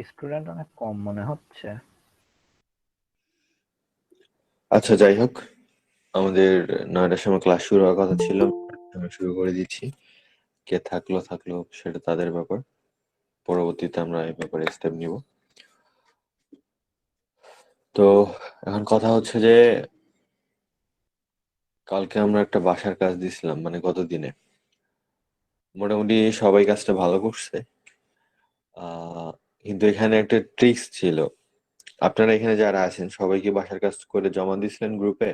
Student অনেক কম মনে হচ্ছে। আচ্ছা, যাই হোক, আমাদের 9টার সময় ক্লাস শুরু হওয়ার কথা ছিল। আমরা শুরু করে দিচ্ছি। কে থাকলো থাকলো, সেটা তাদের ব্যাপার। পরবর্তীতে আমরা এই ব্যাপারে স্টেপ নিব। তো এখন কথা হচ্ছে যে কালকে আমরা একটা বাসার কাজ দিছিলাম, মানে গত দিনে মোটামুটি সবাই কাজটা ভালো করছে। কিন্তু এখানে একটা ট্রিক্স ছিল। আপনারা এখানে যারা আছেন সবাই কি বাসার কাজ করে জমা দিছিলেন গ্রুপে?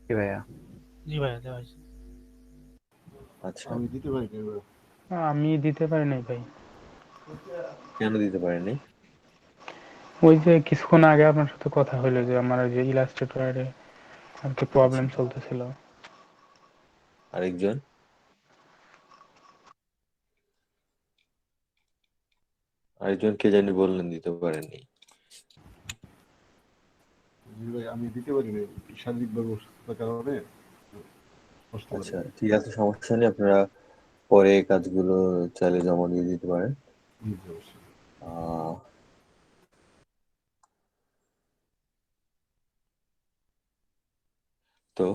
কি ভাইয়া? জি ভাইয়া দেওয়া হয়েছে। আচ্ছা, আমি দিতে পারি না। আমি দিতে পারি নাই ভাই। কেন দিতে পারেননি? ওই যে কিছুক্ষণ আগে আপনার সাথে কথা হইলো যে আমার ওই যে ইলাস্ট্রেটরে আর কি প্রবলেম আচ্ছা, চলতেছিল। আরেকজন আরেকজন কে জানি বললেন দিতে পারেননি। ভাই আমি দিতে পারি না, শারীরিকভাবে অসুস্থতার কারণে বসতে পারি আচ্ছা, না। ঠিক আছে, সমস্যা নেই। আপনারা পরে এই কাজগুলো চাইলে জমা দিয়ে দিতে পারেন। জি, অবশ্যই। আহ তো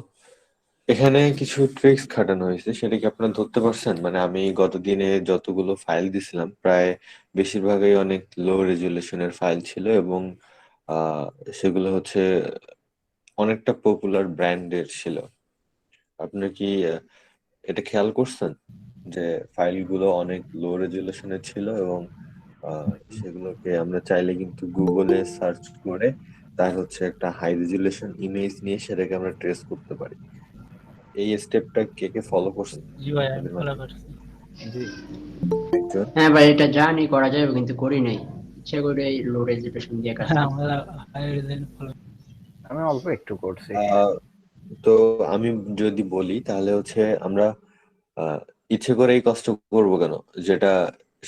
এখানে কিছু ট্রিক্স খাটানো হয়েছে, সেটা কি আপনারা ধরতে পারছেন? মানে আমি গত দিনে যতগুলো ফাইল দিছিলাম প্রায় বেশিরভাগই অনেক লো রেজুলেশনের ফাইল ছিল, এবং আহ সেগুলো হচ্ছে অনেকটা পপুলার ব্র্যান্ডের ছিল। আপনার কি এটা খেয়াল করছেন যে ফাইলগুলো অনেক লো রেজুলেশনের ছিল, এবং সেগুলোকে আমরা চাইলে কিন্তু গুগলে সার্চ করে তার হচ্ছে একটা হাই রেজুলেশন ইমেজ নিয়ে সেটাকে আমরা ট্রেস করতে পারি। এই স্টেপটা কে কে ফলো করছেন জি ভাই আমি আপনাদের ফলো মাঝে? করছি। জি। একজন? হ্যাঁ ভাই, এটা জানি করা যাবে কিন্তু করি নাই। ইচ্ছা করে লো রেজুলেশন দিয়ে কাজ হ্যাঁ করছি। আমরা হায়ার ফলো। আমি অল্প একটু করছি। আহ, তো আমি যদি বলি তাহলে হচ্ছে আমরা আহ, ইচ্ছে করে এই কষ্ট করব কেন, যেটা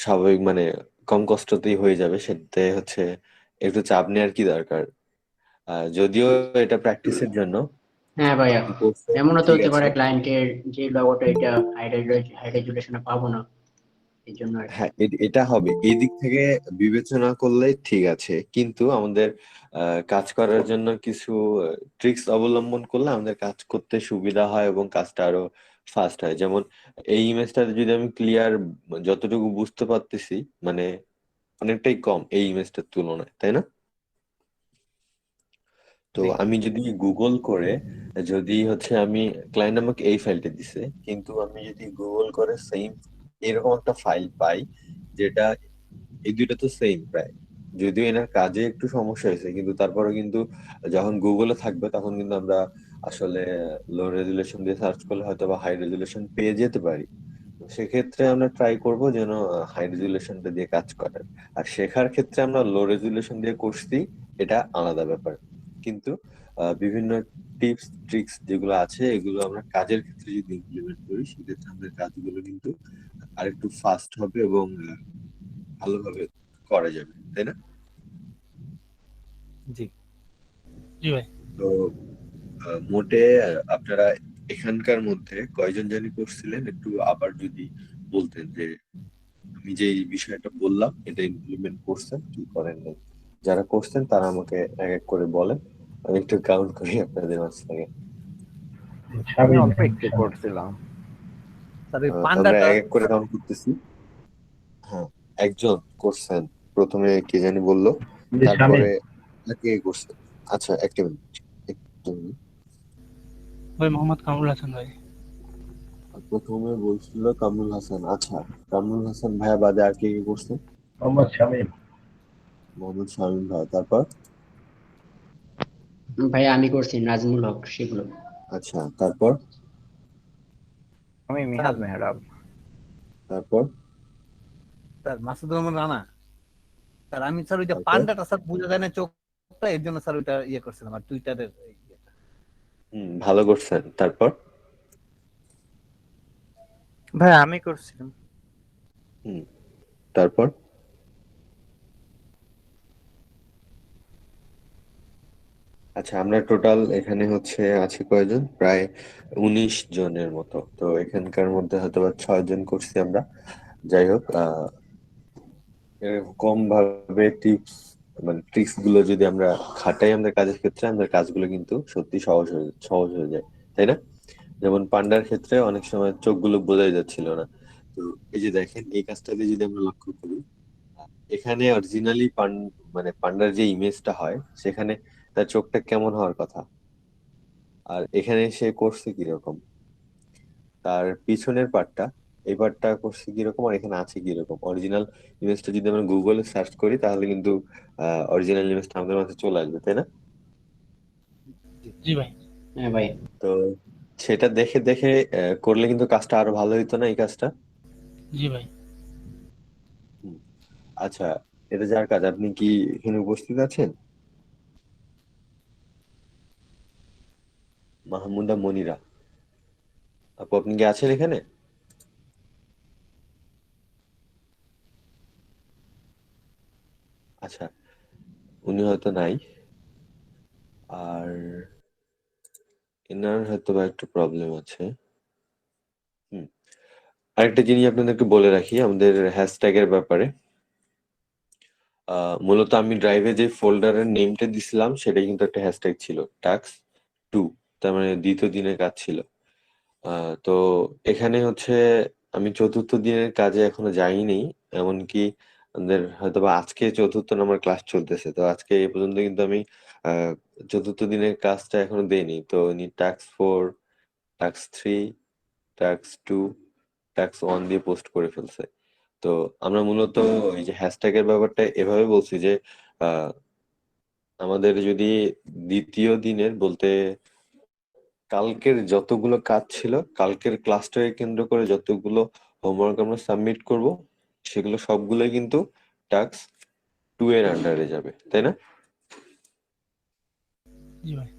স্বাভাবিক মানে কম কষ্টতেই হয়ে যাবে, সেটাতে হচ্ছে একটু চাপ নেওয়ার কি দরকার? যদিও এটা প্র্যাকটিসের জন্য। হ্যাঁ ভাইয়া, আপনি করছেন, এমনও তো ঠিক হতে আছে। পারে ক্লায়েন্টের যে লোগোটা এটা হাই রেজুলেশনে পাবো না, এই জন্য আর কি। হ্যাঁ, এটা হবে এই দিক থেকে বিবেচনা করলে ঠিক আছে, কিন্তু আমাদের কাজ করার জন্য কিছু ট্রিক্স অবলম্বন করলে আমাদের কাজ করতে সুবিধা হয় এবং কাজটা আরো ফাস্ট হয়। যেমন এই ইমেজটাতে যদি আমি ক্লিয়ার যতটুকু বুঝতে পারতেছি, মানে অনেকটাই কম এই ইমেজটার তুলনায়, তাই না? তো জি। আমি যদি গুগল করে, যদি হচ্ছে আমি, ক্লায়েন্ট আমাকে এই ফাইলটা দিছে, কিন্তু আমি যদি গুগল করে সেম এরকম একটা ফাইল পাই, যেটা এই দুইটা তো সেম প্রায়, যদিও এনার কাজে একটু সমস্যা হয়েছে, কিন্তু তারপরে কিন্তু যখন গুগলে থাকবে তখন কিন্তু আমরা আসলে লো রেজুলেশন দিয়ে সার্চ করলে হয়তো বা হাই রেজুলেশন পেয়ে যেতে পারি। তো সেক্ষেত্রে আমরা ট্রাই করব যেন হাই রেজুলেশনটা দিয়ে কাজ করার। আর শেখার ক্ষেত্রে আমরা লো রেজুলেশন দিয়ে করছি, এটা আলাদা ব্যাপার। কিন্তু বিভিন্ন টিপস ট্রিক্স যেগুলো আছে এগুলো আমরা কাজের ক্ষেত্রে যদি ইমপ্লিমেন্ট করি, সেক্ষেত্রে আমাদের কাজগুলো কিন্তু আরেকটু ফাস্ট হবে এবং ভালোভাবে করা যাবে, তাই না? জি। জি ভাই। তো মোটে আপনারা এখানকার মধ্যে কয়জন জানি করছিলেন, একটু আবার যদি বলতেন যে আমি যে এই বিষয়টা বললাম এটা ইমপ্লিমেন্ট করছেন কি করেন নাই। যারা করছেন তারা আমাকে এক এক করে বলেন, আমি একটু কাউন্ট করি আপনাদের মাঝ থেকে। আমি অল্প একটু করছিলাম। স্যার ওই আমরা পান্ডাটা। এক এক করে কাউন্ট করতেছি। হ্যাঁ, একজন করছেন, প্রথমে কে জানি বললো, তারপরে কে করছেন? আচ্ছা, একটা মিনিট, একটা মিনিট। ভাই মোহাম্মদ কামরুল হাসান ভাই। প্রথমে বলছিল কামরুল হাসান। আচ্ছা, কামরুল হাসান ভাইয়া বাদে আর কে কে করছেন? মোহাম্মদ শামীম। মোহাম্মদ শামীম ভাই, তারপর? ভাইয়া আমি করছি নাজমুল হক সেগুলো। আচ্ছা, তারপর? আমি স্যার মিহাদ মেহরাব। তারপর? স্যার মাসুদুর রহমান রানা। স্যার আমি স্যার ওইটা তারপর? পান্ডাটা স্যার বোঝা যায় না চোখটা, এর জন্য স্যার ওইটা ইয়ে করছিলাম আর টুইটারের ইয়েটা। ভালো করছেন, তারপর? ভাই আমি করছিলাম। হুম, তারপর? আচ্ছা, আমরা টোটাল এখানে হচ্ছে আছি কয়জন, প্রায় 19 জনের মতো। তো এখানকার মধ্যে হয়তো বা 6 জন করছি আমরা। যাই হোক, এরকম ভাবে টিপস মানে ট্রিক্স গুলো যদি আমরা খাটাই আমাদের কাজের ক্ষেত্রে, আমাদের কাজগুলো কিন্তু সত্যি সহজ হয়ে যায়, তাই না? যেমন পান্ডার ক্ষেত্রে অনেক সময় চোখগুলো বোঝাই যাচ্ছিল না। তো এই যে দেখেন, এই কাজটাতে যদি আমরা লক্ষ্য করি, এখানে অরিজিনালি মানে পান্ডার যে ইমেজটা হয় সেখানে তার চোখটা কেমন হওয়ার কথা, আর এখানে সে করছে কিরকম, তার পিছনের পার্টটা এই পার্টটা করছে কিরকম, আর এখানে আছে কিরকম। অরিজিনাল ইমেজটা যদি আমরা গুগলে সার্চ করি তাহলে কিন্তু অরিজিনাল ইমেজটা আমাদের মাঝে চলে আসবে, তাই না? জি ভাই। হ্যাঁ ভাই। তো সেটা দেখে দেখে করলে কিন্তু কাজটা আরো ভালো হইতো না, এই কাজটা? জি ভাই। হুম। আচ্ছা, এটা যার কাজ, আপনি কি এখানে উপস্থিত আছেন? মাহমুদা মনিরা আপু, আপনি কি আছেন এখানে? আচ্ছা, উনি হয়তো নাই। আর এনার হয়তো বা একটু প্রবলেম আছে। হুম। আরেকটা জিনিস আপনাদেরকে বলে রাখি আমাদের হ্যাশট্যাগের ব্যাপারে। মূলত আমি ড্রাইভে যে ফোল্ডারের নেমটা দিছিলাম সেটাই কিন্তু একটা হ্যাশট্যাগ ছিল, টাস্ক 2, তার মানে দ্বিতীয় দিনের কাজ ছিল। তো এখানে হচ্ছে আমি চতুর্থ দিনের কাজে এখনো যাইনি, এমনকি আমাদের হয়তো বা আজকে চতুর্থ নম্বর ক্লাস চলতেছে, তো আজকে এই পর্যন্ত কিন্তু আমি আহ চতুর্থ দিনের কাজটা এখনো দেইনি। তো উনি টাস্ক 4, টাস্ক 3, টাস্ক 2, টাস্ক 1 দিয়ে পোস্ট করে ফেলছে। তো আমরা মূলত এই যে হ্যাশট্যাগের ব্যাপারটা এভাবে বলছি যে আহ আমাদের যদি দ্বিতীয় দিনের বলতে কালকের যতগুলো কাজ ছিল, কালকের ক্লাসটাকে কেন্দ্র করে যতগুলো হোমওয়ার্ক আমরা সাবমিট করব, সেগুলো সবগুলোই কিন্তু টাস্ক 2 এর আন্ডারে যাবে, তাই না? জি ভাই।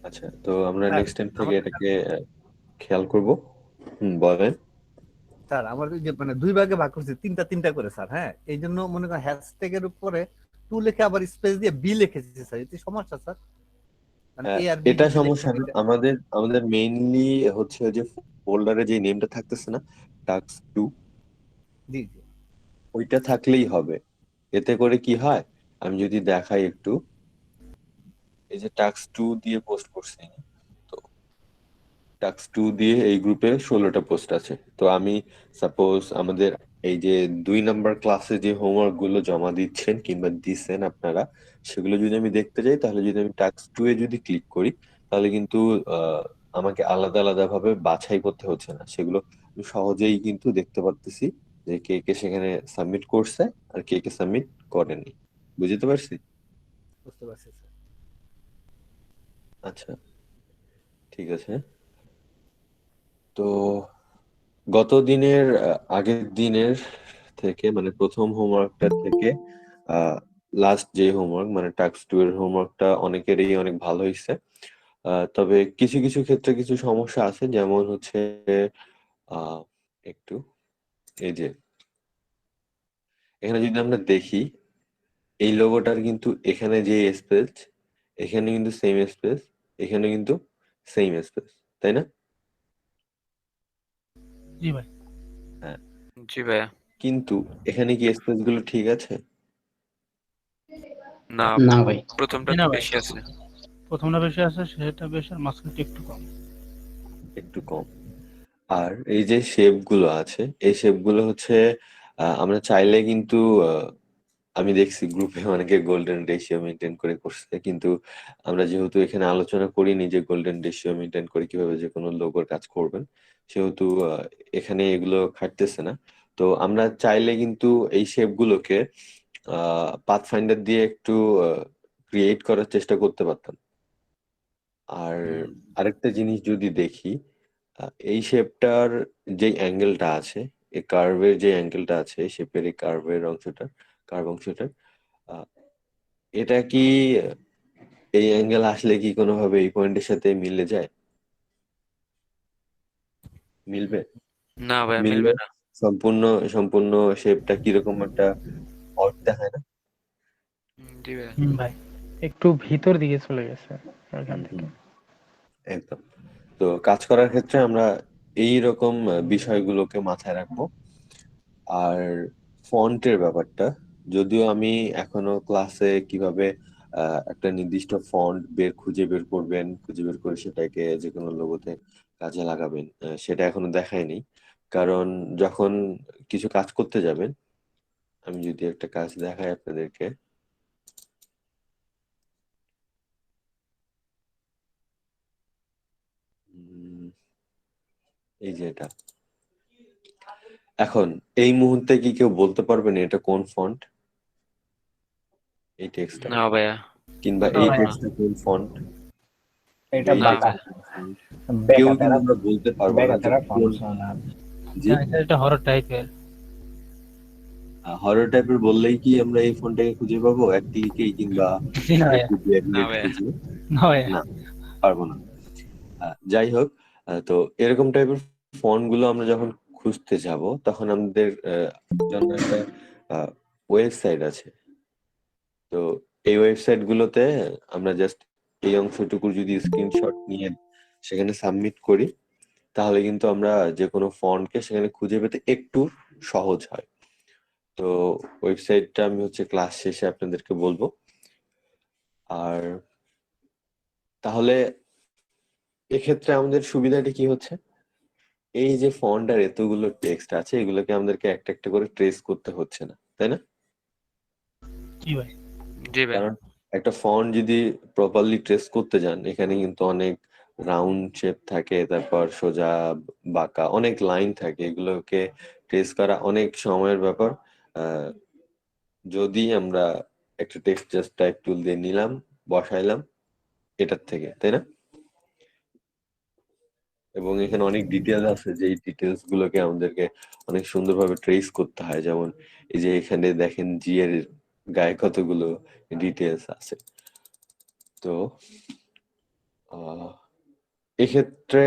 আচ্ছা, তো আমরা স্যার নেক্সট টাইম থেকে আমার এটাকে খেয়াল করব। বলেন। স্যার আমার ওই যে মানে দুই ভাগে ভাগ করছি, তিনটা তিনটা করে স্যার। হ্যাঁ, এই জন্য মনে করেন হ্যাশট্যাগ এর উপরে টু লিখে আবার স্পেস দিয়ে বি লিখেছি স্যার, এতে সমস্যা স্যার? মানে এ আর বি এটা যদি লেখা সমস্যা না, এটা। আমাদের আমাদের মেইনলি হচ্ছে যে ফোল্ডারে যে নেমটা থাকতেছে না, টাস্ক 2, জি জি। ওইটা থাকলেই হবে। এতে করে কি হয়, আমি যদি দেখাই একটু, এই যে টাস্ক 2 দিয়ে পোস্ট করছি, তো টাস্ক 2 দিয়ে এই গ্রুপে 16টা পোস্ট আছে। তো আমি সাপোজ আমাদের এই যে 2 নাম্বার ক্লাসে যে হোমওয়ার্ক গুলো জমা দিচ্ছেন কিংবা দিচ্ছেন আপনারা, সেগুলো যদি আমি দেখতে যাই, তাহলে যদি আমি টাস্ক 2 এ যদি ক্লিক করি, তাহলে কিন্তু আহ, আমাকে আলাদা আলাদা ভাবে বাছাই করতে হচ্ছে না, সেগুলো আমি সহজেই কিন্তু দেখতে পারতেছি যে কে কে সেখানে সাবমিট করছে আর কে কে সাবমিট করেনি। বুঝতে পারছি? বুঝতে পারছি স্যার। আচ্ছা, ঠিক আছে। তো গত দিনের আগের দিনের থেকে মানে প্রথম হোমওয়ার্কটা থেকে লাস্ট যে হোমওয়ার্ক মানে টাস্ক 2 এর হোমওয়ার্কটা অনেকেরই অনেক ভালো হয়েছে। তবে কিছু কিছু ক্ষেত্রে কিছু সমস্যা আছে, যেমন হচ্ছে আহ একটু এই যে এখানে যদি আমরা দেখি, এই লোগোটার কিন্তু এখানে যে স্পেস, এখানে কিন্তু সেম স্পেস, এখানে কিন্তু সেম স্পেস, তাই না? জি ভাই। হ্যাঁ, জি ভাইয়া। কিন্তু এখানে কি স্পেস গুলো ঠিক আছে? না, না ভাই। প্রথমটা জি তো না ভাই, বেশি আছে। প্রথমটা বেশি আছে, সেটা বেশি, আর মাঝখানটা একটু কম। একটু কম। আর এই যে শেপ গুলো আছে, এই শেপ গুলো হচ্ছে আমরা চাইলে কিন্তু আহ, আমি দেখছি গ্রুপে অনেকে গোল্ডেন রেশিও মেনটেন করে করছে, কিন্তু আমরা যেহেতু এখানে আলোচনা করিনি যে গোল্ডেন রেশিও মেনটেন করে কিভাবে যে কোনো লোগোর কাজ করবেন, সেহেতু এখানে এগুলো খাটতেছে না। তো আমরা চাইলে কিন্তু এই শেপ গুলোকে পাথ ফাইন্ডার দিয়ে একটু ক্রিয়েট করার চেষ্টা করতে পারতাম। আর আরেকটা জিনিস যদি দেখি, এই শেপটার যে অ্যাঙ্গেলটা আছে, এই কার্ভের যে অ্যাঙ্গেলটা আছে, শেপের এই কার্ভের অংশটা, কার্ভ অংশটা, আহ, এটা কি এই অ্যাঙ্গেল আসলে কি কোনোভাবে এই পয়েন্টের সাথে মিলে যায়? মিলবে? না ভাইয়া, মিললে মিলবে না। সম্পূর্ণ সম্পূর্ণ শেপটা কিরকম একটা অড দেখায় না? জি ভাইয়া। ভাই একটু ভিতর দিকে চলে গেছে ওইখান হুম থেকে। হুম, একদম। তো কাজ করার ক্ষেত্রে আমরা এই রকম বিষয়গুলোকে মাথায় রাখবো। আর ফন্টের ব্যাপারটা, যদিও আমি এখনো ক্লাসে কিভাবে একটা নির্দিষ্ট ফন্ট খুঁজে বের করবেন, খুঁজে বের করে সেটাকে যে কোনো লোগোতে কাজে লাগাবেন, সেটা এখনো দেখায়নি। কারণ যখন কিছু কাজ করতে যাবেন, আমি যদি একটা কাজ দেখাই আপনাদেরকে, এই যে এটা, এখন এই মুহূর্তে কি কেউ বলতে পারবেন এটা কোন ফন্ট? এই টেক্সটটা না ভাইয়া। কিংবা না এই ভাইয়া। টেক্সটটা কোন ফন্ট? এটা এই না বাঁকা টেক্সটটা কোন font? কেউ বেকা কিন্তু তেরা আমরা বলতে পারবো না বেকা যে তেরা কোন। ফাংশনাল। জি, এটা হরর টাইপের। হরর টাইপের বললেই কি আমরা এই ফোনটাকে খুঁজে পাবো এক ক্লিকেই, কিংবা জি না ভাইয়া, একটু না নেট ভাইয়া। খুঁজে? না ভাইয়া। না, পারবো না। যাই হোক, তো এরকম টাইপের ফন্ট গুলো আমরা যখন খুঁজতে যাব, তখন আমাদের জন্য একটা ওয়েবসাইট আছে। তো এই ওয়েবসাইট গুলোতে আমরা জাস্ট এই অংশটুকু যদি স্ক্রিনশট নিয়ে সেখানে সাবমিট করি, তাহলে কিন্তু আমরা যে কোনো ফন্টকে সেখানে খুঁজে পেতে একটু সহজ হয়। তো ওয়েবসাইটটা আমি ক্লাস শেষে আপনাদেরকে বলবো। আর তাহলে এক্ষেত্রে আমাদের সুবিধাটা কি হচ্ছে, এই যে ফন্ট আর এতগুলো টেক্সট আছে, এগুলোকে আমাদেরকে একটা একটা করে ট্রেস করতে হচ্ছে না, তাই না? জি ভাই। জি ভাইয়া। কারণ একটা ফন্ট যদি প্রপারলি ট্রেস করতে যান, এখানে কিন্তু অনেক রাউন্ড শেপ থাকে, তারপর সোজা বাঁকা অনেক লাইন থাকে, এগুলোকে ট্রেস করা অনেক সময়ের ব্যাপার। আহ, যদি আমরা একটা টেক্সট জাস্ট টাইপ টুল দিয়ে নিলাম, বসাইলাম এটার থেকে, তাই না? এবং এখানে অনেক ডিটেলস আছে, যে এই ডিটেলস গুলোকে আমাদেরকে অনেক সুন্দরভাবে ট্রেস করতে হয়। যেমন এই যে এখানে দেখেন জি এর গায়ে কতগুলো ডিটেলস আছে। তো এক্ষেত্রে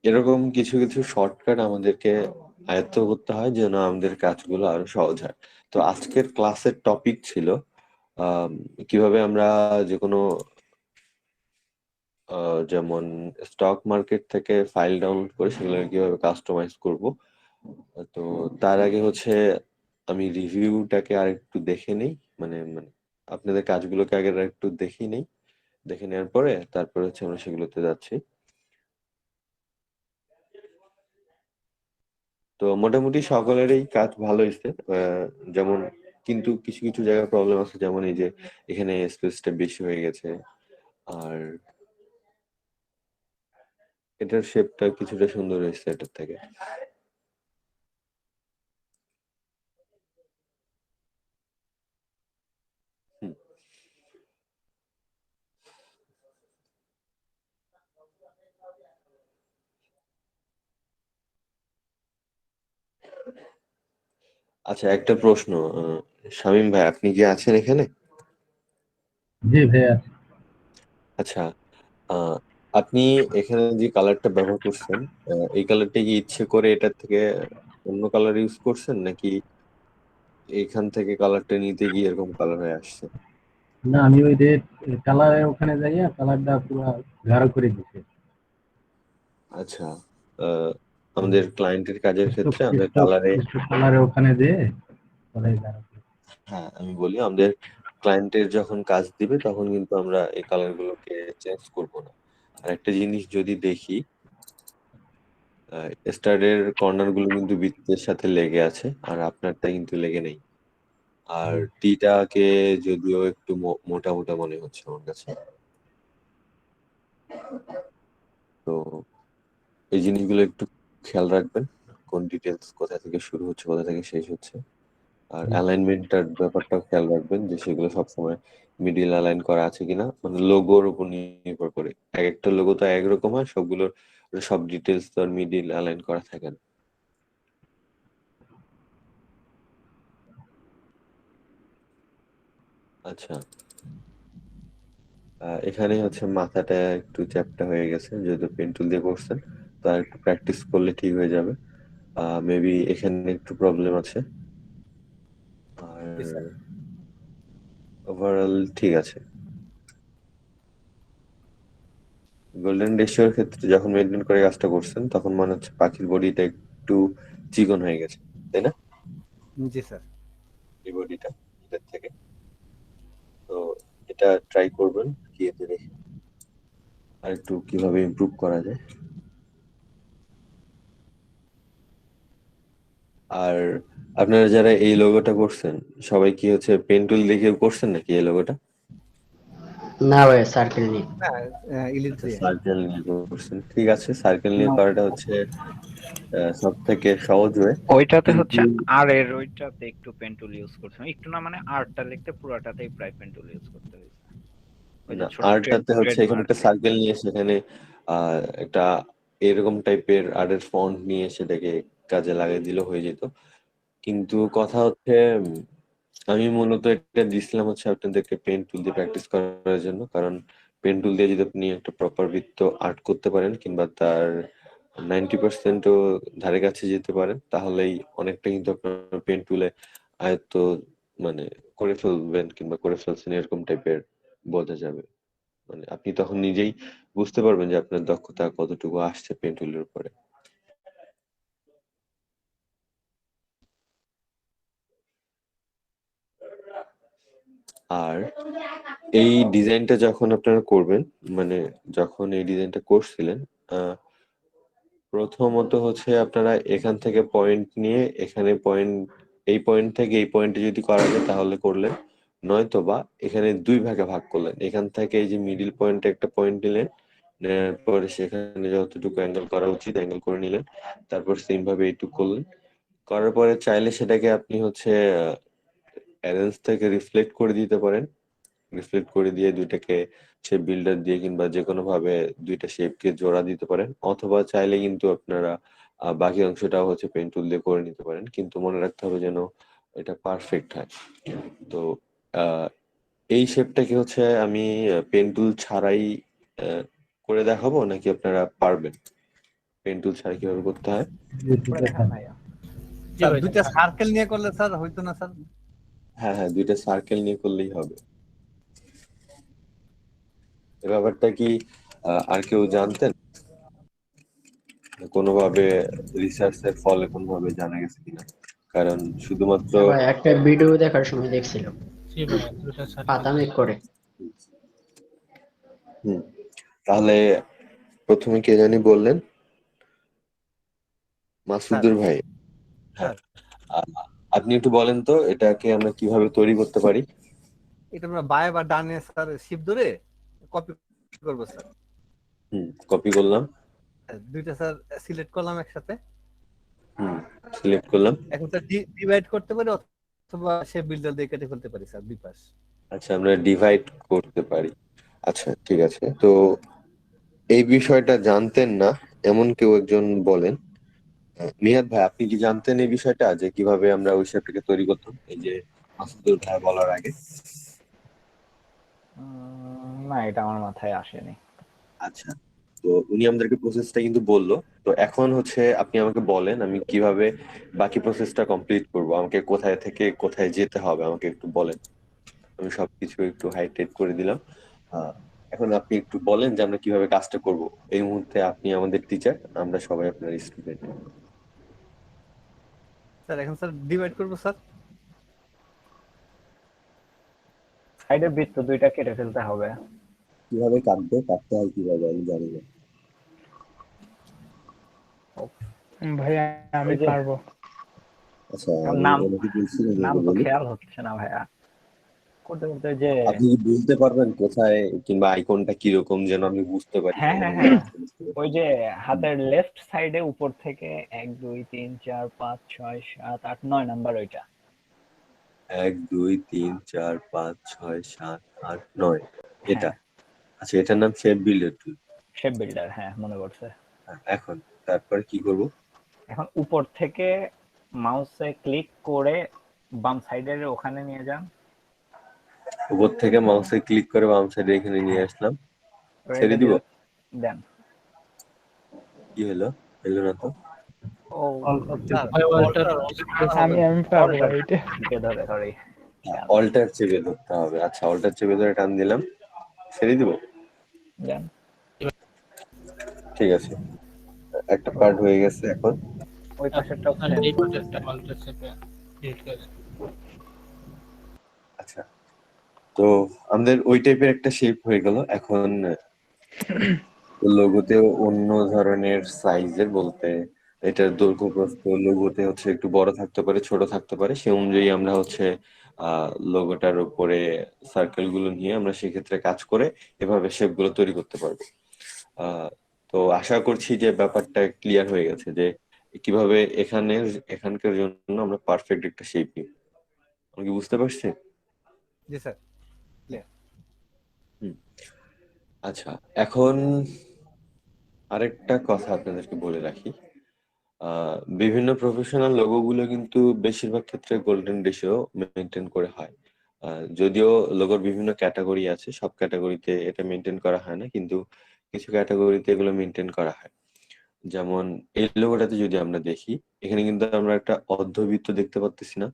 এরকম কিছু কিছু শর্টকাট আমাদেরকে আয়ত্ত করতে হয় যেন আমাদের কাজগুলো আরো সহজ হয়। তো আজকের ক্লাসের টপিক ছিল কিভাবে আমরা যে কোনো যেমন স্টক মার্কেট থেকে ফাইল ডাউনলোড করে সেগুলো কিভাবে কাস্টমাইজ করব। তো তার আগে আমি রিভিউটাকে আর একটু দেখে নেই, মানে মানে আপনাদের কাজগুলোকে আগে আর একটু দেখে নেই, দেখে নেওয়ার পরে তারপরে আমরা সেগুলোতে যাচ্ছি। তো মোটামুটি সকলেরই কাজ ভালো হয়েছে, যেমন কিন্তু কিছু কিছু জায়গায় প্রবলেম আছে, যেমন এই যে এখানে স্পেসটা বেশি হয়ে গেছে, আর এটার শেপটা কিছুটা সুন্দর হয়েছে এটার থেকে। হুম। আচ্ছা, একটা প্রশ্ন, শামীম ভাই, আপনি কি আছেন এখানে? জি ভাইয়া। আচ্ছা, আহ, আপনি এখানে যে কালারটা ব্যবহার করছেন, এই কালারটা কি ইচ্ছে করে এটার থেকে অন্য কালার ইউজ করছেন, নাকি এখান থেকে কালারটা নিতে গিয়ে এরকম কালার হয়ে আসছে? না, আমি ওই যে কালারে ওখানে যাইয়া কালারটা পুরো গাঢ় করে দিছি। আচ্ছা, আহ, আমাদের ক্লায়েন্টের কাজের স্টক ক্ষেত্রে আমাদের স্টক কালারে, স্টক কালারে ওখানে দিয়ে পরে গাঢ় করে। হ্যাঁ আমি বলি, আমাদের ক্লায়েন্টের যখন কাজ দিবে তখন কিন্তু আমরা এই কালার গুলোকে চেঞ্জ করব না। আর একটা জিনিস যদি দেখি, স্টারের কর্নার গুলো কিন্তু বৃত্তের সাথে লেগে আছে, আর আপনারটা কিন্তু লেগে নেই। আর টিটাকে যদিও একটু মোটা মোটা মনে হচ্ছে আমার কাছে। তো এই জিনিসগুলো একটু খেয়াল রাখবেন, কোন ডিটেলস কোথা থেকে শুরু হচ্ছে, কোথা থেকে শেষ হচ্ছে। আর অ্যালাইনমেন্টটার ব্যাপারটাও খেয়াল রাখবেন, যে সেগুলো সবসময় মিডিল অ্যালাইন করা আছে কিনা, মানে লোগোর উপর নির্ভর করে। এক একটা লোগো তো একরকম হয়, সবগুলোর সব ডিটেলস তো আর মিডিল অ্যালাইন করা থাকে না। আচ্ছা, এখানে মাথাটা একটু চ্যাপ্টা হয়ে গেছে, যেহেতু পেন্টুল দিয়ে করছেন, তো আর একটু প্র্যাকটিস করলে ঠিক হয়ে যাবে। মেবি এখানে একটু প্রবলেম আছে, আর জি স্যার। ওভারঅল ঠিক আছে। গোল্ডেন রেশিওর ক্ষেত্রে যখন মেনটেন করে কাজটা করছেন, তখন মনে হচ্ছে পাখির বডিটা একটু চিকন হয়ে গেছে, তাই না? জি স্যার। এই বডিটা এটার থেকে। তো এটা ট্রাই করবেন গিয়ে দেখে আর একটু কিভাবে ইমপ্রুভ করা যায়। আর আপনারা যারা এই লোগোটা করছেন সবাই কি হচ্ছে পেন টুল দেখে করছেন নাকি এই লোগোটা? না ভাই, সার্কেল নেই। না, ইলিশ আচ্ছা, দিয়ে। সার্কেল নিয়ে করছেন, ঠিক আছে। সার্কেল নিয়ে করাটা হচ্ছে সব থেকে সহজ হয়, ওইটাতে কিন্তু হচ্ছে আর এর ওইটাতে একটু পেন টুল ইউজ করছে, একটু না মানে আরটা লিখতে পুরাটাতেই প্রায় পেন টুল ইউজ করতে হয়েছে। ওই যে না, ছোট আরটাতে হচ্ছে এখানে ট্রেডমার্ক। একটা সার্কেল নিয়ে সেখানে একটা এরকম টাইপের আর্টের ফন্ট নিয়ে সেটাকে কাজে লাগিয়ে দিলে হয়ে যেত। কিন্তু কথা হচ্ছে আমি মূলত এটা দিছিলাম হচ্ছে আপনাদেরকে পেন টুল দিয়ে প্র্যাকটিস করার জন্য, কারণ পেন টুল দিয়ে যদি আপনি একটা প্রপার বৃত্ত আর্ট করতে পারেন কিংবা তার 90%ও ধারে কাছে যেতে পারেন, তাহলেই অনেকটা কিন্তু আপনার পেন টুলে আয়ত্ত মানে করে ফেলবেন কিংবা করে ফেলছেন এরকম টাইপের বোঝা যাবে। মানে আপনি তখন নিজেই বুঝতে পারবেন যে আপনার দক্ষতা কতটুকু আসছে পেন টুলের উপরে। আর এই ডিজাইনটা যখন আপনারা করবেন, মানে যখন এই ডিজাইনটা করছিলেন, প্রথমত হচ্ছে আপনারা এখান থেকে পয়েন্ট নিয়ে এখানে পয়েন্ট, এই পয়েন্ট থেকে এই পয়েন্টে যদি করা যায় তাহলে করলেন, নয়তো বা এখানে দুই ভাগে ভাগ করলেন। এখান থেকে এই যে মিডিল পয়েন্টে একটা পয়েন্ট নিলেন, নেওয়ার পরে সেখানে যতটুকু অ্যাঙ্গেল করা উচিত অ্যাঙ্গেল করে নিলেন, তারপর সেম ভাবে এইটুকু করলেন। করার পরে চাইলে সেটাকে আপনি হচ্ছে অ্যারেঞ্জ থেকে রিফ্লেক্ট করে দিতে পারেন। রিফ্লেক্ট করে দিয়ে দুইটাকে সে বিল্ডার দিয়ে কিংবা যে কোনো ভাবে দুইটা শেপকে জোড়া দিতে পারেন, অথবা চাইলে কিন্তু আপনারা বাকি অংশটাও হচ্ছে পেন টুল দিয়ে করে নিতে পারেন, কিন্তু মনে রাখতে হবে যেন এটা পারফেক্ট হয়। তো আহ, এই শেপটাকে হচ্ছে আমি পেন টুল ছাড়াই আহ, করে দেখাবো নাকি আপনারা পারবেন পেন টুল ছাড়া কিভাবে করতে হয়? স্যার দুইটা সার্কেল নিয়ে করলে স্যার হইতো না স্যার? হ্যাঁ হ্যাঁ, দুইটা সার্কেল নিয়ে করলেই হবে। এ ব্যাপারটা কি আর কেউ জানতেন? কোনোভাবে রিসার্চের ফলে কোনোভাবে জানা গেছে কিনা? কারণ শুধুমাত্র হ্যাঁ ভাই, একটা ভিডিও দেখার সময় দেখছিলাম পাতা মেঘ করে। হুম, তাহলে প্রথমে কে জানি বললেন? মাসুদুর ভাই। হ্যাঁ, আপনি একটু বলেন তো এটাকে আমরা কিভাবে তৈরি করতে পারি? এটা আমরা বায়ে বা ডানে স্যার শিপ ধরে কপি করবো স্যার। কপি করলাম। দুইটা স্যার সিলেক্ট করলাম একসাথে। সিলেক্ট করলাম। এখন স্যার ডিভাইড করতে পারি অথবা সে বিল্ডার দিয়ে কেটে ফেলতে পারি স্যার দুই পাশ। আচ্ছা, আমরা ডিভাইড করতে পারি। আচ্ছা ঠিক আছে। তো এই বিষয়টা জানতেন না এমন কেউ একজন বলেন। নিহাদ ভাই, আপনি কি জানতেন এই বিষয়টা যে কিভাবে আমরা ওই শেপটাকে তৈরি করতাম, এই যে মাসুদুর ভাই বলার আগে? না, এটা আমার মাথায় আসেনি। আচ্ছা, তো উনি আমাদেরকে প্রসেসটা কিন্তু বললো। তো এখন হচ্ছে আপনি আমাকে বলেন আমি কিভাবে বাকি প্রসেসটা কমপ্লিট করব, আমাকে কোথায় থেকে কোথায় যেতে হবে আমাকে একটু বলেন। আমি সবকিছু একটু হাইলাইট করে দিলাম। এখন আপনি একটু বলেন যে আমরা কিভাবে কাজটা করব। এই মুহূর্তে আপনি আমাদের টিচার, আমরা সবাই আপনার স্টুডেন্ট। স্যার এখন স্যার ডিভাইড করবো স্যার। সাইডের বৃত্ত দুইটা কেটে ফেলতে হবে। কিভাবে কাটতে হয় কিভাবে আমি জানি না। ভাইয়া আমি ওই যে পারবো। আচ্ছা, আমি নাম ওনাকে বলছিলাম নাম ওনাকে তো বলি। খেয়াল হচ্ছে না ভাইয়া, করতে করতে যে। আপনি কি বুঝতে পারবেন কোথায় কিংবা আইকনটা কিরকম যেন আমি বুঝতে পারি? হ্যাঁ হ্যাঁ হ্যাঁ, ওই যে হাতের লেফট সাইডে উপর থেকে 1 2 3 4 5 6 7 8 9 নাম্বার ওইটা। 1 2 3 4 5 6 7 8 9 এটা। হ্যাঁ, আচ্ছা, এটার নাম শেপ বিল্ডার টুল। শেপ বিল্ডার, হ্যাঁ মনে পড়ছে। এখন তারপরে কি করব? এখন উপর থেকে মাউসে ক্লিক করে বাম সাইডের ওখানে নিয়ে যান। উপর থেকে মাউসে ক্লিক করে বাম সাইডে এখানে নিয়ে আসলাম, ছেড়ে দিব। দেন। কি হলো? হলো না তো। ও আমি পারবো ভাই এটা। ধরে সরি। অল্টার চেপে ধরতে হবে। আচ্ছা, অল্টার চেপে ধরে টান দিলাম, ছেড়ে দিব। দেন। ঠিক আছে, একটা পার্ট হয়ে গেছে। এখন ওই পাশেরটাও আচ্ছা, তো আমাদের ওই টাইপের একটা শেপ হয়ে গেল। এখন লোগোতেও অন্য ধরনের সাইজের বলতে এটার দৈর্ঘ্য প্রস্থ লোগোতে হচ্ছে একটু বড় থাকতে পারে, ছোট থাকতে পারে, সে অনুযায়ী আমরা হচ্ছে লোগোটার উপরে সার্কেল গুলো নিয়ে আমরা সেক্ষেত্রে কাজ করে এভাবে শেপ গুলো তৈরি করতে পারবো। আহ তো আশা করছি যে ব্যাপারটা ক্লিয়ার হয়ে গেছে যে কিভাবে এখানকার জন্য আমরা পারফেক্ট একটা শেপ নিই। আমি কি বুঝতে পারছি? জি স্যার। হুম। আচ্ছা, এখন আরেকটা কথা আপনাদেরকে বলে রাখি। বিভিন্ন প্রফেশনাল লোগো গুলো কিন্তু বেশিরভাগ ক্ষেত্রে গোল্ডেন রেশিও মেনটেন করে হয়। যদিও লোগোর বিভিন্ন ক্যাটাগরি আছে, সব ক্যাটাগরিতে এটা মেনটেন করা হয় না, কিন্তু কিছু ক্যাটাগরিতে এগুলো মেনটেন করা হয়। যেমন এই লোগোটাতে যদি আমরা দেখি, এখানে কিন্তু আমরা একটা অর্ধবৃত্ত দেখতে পাচ্ছি না,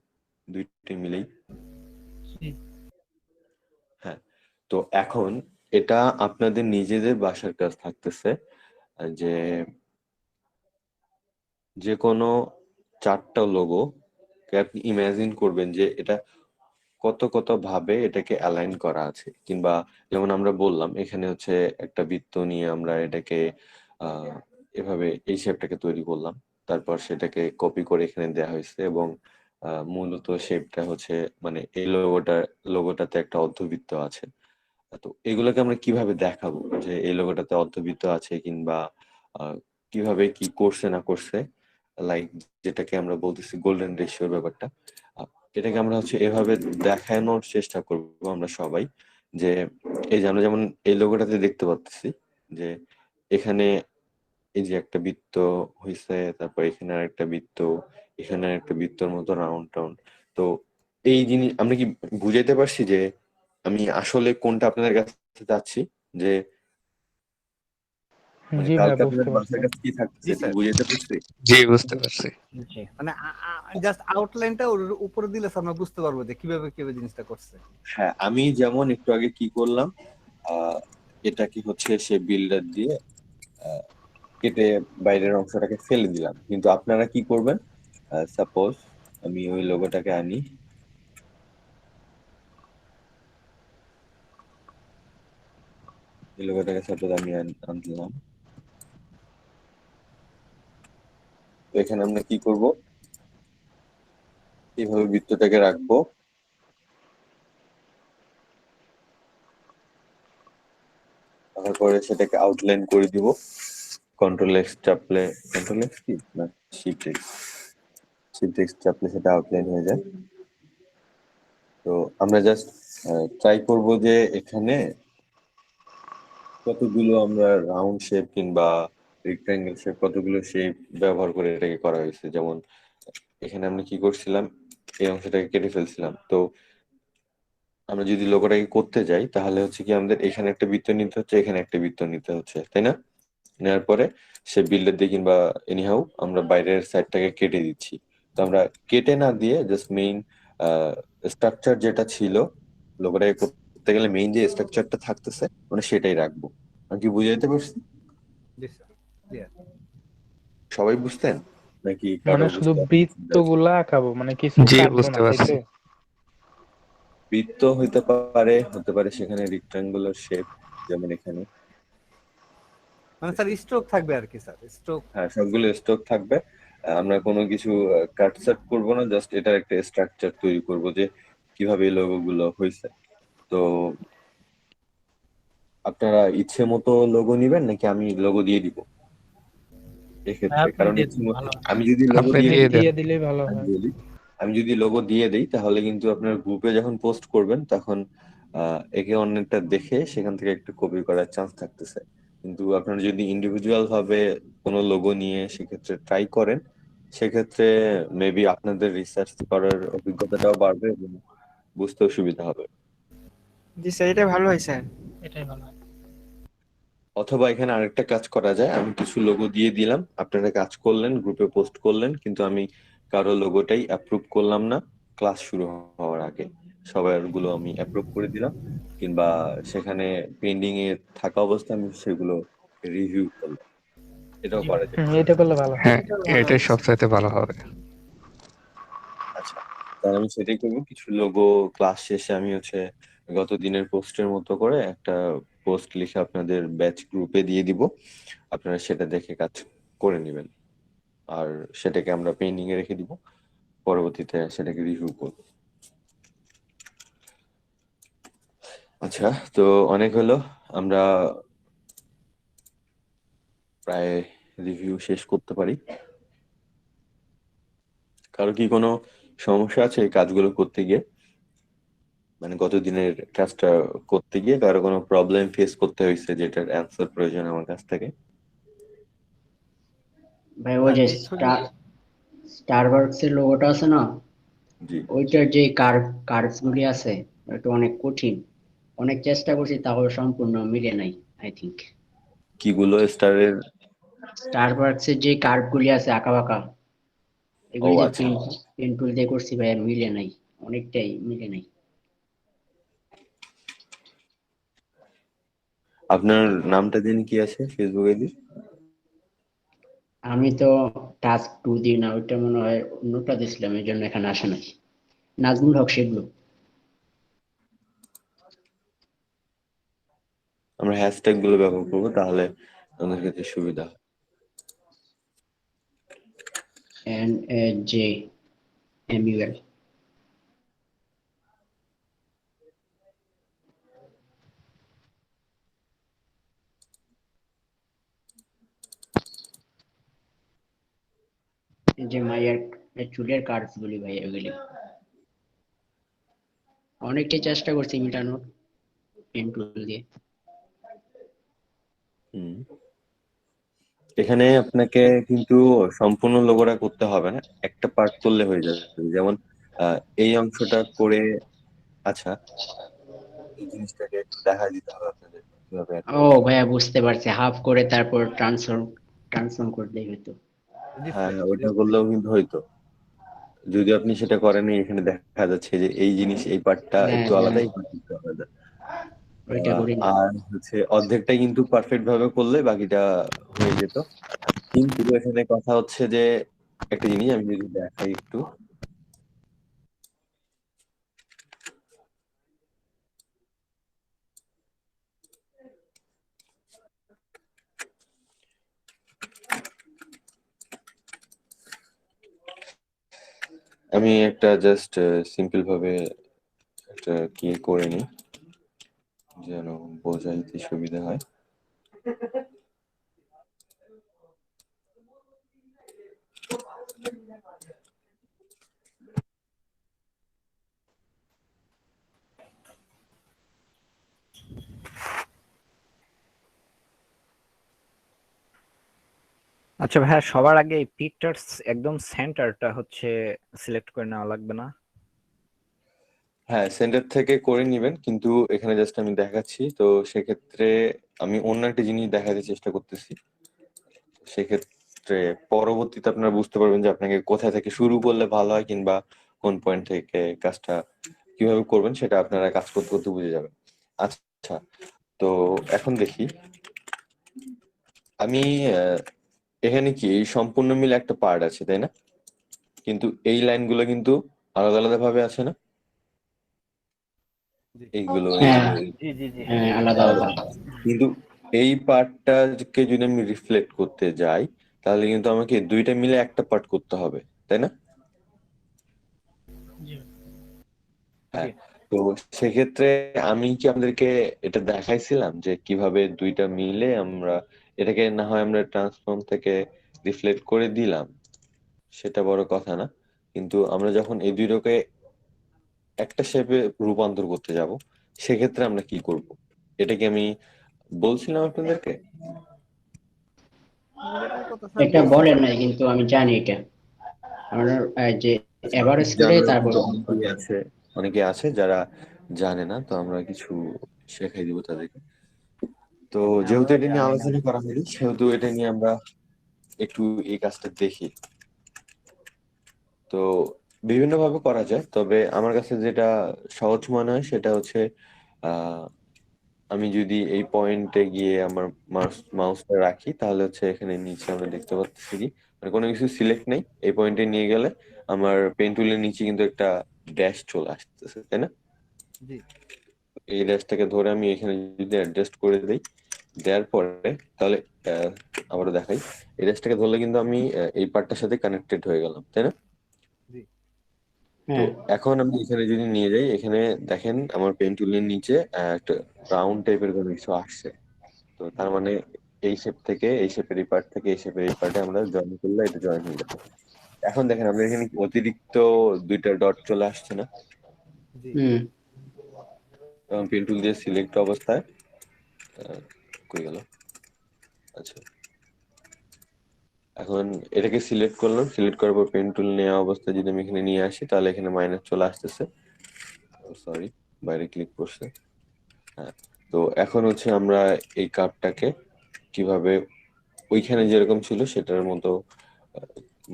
দুইটি মিলেই। হ্যাঁ, তো এখন এটা আপনাদের নিজেদের বাসার কাজ থাকতেছে যে যে কোনো চারটা লোগো আপনি ইমাজিন করবেন যে এটা কত কত ভাবে এটাকে অ্যালাইন করা আছে, কিংবা যেমন আমরা বললাম এখানে হচ্ছে একটা বৃত্ত নিয়ে আমরা এটাকে এভাবে এই শেপটাকে তৈরি করলাম, তারপর সেটাকে কপি করে এখানে দেওয়া হয়েছে এবং মূলত শেপটা হচ্ছে মানে এই লোগোটাতে একটা অর্ধবৃত্ত আছে। তো এগুলোকে আমরা কিভাবে দেখাবো যে এই লোগোটাতে অর্ধবৃত্ত আছে, কিংবা কিভাবে কি করছে না করছে, লাইক যেটাকে আমরা বলতেছি গোল্ডেন রেশিওর ব্যাপারটা, এটাকে আমরা হচ্ছে এভাবে দেখানোর চেষ্টা করবো আমরা সবাই যে এই যে আমরা যেমন এই লোগোটাতে দেখতে পাচ্ছি যে এখানে এই যে একটা বৃত্ত হয়েছে, তারপর এখানে আর একটা বৃত্ত, এখানে আর একটা বৃত্তর মতো রাউন্ড টাউন্ড। তো এই জিনিস আমরা কি বুঝাইতে পারছি যে আমি আসলে কোনটা আপনাদের কাছে চাচ্ছি, যে মানে জি ভাই, কালকে বুঝতে আপনাদের পারছি। বাসার কাছে কি থাকতেছে জি এটা স্যার। বুঝাইতে পারছি? জি বুঝতে পারছি। জি মানে জাস্ট আউটলাইনটা ওর উপরে দিলে স্যার আমরা বুঝতে পারবো যে কিভাবে কিভাবে জিনিসটা করছে। হ্যাঁ, আমি যেমন একটু আগে কি করলাম, এটাকে হচ্ছে সে বিল্ডার দিয়ে কেটে বাইরের অংশটাকে ফেলে দিলাম, কিন্তু আপনারা কি করবেন, সাপোজ আমি ওই লোগোটাকে আনি, এই লোগোটাকে সাপোজ আমি আনলাম, তো এখানে আমরা কি করব, এইভাবে বৃত্তটাকে রাখবো, তারপরে সেটাকে আউটলাইন করে দিব, কন্ট্রোল এক্স চাপলে, কন্ট্রোল এক্স কি না শিফট এক্স চাপলে সেটা আউটলাইন হয়ে যায়। তো আমরা জাস্ট ট্রাই করব যে এখানে কতগুলো আমরা রাউন্ড শেপ কিংবা রেক্ট্যাঙ্গেল শেপ কতগুলো শেপ ব্যবহার করে এটাকে করা হয়েছে। যেমন এখানে আমরা কি করছিলাম, এই অংশটাকে কেটে ফেলছিলাম। তো আমরা যদি লোগোটাকে করতে যাই তাহলে হচ্ছে কি আমাদের এখানে একটা বৃত্ত নিতে হচ্ছে, এখানে একটা বৃত্ত নিতে হচ্ছে, তাই না? নেওয়ার পরে সে বিল্ডার দিয়ে কিংবা এনিহাউ আমরা বাইরের সাইডটাকে কেটে দিচ্ছি। তো আমরা কেটে না দিয়ে জাস্ট মেইন স্ট্রাকচার যেটা ছিল লোগোটাকে করতে গেলে মেইন যে স্ট্রাকচারটা থাকতেছে মানে সেটাই রাখবো। আমি কি বুঝাইতে পারছি? জি স্যার, ক্লিয়ার। সবাই বুঝতেন নাকি মানে কারো শুধু বুঝতে বৃত্ত গুলা আঁকাবো, মানে কিছু জি কাটবো বুঝতে না, তাই পারছি। তো? বৃত্ত হতে পারে সেখানে রেক্ট্যাঙ্গুলার শেপ, যেমন এখানে। মানে স্যার স্ট্রোক থাকবে আর কি স্যার, স্ট্রোক। হ্যাঁ, সবগুলো স্টক থাকবে। আমরা কোনো কিছু কাটছাট করবো না, জাস্ট এটার একটা স্ট্রাকচার তৈরি করব যে কিভাবে এই লোগো গুলো হয়েছে। তো আপনারা ইচ্ছে মতো লোগো নিবেন নাকি আমি লোগো দিয়ে দিব এক্ষেত্রে? কারণ আমি যদি লোগো আপনি দিয়ে দিয়ে দেন। দিয়ে দিলেই ভালো আমি হয়। বলি, আমি যদি লোগো দিয়ে দেই তাহলে কিন্তু আপনার গ্রুপে যখন পোস্ট করবেন তখন একে অন্যটা দেখে সেখান থেকে একটু কপি করার চান্স থাকতেছে। কিন্তু আপনারা যদি ইন্ডিভিজুয়াল ভাবে কোনো লোগো নিয়ে সেক্ষেত্রে ট্রাই করেন, সেক্ষেত্রে মেবি আপনাদের রিসার্চ করার অভিজ্ঞতাটাও বাড়বে এবং বুঝতেও সুবিধা হবে। জি স্যার, এটা ভালো হয় স্যার, এটাই ভালো হয়। অথবা এখানে আরেকটা কাজ করা যায়, আমি কিছু লোগো দিয়ে দিলাম, আপনারা কাজ করলেন, গ্রুপে পোস্ট করলেন, কিন্তু আমি কারো লোগোটাই অ্যাপ্রুভ করলাম না ক্লাস শুরু হওয়ার আগে। সবার গুলো আমি অ্যাপ্রুভ করে দিলাম, কিংবা সেখানে পেন্ডিং এ থাকা অবস্থায় আমি সেগুলো রিভিউ করলাম, এটাও জি করা যায়। এটা করলে ভালো হয়। হ্যাঁ, এটাই সবচাইতে ভালো হবে। আচ্ছা, তাহলে আমি সেটাই করবো। কিছু লোগো ক্লাস শেষে আমি হচ্ছে গত দিনের পোস্টের মতো করে একটা পোস্ট লিখে আপনাদের ব্যাচ গ্রুপে দিয়ে দিব, আপনারা সেটা দেখে কাজ করে নেবেন। আর সেটাকে আমরা পেন্ডিং এ রেখে দিব, পরবর্তীতে সেটাকে রিভিউ করব। আচ্ছা, তো অনেক হলো, আমরা প্রায় রিভিউ শেষ করতে পারি। কারো কি কোনো সমস্যা আছে এই কাজগুলো করতে গিয়ে, মানে গত দিনের কাজটা করতে গিয়ে কারো কোনো প্রবলেম ফেস করতে হয়েছে যেটার অ্যান্সার প্রয়োজন আমার কাছ থেকে? ভাই ওই যে এই ছবি স্টারবাকস এর লোগোটা আছে না, জি। ওইটার যে কার্ভস গুলি আছে ওটা অনেক কঠিন, অনেক চেষ্টা করছি তাও সম্পূর্ণ মিলে নাই আই থিংক। কিগুলো স্টারের? স্টারবাকস এর যে কার্ভ গুলি আছে আঁকা বাঁকা, ও এগুলি যে আচ্ছা, পেন টুল দিয়ে করছি ভাই, মিলে নাই, অনেকটাই মিলে নাই। আপনার নামটা জানি কি আছে ফেসবুক আইডি? আমি তো টাস্ক 2 দিই না, ওইটা মনে হয় অন্যটা দিছিলাম, এই জন্য এখানে আসে নাই। নাজমুল হক সেগুলো। আমরা হ্যাশট্যাগ গুলো ব্যবহার করবো, তাহলে আমাদের ক্ষেত্রে সুবিধা হয়। NAJMUL। এই যে মায়ের চুলের কার্ভস গুলি ভাই, এগুলি অনেকটাই চেষ্টা করছি মিটানোর পেন টুল দিয়ে। হুম। এখানে আপনাকে কিন্তু সম্পূর্ণ লোগোটা করতে হবে না, একটা পার্ট করলে হয়ে যাবে। যেমন এই অংশটা করে, আচ্ছা এই জিনিসটাকে একটু দেখা দিতে হবে আপনাদের কিভাবে add ও করবেন। ভাইয়া বুঝতে পারছি, হাফ করে তারপর ট্রান্সফর্ম করলেই হতো। হ্যাঁ, রিফ্লেক্ট ওইটা করলেও কিন্তু হয়তো, যদি আপনি সেটা করেন। এখানে দেখা যাচ্ছে যে এই জিনিস, এই পার্টটা হ্যাঁ একটু হ্যাঁ, আলাদা, এই পার্টটা একটু আলাদা। ওইটা করি না। আর হচ্ছে অর্ধেকটা কিন্তু পারফেক্ট ভাবে করলে বাকিটা হয়ে যেত। কিন্তু এখানে কথা হচ্ছে যে একটা জিনিস আমি যদি দেখাই একটু, আমি একটা জাস্ট সিম্পল ভাবে একটা কি করে নিই যেন বোঝাইতে সুবিধা হয়। আচ্ছা ভাইয়া, সবার আগে এই পিকচার্স একদম সেন্টারটা হচ্ছে সিলেক্ট করে নেওয়া লাগবে না? হ্যাঁ, সেন্টার থেকে করে নিবেন, কিন্তু এখানে জাস্ট আমি দেখাচ্ছি। তো সেক্ষেত্রে আমি অন্য একটা জিনিস দেখাতে চেষ্টা করতেছি। সেক্ষেত্রে পরবর্তীতে আপনারা বুঝতে পারবেন যে আপনাকে কোথায় থেকে শুরু করলে ভালো হয়, কিংবা কোন পয়েন্ট থেকে কাজটা কিভাবে করবেন সেটা আপনারা কাজ করতে করতে বুঝে যাবেন। আচ্ছা, তো এখন দেখি আমি এখানে কি এই সম্পূর্ণ মিলে একটা পার্ট আছে, তাই না? কিন্তু এই লাইনগুলো কিন্তু আলাদা আলাদা ভাবে আছে না, এইগুলো হ্যাঁ এইগুলো জি জি জি। হ্যাঁ, আলাদা আলাদা। আলাদা। কিন্তু এই পার্টটাকে যদি আমি রিফ্লেক্ট করতে যাই, তাহলে কিন্তু আমাকে দুইটা মিলে একটা পার্ট করতে হবে, তাই না? হ্যাঁ। তো সেক্ষেত্রে আমি কি আপনাদেরকে এটা দেখাইছিলাম যে কিভাবে দুইটা মিলে আমরা এটাকে, না হয় আমরা ট্রান্সফর্ম থেকে রিফ্লেক্ট করে দিলাম, সেটা বড় কথা না। কিন্তু আমরা যখন এই দুইটাকে একটা শেপে রূপান্তর করতে যাব, সেক্ষেত্রে আমরা কি করব, এটা কি আমি বলছিলাম আপনাদেরকে? এটার কথা স্যার এটা বলছেন। বলেন নাই, কিন্তু আমি জানি এটা আমরা যে সঠিক এভারেজ করে জানার তারপর কিন্তু অনেকে আছে যারা জানে না, তো আমরা কিছু শেখাই দিব তাদেরকে। তো যেহেতু আমরা এটা নিয়ে জানি না। আলোচনা করা হয়নি, সেহেতু এটা নিয়ে আমরা একটু এই কাজটা দেখি। তো বিভিন্ন ভাবে করা যায়, তবে আমার কাছে যেটা সহজ মনে হয় সেটা হচ্ছে আহ আমি যদি এই পয়েন্টে গিয়ে আমার মাউসটা রাখি, তাহলে হচ্ছে এখানে নিচে আমরা দেখতে পাচ্ছি কি, মানে কোনো কিছু সিলেক্ট নেই, এই পয়েন্টে নিয়ে গেলে আমার পেন টুলের নিচে কিন্তু একটা ড্যাশ চলে আসতেছে, তাই না? জি এই ড্যাশটাকে ধরে আমি এখানে যদি অ্যাডজাস্ট করে দিই, দেওয়ার পরে তাহলে আবারও দেখাই, এই ড্যাশটাকে ধরলে কিন্তু আমি এই পার্টটার সাথে কানেক্টেড হয়ে গেলাম, তাই না? জি তো হ্যাঁ এখন আমি এখানে যদি নিয়ে যাই, এখানে দেখেন আমার পেন টুলের নিচে একটা রাউন্ড টাইপের কোনো কিছু আসছে। তো তার মানে এই শেপ থেকে এই শেপের এই পার্ট থেকে এই শেপের এই পার্টে আমরা জয়েন করলে এটা জয়েন হয়ে যাবে। এখন দেখেন আমরা এখানে অতিরিক্ত দুইটা ডট চলে আসছে না? জি হুম এবং পেন টুল দিয়ে সিলেক্ট অবস্থায় কই গেল, আচ্ছা এখন এটাকে সিলেক্ট করলাম, সিলেক্ট করার পর পেন টুল নেওয়া অবস্থায় যদি আমি এখানে নিয়ে আসি তাহলে এখানে মাইনাস চলে আসতেছে, সরি বাইরে ক্লিক করছে। হ্যাঁ, তো এখন হচ্ছে আমরা এই কার্ভটাকে কিভাবে ওইখানে যেরকম ছিল সেটার মতো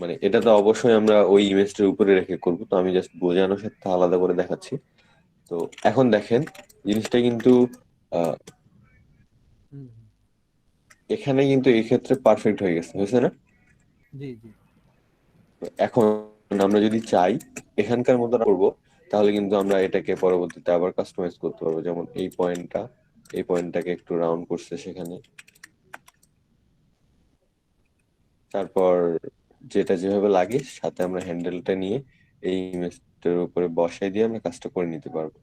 মানে এটা তো অবশ্যই আমরা ওই ইমেজটার উপরে রেখে করব, তো আমি জাস্ট বোঝানোর সাথে আলাদা করে দেখাচ্ছি। তো এখন দেখেন জিনিসটা কিন্তু আহ, হুম হুম, এখানে কিন্তু এই ক্ষেত্রে পারফেক্ট হয়ে গেছে, হয়েছে না? জি জি তো এখন আমরা যদি চাই এখানকার মতো করবো, তাহলে কিন্তু আমরা এটাকে পরবর্তীতে আবার কাস্টমাইজ করতে পারবো। যেমন এই পয়েন্টটাকে একটু রাউন্ড করছে সেখানে, তারপর যেটা যেভাবে লাগে সাথে আমরা হ্যান্ডেলটা নিয়ে এই ইমেজটার উপরে বসাই দিয়ে আমরা কাজটা করে নিতে পারবো।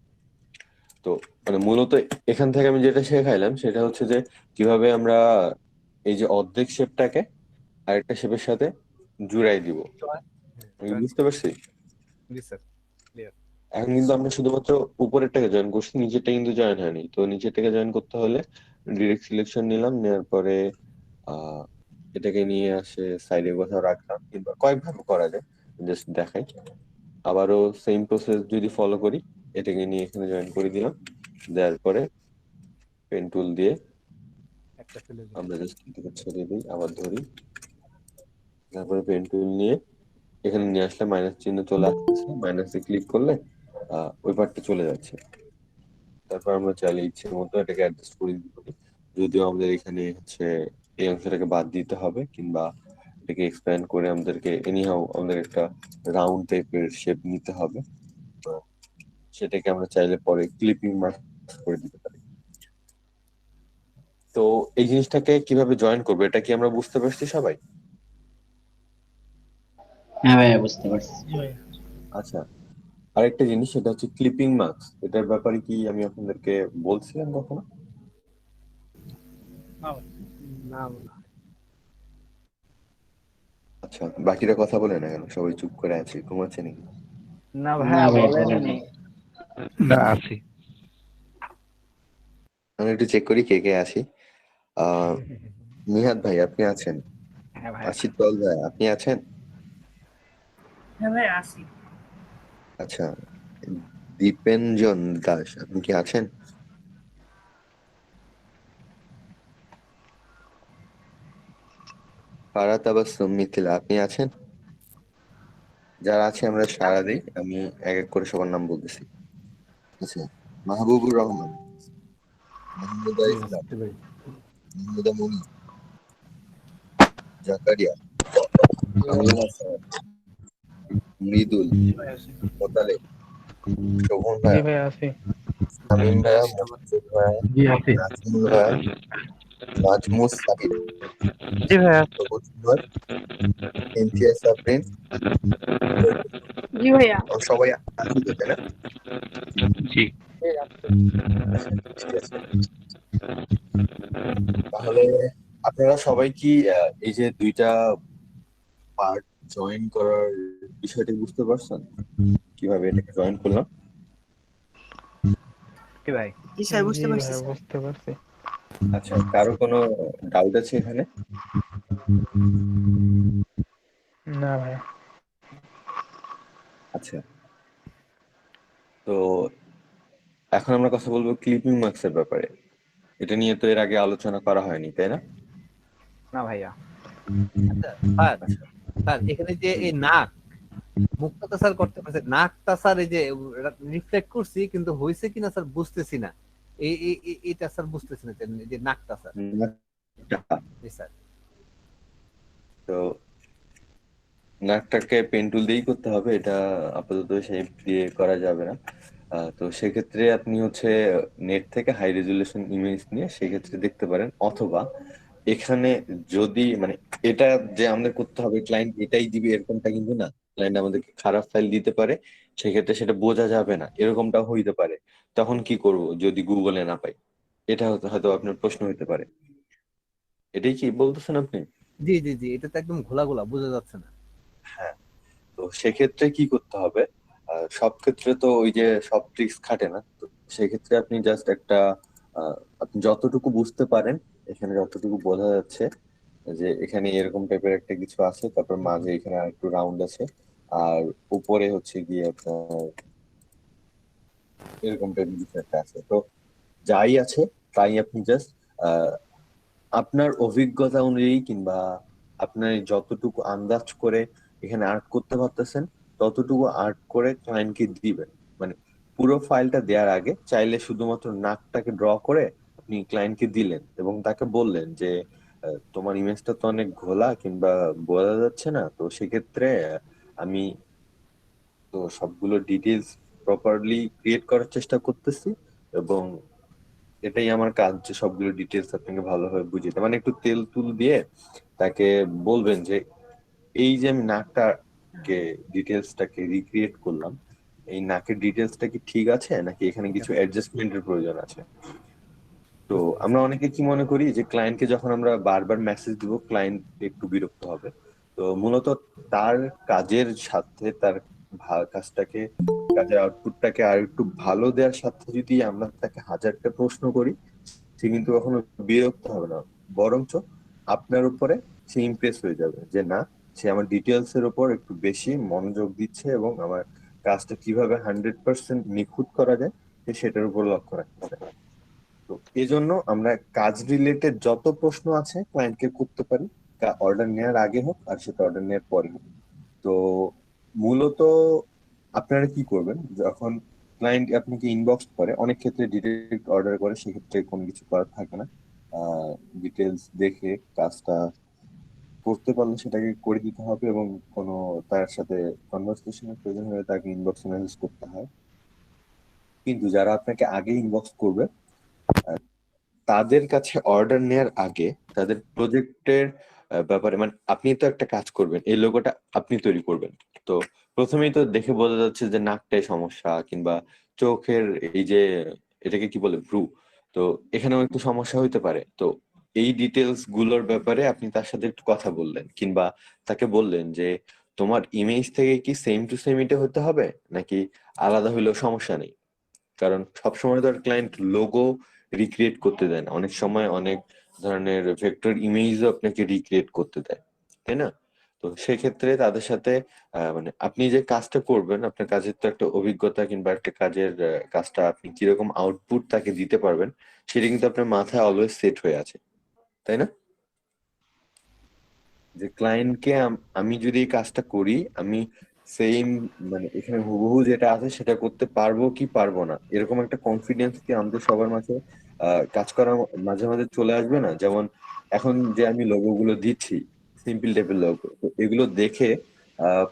তো মানে মূলত এখান থেকে আমি যেটা শেখাইলাম সেটা হচ্ছে যে কিভাবে আমরা এই যে অর্ধেক শেপটাকে আরেকটা শেপের সাথে জুড়াই দিব। আমি জয়েন বুঝতে পারছি। জি স্যার ক্লিয়ার এখন কিন্তু আমরা শুধুমাত্র উপরেরটাকে জয়েন করছি, নিচেরটা কিন্তু জয়েন হয়নি। তো নিচেরটাকে জয়েন করতে হলে ডিরেক্ট সিলেকশন নিলাম, নেওয়ার পরে আহ এটাকে নিয়ে আসে সাইডে কোথাও রাখলাম, কিংবা কয়েকভাবে করা যায়, জাস্ট দেখাই। আবারও সেম প্রসেস যদি ফলো করি, এটাকে নিয়ে এখানে জয়েন করে দিলাম, দেওয়ার পরে পেন টুল দিয়ে একটা ফেলে দিন আমরা জাস্ট এটাকে ছেড়ে দিই, আবার ধরি, তারপরে পেন টুল নিয়ে এখানে নিয়ে আসলে মাইনাস চিহ্ন চলে আসতেছে, মাইনাসে ক্লিক করলে ওই পার্টটা চলে যাচ্ছে। তারপর আমরা চাইলে ইচ্ছে মতো এটাকে অ্যাডজাস্ট করে দিতে পারি, যদিও আমাদের এখানে হচ্ছে এই অংশটাকে বাদ দিতে হবে, কিংবা এটাকে এক্সপ্যান্ড করে আমাদেরকে এনিহাউ আমাদের একটা রাউন্ড টাইপের শেপ নিতে হবে। তো সেটাকে আমরা চাইলে পরে ক্লিপিং মার্ক করে দিতে পারি। তো এই জিনিসটাকে কিভাবে জয়েন করবো এটা কি আমরা বুঝতে পারছি সবাই? হ্যাঁ ভাইয়া বুঝতে পারছি। আচ্ছা, আরেকটা জিনিস সেটা হচ্ছে ক্লিপিং মার্কস, এটার ব্যাপারে কি আমি আপনাদেরকে বলছিলাম কখনো? না না আচ্ছা, বাকিরা কথা বলে না কেন, সবাই চুপ করে আছে, ঘুমাচ্ছে নাকি? না না ভাইয়া ভাইয়া বলেননি। না আছি। আমি একটু চেক করি কে কে আছি। নিহাদ ভাই আপনি আছেন? হ্যাঁ ভাইয়া আশিতুল ভাই আপনি আছেন? হ্যাঁ ভাই আসি। আচ্ছা, দীপেনজন দাস আপনি কি আছেন? ফারাত তাবাসসুম মিথিলা আপনি আছেন? যারা আছে আমরা সারা দিই, আমি এক এক করে সবার নাম বলতেছি। আচ্ছা, মাহবুবুর রহমান, মাহমুদা জি ইসলাম, আসতে ভাই মাহমুদা মুনি, জাকারিয়া, কামরুল হাসান, মৃদুল, মোতালেব, শোভন জি ভাইয়া, ভাই আছি। শামীম ভাইয়া, মোহাম্মদ ভাইয়া, জি আছে। নাজমুল ভাইয়া, নাজমুস সাহিদ, জি ভাইয়া। সবুজ কুমার, ইমতিয়াজ সাবরিন, জি ভাইয়া। ও সবাই আছি তো, তাই না? জি। ঠিক আছে। তাহলে আপনারা সবাই কি এই যে দুইটা পার্ট জয়েন করার বিষয়টা বুঝতে পারছেন, কিভাবে এটাকে জয়েন করলাম? কি ভাই জি স্যার জি বুঝতে পারছি ভাই স্যার। বুঝতে পারছি। আচ্ছা, কারো কোনো ডাউট আছে এখানে? না ভাই। আচ্ছা, তো এখন আমরা কথা বলবো ক্লিপিং মার্কস এর ব্যাপারে। এটা নিয়ে তো এর আগে আলোচনা করা হয়নি, তাই না? না ভাইয়া আচ্ছা স্যার স্যার এখানে যে এই নাক মুখটা তো স্যার করতে পারছে, নাকটা স্যার এই যে রিফ্লেক্ট করছি কিন্তু হয়েছে কিনা স্যার বুঝতেছি না। এটা স্যার বুঝতেছি না এই যে নাকটা স্যার। নাকটা। জি স্যার তো নাকটাকে পেন টুল দিয়েই করতে হবে, এটা আপাতত শেপ দিয়ে করা যাবে না। তো সেক্ষেত্রে আপনি হচ্ছে নেট থেকে হাই রেজুলেশন ইমেজ নিয়ে সেক্ষেত্রে দেখতে পারেন, অথবা এখানে যদি মানে এটা যে আমাদের করতে হবে ক্লায়েন্ট এটাই দিবে এরকমটা কিন্তু না, ক্লায়েন্ট আমাদেরকে খারাপ ফাইল দিতে পারে, সেক্ষেত্রে সেটা বোঝা যাবে না, এরকমটাও হইতে পারে। তখন কি করব যদি গুগলে না পাই? এটা হয়তো হয়তো আপনার প্রশ্ন হইতে পারে, এটাই কি বলতেছেন আপনি? জি জি জি, এটা তো একদম ঘোলা ঘোলা, বোঝা যাচ্ছে না। হ্যাঁ, তো সেক্ষেত্রে কি করতে হবে? সব ক্ষেত্রে তো ওই যে সব ট্রিক্স খাটে না, তো সেক্ষেত্রে আপনি জাস্ট একটা আপনি যতটুকু বুঝতে পারেন, এখানে যতটুকু বোঝা যাচ্ছে যে এখানে এরকম টাইপের একটা কিছু আছে, তারপর মাঝে এখানে আর একটু রাউন্ড আছে, আর উপরে হচ্ছে গিয়ে আপনার এরকম টাইপের কিছু একটা আছে। তো যাই আছে তাই আপনি জাস্ট আপনার অভিজ্ঞতা অনুযায়ী কিংবা আপনার যতটুকু আন্দাজ করে এখানে আর্ট করতে পারতেছেন ততটুকু আর্ট করে ক্লায়েন্টকে দিবেন। মানে পুরো ফাইলটা দেওয়ার আগে চাইলে শুধুমাত্র নাকটাকে ড্র করে আপনি ক্লায়েন্টকে দিলেন এবং তাকে বললেন যে তোমার ইমেজটা তো অনেক ঘোলা কিংবা বোঝা যাচ্ছে না, তো সেক্ষেত্রে আমি তো সবগুলো ডিটেলস প্রপারলি ক্রিয়েট করার চেষ্টা করতেছি, এবং এটাই আমার কাজ যে সবগুলো ডিটেলস আপনাকে ভালোভাবে বুঝিয়ে দেয়। মানে একটু তেল তুল দিয়ে তাকে বলবেন যে এই যে আমি নাকটাকে ডিটেলসটাকে রিক্রিয়েট করলাম, এই নাকের ডিটেলসটা কি ঠিক আছে নাকি এখানে কিছু অ্যাডজাস্টমেন্টের প্রয়োজন আছে। তো আমরা অনেকে কি মনে করি যে ক্লায়েন্টকে যখন আমরা বারবার মেসেজ দিব ক্লায়েন্ট একটু বিরক্ত হবে। তো মূলত তার কাজের সাথে তার কাজটাকে কাজের আউটপুটটাকে আর একটু ভালো দেওয়ার সাথে যদি আমরা তাকে হাজারটা প্রশ্ন করি, সে কিন্তু কখনো বিরক্ত হবে না, বরঞ্চ আপনার উপরে সে ইমপ্রেস হয়ে যাবে যে না, সে আমার ডিটেলস এর উপর একটু বেশি মনোযোগ দিচ্ছে এবং আমার কাজটা কিভাবে 100% নিখুঁত করা যায় সে সেটার উপর লক্ষ্য রাখছে। তো এজন্য আমরা কাজ রিলেটেড যত প্রশ্ন আছে ক্লায়েন্টকে করতে পারি, অর্ডার নেওয়ার আগে হোক আর সেটা অর্ডার নেওয়ার পরে হোক। তো মূলত আপনারা কি করবেন যখন ক্লায়েন্ট আপনাকে ইনবক্স করে, অনেক ক্ষেত্রে ডিরেক্ট অর্ডার করে, সেক্ষেত্রে কোনো কিছু করার থাকে না। ডিটেলস দেখে কাজটা করতে পারলে সেটাকে করে দিতে হবে, এবং কোনো তার সাথে কনভারসেশনের প্রয়োজন হলে তাকে ইনবক্সে মেসেজ করতে হয়। কিন্তু যারা আপনাকে আগে ইনবক্স করবে তাদের কাছে অর্ডার নেওয়ার আগে তাদের প্রজেক্টের ব্যাপারে, মানে আপনি তো একটা কাজ করবেন, এই লোগোটা আপনি তৈরি করবেন, তো প্রথমেই তো দেখে বোঝা যাচ্ছে যে নাকটাই সমস্যা কিংবা চোখের এই যে এটাকে কি বলে ভ্রু, তো এখানেও একটু সমস্যা হইতে পারে। তো এই ডিটেলস গুলোর ব্যাপারে আপনি তার সাথে একটু কথা বললেন কিংবা তাকে বললেন যে তোমার ইমেজ থেকে কি সেম টু সেম এটা হতে হবে নাকি আলাদা হইলেও সমস্যা নেই। কারণ সবসময় তো ক্লায়েন্ট লোগো রিক্রিয়েট করতে দেয় না, অনেক সময় অনেক ধরনের ভেক্টর ইমেজও আপনাকে রিক্রিয়েট করতে দেয়, তাই না? তো সেক্ষেত্রে তাদের সাথে মানে আপনি যে কাজটা করবেন আপনার কাজের তো একটা অভিজ্ঞতা কিংবা একটা কাজের কাজটা আপনি কিরকম আউটপুট তাকে দিতে পারবেন সেটা কিন্তু আপনার মাথায় অলওয়েজ সেট হয়ে আছে, তাই না? যে ক্লায়েন্টকে আমি যদি এই কাজটা করি আমি সেম মানে এখানে হুবহু যেটা আছে সেটা করতে পারবো কি পারবো না, এরকম একটা কনফিডেন্স কি আমাদের সবার মাঝে কাজ করার মাঝে মাঝে চলে আসবে না? যেমন এখন যে আমি লোগো গুলো দিচ্ছি সিম্পল টাইপের লোগো, তো এগুলো দেখে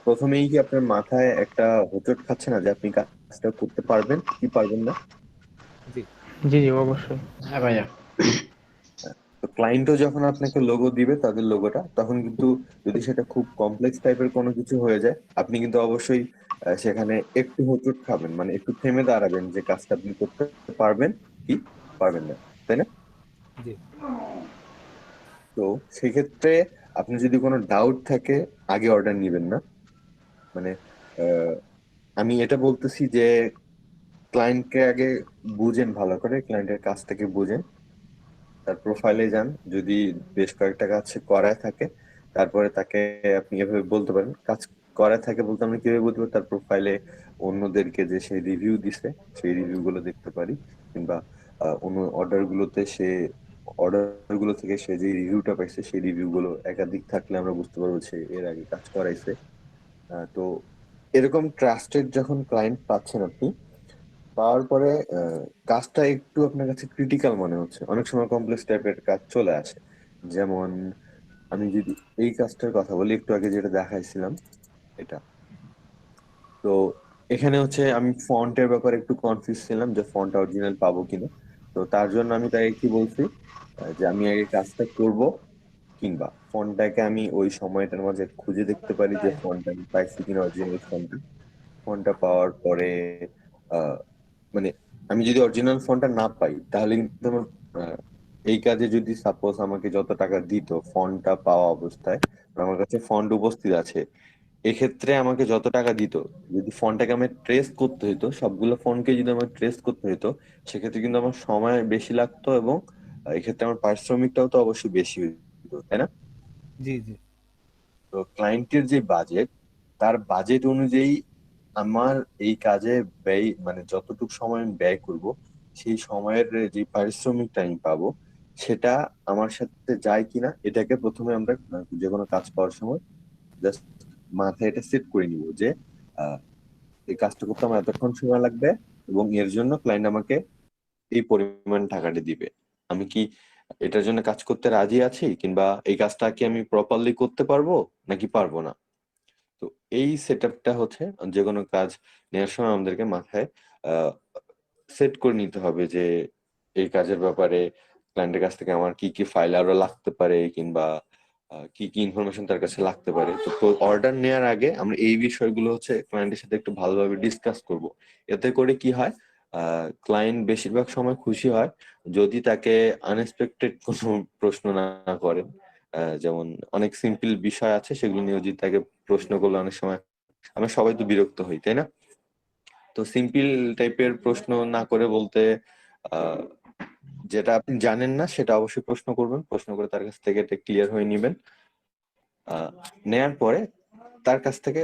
প্রথমেই কি আপনার মাথায় একটা হোঁচট খাচ্ছে না যে আপনি কাজটা করতে পারবেন কি পারবেন না? জি জি জি, অবশ্যই। হ্যাঁ ভাইয়া। তো ক্লায়েন্টও যখন আপনাকে লোগো দিবে তাদের লোগোটা, তখন কিন্তু যদি সেটা খুব কমপ্লেক্স টাইপের কোনো কিছু হয়ে যায় আপনি কিন্তু অবশ্যই সেখানে একটু হোঁচট খাবেন, মানে একটু থেমে দাঁড়াবেন যে কাজটা আপনি করতে পারবেন কি পারবেন না, তাই না? জি তো সেক্ষেত্রে আপনি যদি কোনো ডাউট থাকে আগে অর্ডার নিবেন না। মানে আহ, আমি এটা বলতেছি যে ক্লায়েন্টকে আগে বুঝেন, ভালো করে ক্লায়েন্টের কাজটাকে বুঝেন, তার প্রোফাইলে যান, যদি বেশ কয়েকটা কাজ সে করায় থাকে তারপরে তাকে আপনি এভাবে বলতে পারেন। কাজ করায় থাকে বলতে আমরা কিভাবে বুঝবো? তার প্রোফাইলে অন্যদেরকে যে সে রিভিউ দিছে সেই রিভিউ গুলো দেখতে পারি, কিংবা অন্য অর্ডার গুলো থেকে সে যে রিভিউটা পাইছে সেই রিভিউ গুলো একাধিক থাকলে আমরা বুঝতে পারবো সে এর আগে কাজ করাইছে। তো এরকম ট্রাস্টেড যখন ক্লায়েন্ট পাচ্ছেন আপনি, পাওয়ার পরে কাজটা একটু আপনার কাছে ক্রিটিক্যাল মনে হচ্ছে, অনেক সময় কমপ্লেক্স টাইপের কাজ চলে আসে। যেমন আমি যদি এই কাজটার কথা বলি, একটু আগে যেটা দেখাইছিলাম এটা, তো এখানে হচ্ছে আমি ফন্টের ব্যাপারে একটু কনফিউজ ছিলাম যে ফন্ট অরিজিনাল পাবো কিনা। তো তার জন্য আমি তাকে কি বলছি, যে আমি আগে কাজটা করব, কিংবা ফন্টটাকে আমি ওই সময়টার মাঝে খুঁজে দেখতে পারি যে ফন্টটা আমি পাইছি কিনা, অরিজিনাল ফন্টটা। ফন্টটা পাওয়ার পরে আহ মানে আমি যদি অরিজিনাল ফন্টটা না পাই, তাহলে কিন্তু আমার আহ, এই কাজে যদি সাপোজ আমাকে যত টাকা দিত ফন্টটা পাওয়া অবস্থায়, আমার কাছে ফন্ট উপস্থিত আছে, এক্ষেত্রে আমাকে যত টাকা দিত, যদি ফন্টটাকে আমি ট্রেস করতে হইতো, সবগুলো ফন্টকে যদি আমার ট্রেস করতে হইতো, সেক্ষেত্রে কিন্তু আমার সময় বেশি লাগতো, এবং এক্ষেত্রে আমার পারিশ্রমিকটাও তো অবশ্যই বেশি হইতো, তাই না? জি জি। তো ক্লায়েন্টের যে বাজেট, তার বাজেট অনুযায়ী আমার এই কাজে ব্যয়, মানে যতটুকু সময় আমি ব্যয় করব, সেই সময়ের যে পারিশ্রমিকটা আমি পাবো, সেটা আমার সাথে যায় কিনা, এটাকে প্রথমে আমরা যে কোনো কাজ পাওয়ার সময় জাস্ট মাথায় এটা সেট করে নিব যে আহ, এই কাজটা করতে আমার এতক্ষণ সময় লাগবে, এবং এর জন্য ক্লায়েন্ট আমাকে এই পরিমাণ টাকাটা দিবে। আমি কি এটার জন্য কাজ করতে রাজি আছি, কিংবা এই কাজটা কি আমি প্রপারলি করতে পারবো নাকি পারবো না। তো এই সেট আপটা হচ্ছে যে কোনো কাজ নেওয়ার সময় আমাদেরকে মাথায় সেট করে নিতে হবে যে এই কাজের ব্যাপারে ক্লায়েন্টের কাছ থেকে আমার কি কি ফাইল আরো লাগতে পারে, কিংবা কি কি ইনফরমেশন তার কাছে লাগতে পারে। তো অর্ডার নেওয়ার আগে আমরা এই বিষয়গুলো হচ্ছে ক্লায়েন্টের সাথে একটু ভালোভাবে ডিসকাস করব। এতে করে কি হয়, ক্লায়েন্ট বেশিরভাগ সময় খুশি হয় যদি তাকে আনএক্সপেক্টেড কোনো প্রশ্ন না করেন। যেমন অনেক সিম্পল বিষয় আছে, সেগুলো নিয়ে যদি তাকে প্রশ্ন করলে অনেক সময় আমরা সবাই তো বিরক্ত হই, তাই না? তো সিম্পল টাইপের প্রশ্ন না করে বলতে, আহ, যেটা আপনি জানেন না সেটা অবশ্যই প্রশ্ন করবেন, প্রশ্ন করে তার কাছ থেকে এটা ক্লিয়ার হয়ে নেবেন। আহ, নেয়ার পরে তার কাছ থেকে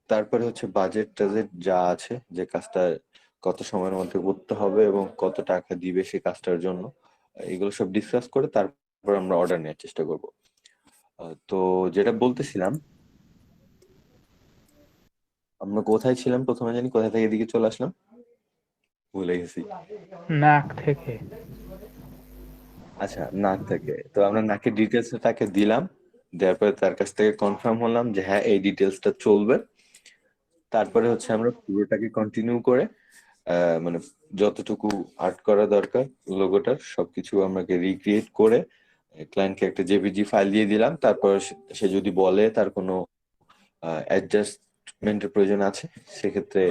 তারপরে হচ্ছে বাজেট টাজেট যা আছে, যে কাজটা কত সময়ের মধ্যে করতে হবে এবং কত টাকা দিবে সেই কাজটার জন্য, এগুলো সব ডিসকাস করে তারপর আমরা অর্ডার নেওয়ার চেষ্টা করব। তো যেটা বলতেছিলাম, আমরা কোথায় ছিলাম প্রথমে জানি, কোথা থেকে এদিকে চলে আসলাম ভুলে গেছি। নাক থেকে। আচ্ছা, নাক থেকে। তো আমরা নাকের ডিটেলস তাকে দিলাম, দেওয়ার পরে তার কাছ থেকে কনফার্ম হলাম যে হ্যাঁ এই ডিটেলসটা চলবে। তারপরে হচ্ছে আমরা পুরোটাকে কন্টিনিউ করে মানে যতটুকু আর্ট করা দরকার লোগোটার সবকিছু আমাকে রিক্রিয়েট করে ক্লায়েন্টকে একটা জেপিজি ফাইল দিয়ে দিলাম। তারপর সে যদি বলে তার কোনো অ্যাডজাস্টমেন্টের প্রয়োজন আছে, সেক্ষেত্রে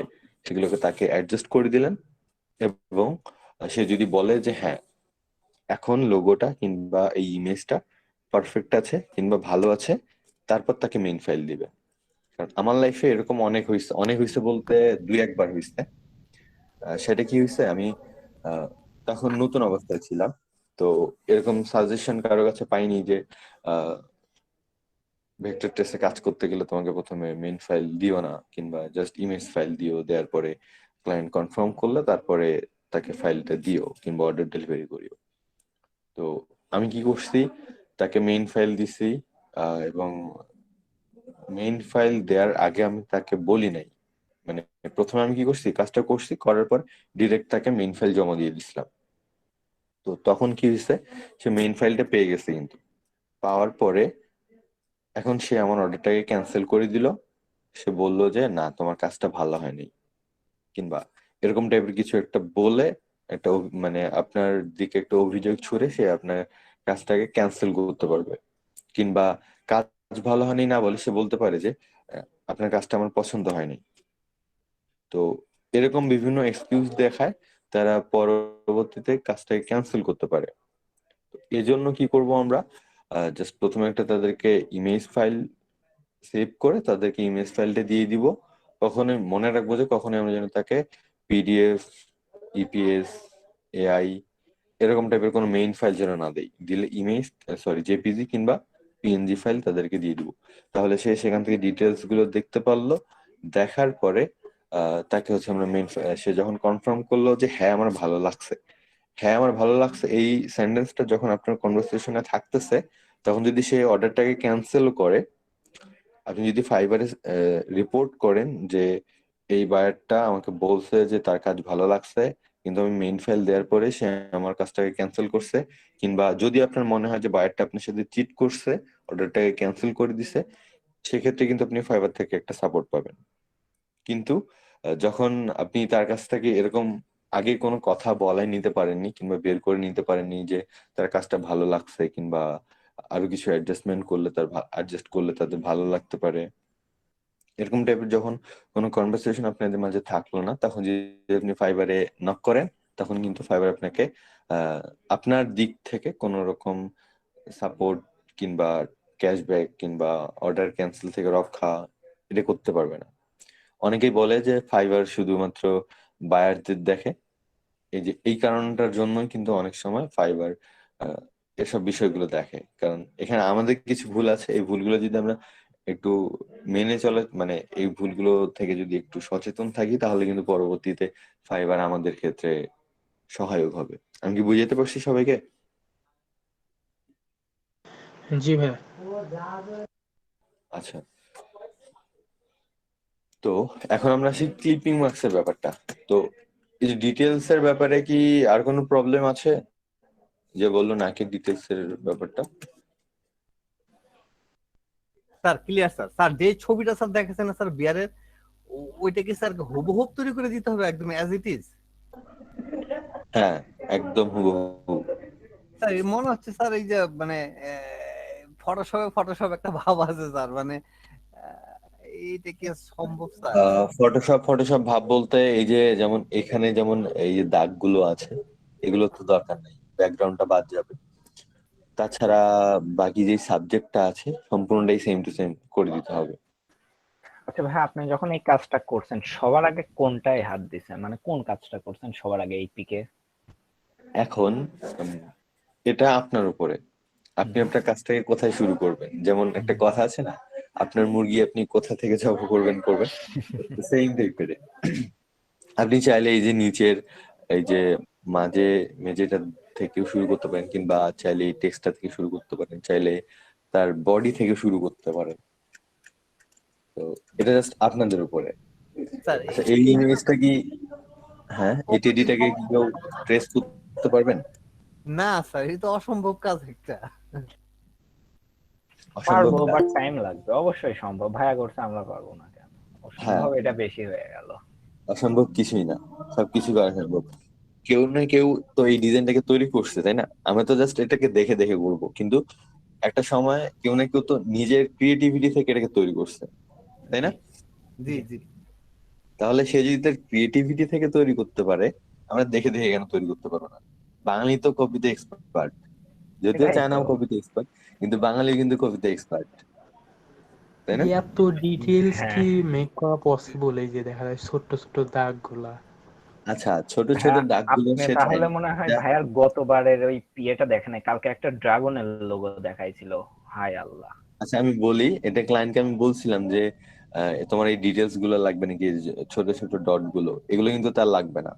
সেগুলোকে তাকে অ্যাডজাস্ট করে দিলেন। এবং সে যদি বলে যে হ্যাঁ এখন লোগোটা কিংবা এই ইমেজটা পারফেক্ট আছে কিংবা ভালো আছে, তারপর তাকে মেইন ফাইল দিবে। কারণ আমার লাইফে এরকম অনেক হয়েছে বলতে দুই একবার হয়েছে। সেটা কি হয়েছে, আমি তখন নতুন অবস্থায় ছিলাম। তো এরকম সাজেশন কারো কাছে পাইনি যে ভেক্টর টেস্টে কাজ করতে গেলে তোমাকে প্রথমে মেইন ফাইল দিও না, কিংবা জাস্ট ইমেজ ফাইল দিও, দেওয়ার পরে ক্লায়েন্ট কনফার্ম করলে তারপরে তাকে ফাইলটা দিও কিংবা অর্ডার ডেলিভারি করিও। তো আমি কি করছি, তাকে মেইন ফাইল দিছি, এবং মেইন ফাইল দেওয়ার আগে আমি তাকে বলি নাই, মানে প্রথমে আমি কি করছি, কাজটা করছি, করার পর ডিরেক্ট তাকে মেইন ফাইল জমা দিয়ে দিছিলাম। তো তখন কি হয়েছে, সে মেইন ফাইলটা পেয়ে গেছে, কিন্তু পাওয়ার পরে এখন সে আমার অর্ডারটাকে ক্যান্সেল করে দিল। সে বলল যে না তোমার কাজটা ভালো হয়নি, কিংবা এরকম টাইপের কিছু একটা বলে একটা মানে আপনার দিকে একটা অভিযোগ ছুড়ে সে আপনার কাজটাকে ক্যান্সেল করতে পারবে। কিংবা কাজ ভালো হয়নি না বলে সে বলতে পারে যে আপনার কাজটা আমার পছন্দ হয়নি। তো এরকম বিভিন্ন এক্সকিউজ দেখায় তারা পরবর্তীতে কাজটাকে ক্যান্সেল করতে পারে। তো এজন্য কি করব আমরা, জাস্ট প্রথমে একটা তাদেরকে ইমেজ ফাইল সেভ করে তাদেরকে ইমেজ ফাইলটা দিয়ে দিব। কখনোই মনে রাখবো যে কখনোই আমরা যেন তাকে পিডিএফ, ইপিএস, এআই এরকম টাইপের কোনো মেইন ফাইল যেন না দেই। দিলে ইমেজ, সরি জেপিজি কিংবা পিএনজি ফাইল তাদেরকে দিয়ে দিব। তাহলে সে সেখান থেকে ডিটেলস গুলো দেখতে পারলো। দেখার পরে তাকে হচ্ছে আমরা সে যখন কনফার্ম করলো যে হ্যাঁ আমার ভালো লাগছে, হ্যাঁ আমার ভালো লাগছে, এই সেন্টেন্সটা যখন আপনার কনভারসেশনে থাকতেছে, তখন যদি সে অর্ডারটাকে ক্যান্সেল করে, আপনি যদি ফাইবারে রিপোর্ট করেন যে এই বায়ারটা আমাকে বলছে যে তার কাজ ভালো লাগছে, কিন্তু আমি মেইন ফাইল দেওয়ার পরে সে আমার কাজটাকে ক্যান্সেল করছে, কিংবা যদি আপনার মনে হয় যে বায়ারটা আপনার সাথে চিট করছে, অর্ডারটাকে ক্যান্সেল করে দিছে, সেক্ষেত্রে কিন্তু আপনি ফাইবার থেকে একটা সাপোর্ট পাবেন। কিন্তু যখন আপনি তার কাছ থেকে এরকম আগে কোনো কথা বলাই নিতে পারেননি কিংবা বের করে নিতে পারেননি যে তার কাজটা ভালো লাগছে, কিংবা আরো কিছু অ্যাডজাস্টমেন্ট করলে অ্যাডজাস্ট করলে তাদের ভালো লাগতে পারে, এরকম টাইপের যখন কোনো কনভারসেশন আপনাদের মাঝে থাকলো না, তখন যদি আপনি ফাইবারে নক করেন, তখন কিন্তু ফাইবার আপনাকে আপনার দিক থেকে কোনো রকম সাপোর্ট কিংবা ক্যাশব্যাক কিংবা অর্ডার ক্যান্সেল থেকে রক্ষা এটা করতে পারবে না। অনেকেই বলে যে ফাইবার শুধুমাত্র বায়ারদের দেখে, এই কারণটার জন্যই কিন্তু অনেক সময় ফাইবার এসব বিষয়গুলো দেখে। কারণ এখানে আমাদের কিছু ভুল আছে, এই ভুলগুলো যদি আমরা একটু মেনে চলে, মানে এই ভুলগুলো থেকে যদি একটু সচেতন থাকি, তাহলে কিন্তু পরবর্তীতে ফাইবার আমাদের ক্ষেত্রে সহায়ক হবে। আমি কি বুঝাতে পারছি সবাইকে? জি ভাইয়া। আচ্ছা, তো এখন আমরা আসি ক্লিপিং মার্কস এর ব্যাপারটা। তো এই যে ডিটেলস এর ব্যাপারে কি আর কোনো প্রবলেম আছে? যে বললো নাকি ডিটেলস এর ব্যাপারটা? Sir clear sir. স্যার যে ছবিটা স্যার দেখেছেন না স্যার বিয়ারের, ওইটা কি স্যার হুবহু তৈরি করে দিতে হবে একদম অ্যাজ ইট ইজ? হ্যাঁ, একদম হুবহু। স্যার মনে হচ্ছে স্যার এই যে মানে ফটোশপ একটা ভাব আছে স্যার, মানে এইটা কি সম্ভব স্যার? ফটোশপ ভাব বলতে এই যে যেমন এখানে যেমন এই যে দাগগুলো আছে, এগুলো তো দরকার নেই, ব্যাকগ্রাউন্ডটা বাদ যাবে। তাছাড়া বাকি যে সাবজেক্টটা আছে সম্পূর্ণটাই সেম টু সেম করে দিতে হবে। আচ্ছা ভাই, আপনি যখন এই কাজটা করছেন সবার আগে কোনটায় হাত দিছেন, মানে কোন কাজটা করছেন সবার আগে এই পিকে? এখন এটা আপনার উপরে, আপনি আপনার কাজটাকে কোথায় শুরু করবেন। যেমন একটা কথা আছে না, আপনার মুরগি আপনি কোথা থেকে জব করবেন সেম টাইপের। আপনি চাইলে এই যে নিচের এই যে মাঝে মেঝেটা থেকেও শুরু করতে পারেন, কিংবা চাইলে এই টেক্সটটা থেকে শুরু করতে পারেন, চাইলে তার বডি থেকে শুরু করতে পারেন। তো এটা জাস্ট আপনাদের উপরে। স্যার আচ্ছা, এই ইমেজটা কি, হ্যাঁ এই টেডিটাকে কি কেউ ট্রেস করতে পারবেন? না স্যার, এটা তো অসম্ভব কাজ একটা। অসম্ভব পারবো, কাজ। বাট টাইম লাগবে। অবশ্যই সম্ভব, ভাইয়া করছে, আমরা পারবো না কেন? হ্যাঁ, অসম্ভব এটা বেশি হয়ে গেল। অসম্ভব কিছুই না, সবকিছু করা সম্ভব। কেউ না কেউ তো এই ডিজাইনটাকে তৈরি করছে, তাই না? আমরা তো জাস্ট এটাকে দেখে দেখে করবো, কিন্তু একটা সময় কেউ না কেউ তো নিজের ক্রিয়েটিভিটি থেকে এটাকে তৈরি করছে, তাই না? জি জি। তাহলে সে যদি তার ক্রিয়েটিভিটি থেকে তৈরি করতে পারে, আমরা দেখে দেখে কেন তৈরি করতে পারবো না? বাঙালি তো কপিতে এক্সপার্ট, যদিও এটাই চায়না তো। কপিতে এক্সপার্ট, কিন্তু বাঙালি কিন্তু কপিতে এক্সপার্ট, তাই না? এত ডিটেইলস হ্যাঁ কি মেক করা পসিবল? এই যে দেখা যায় ছোট ছোট দাগগুলা। আচ্ছা, ছোট ছোট ভাইয়া, দাগগুলো আপনি সে তাহলে চাইলে মনে হয় ভাইয়ার গতবারের ওই পিএটা দেখেন নাই, কালকে একটা ড্রাগনের লোগো দেখাইছিল। হায় আল্লাহ। আচ্ছা আমি বলি, এটা ক্লায়েন্টকে আমি বলছিলাম যে তোমার এই ডিটেলস গুলো লাগবে নাকি, এই যে ছোট ছোট ডট গুলো, এগুলো কিন্তু তার লাগবে না।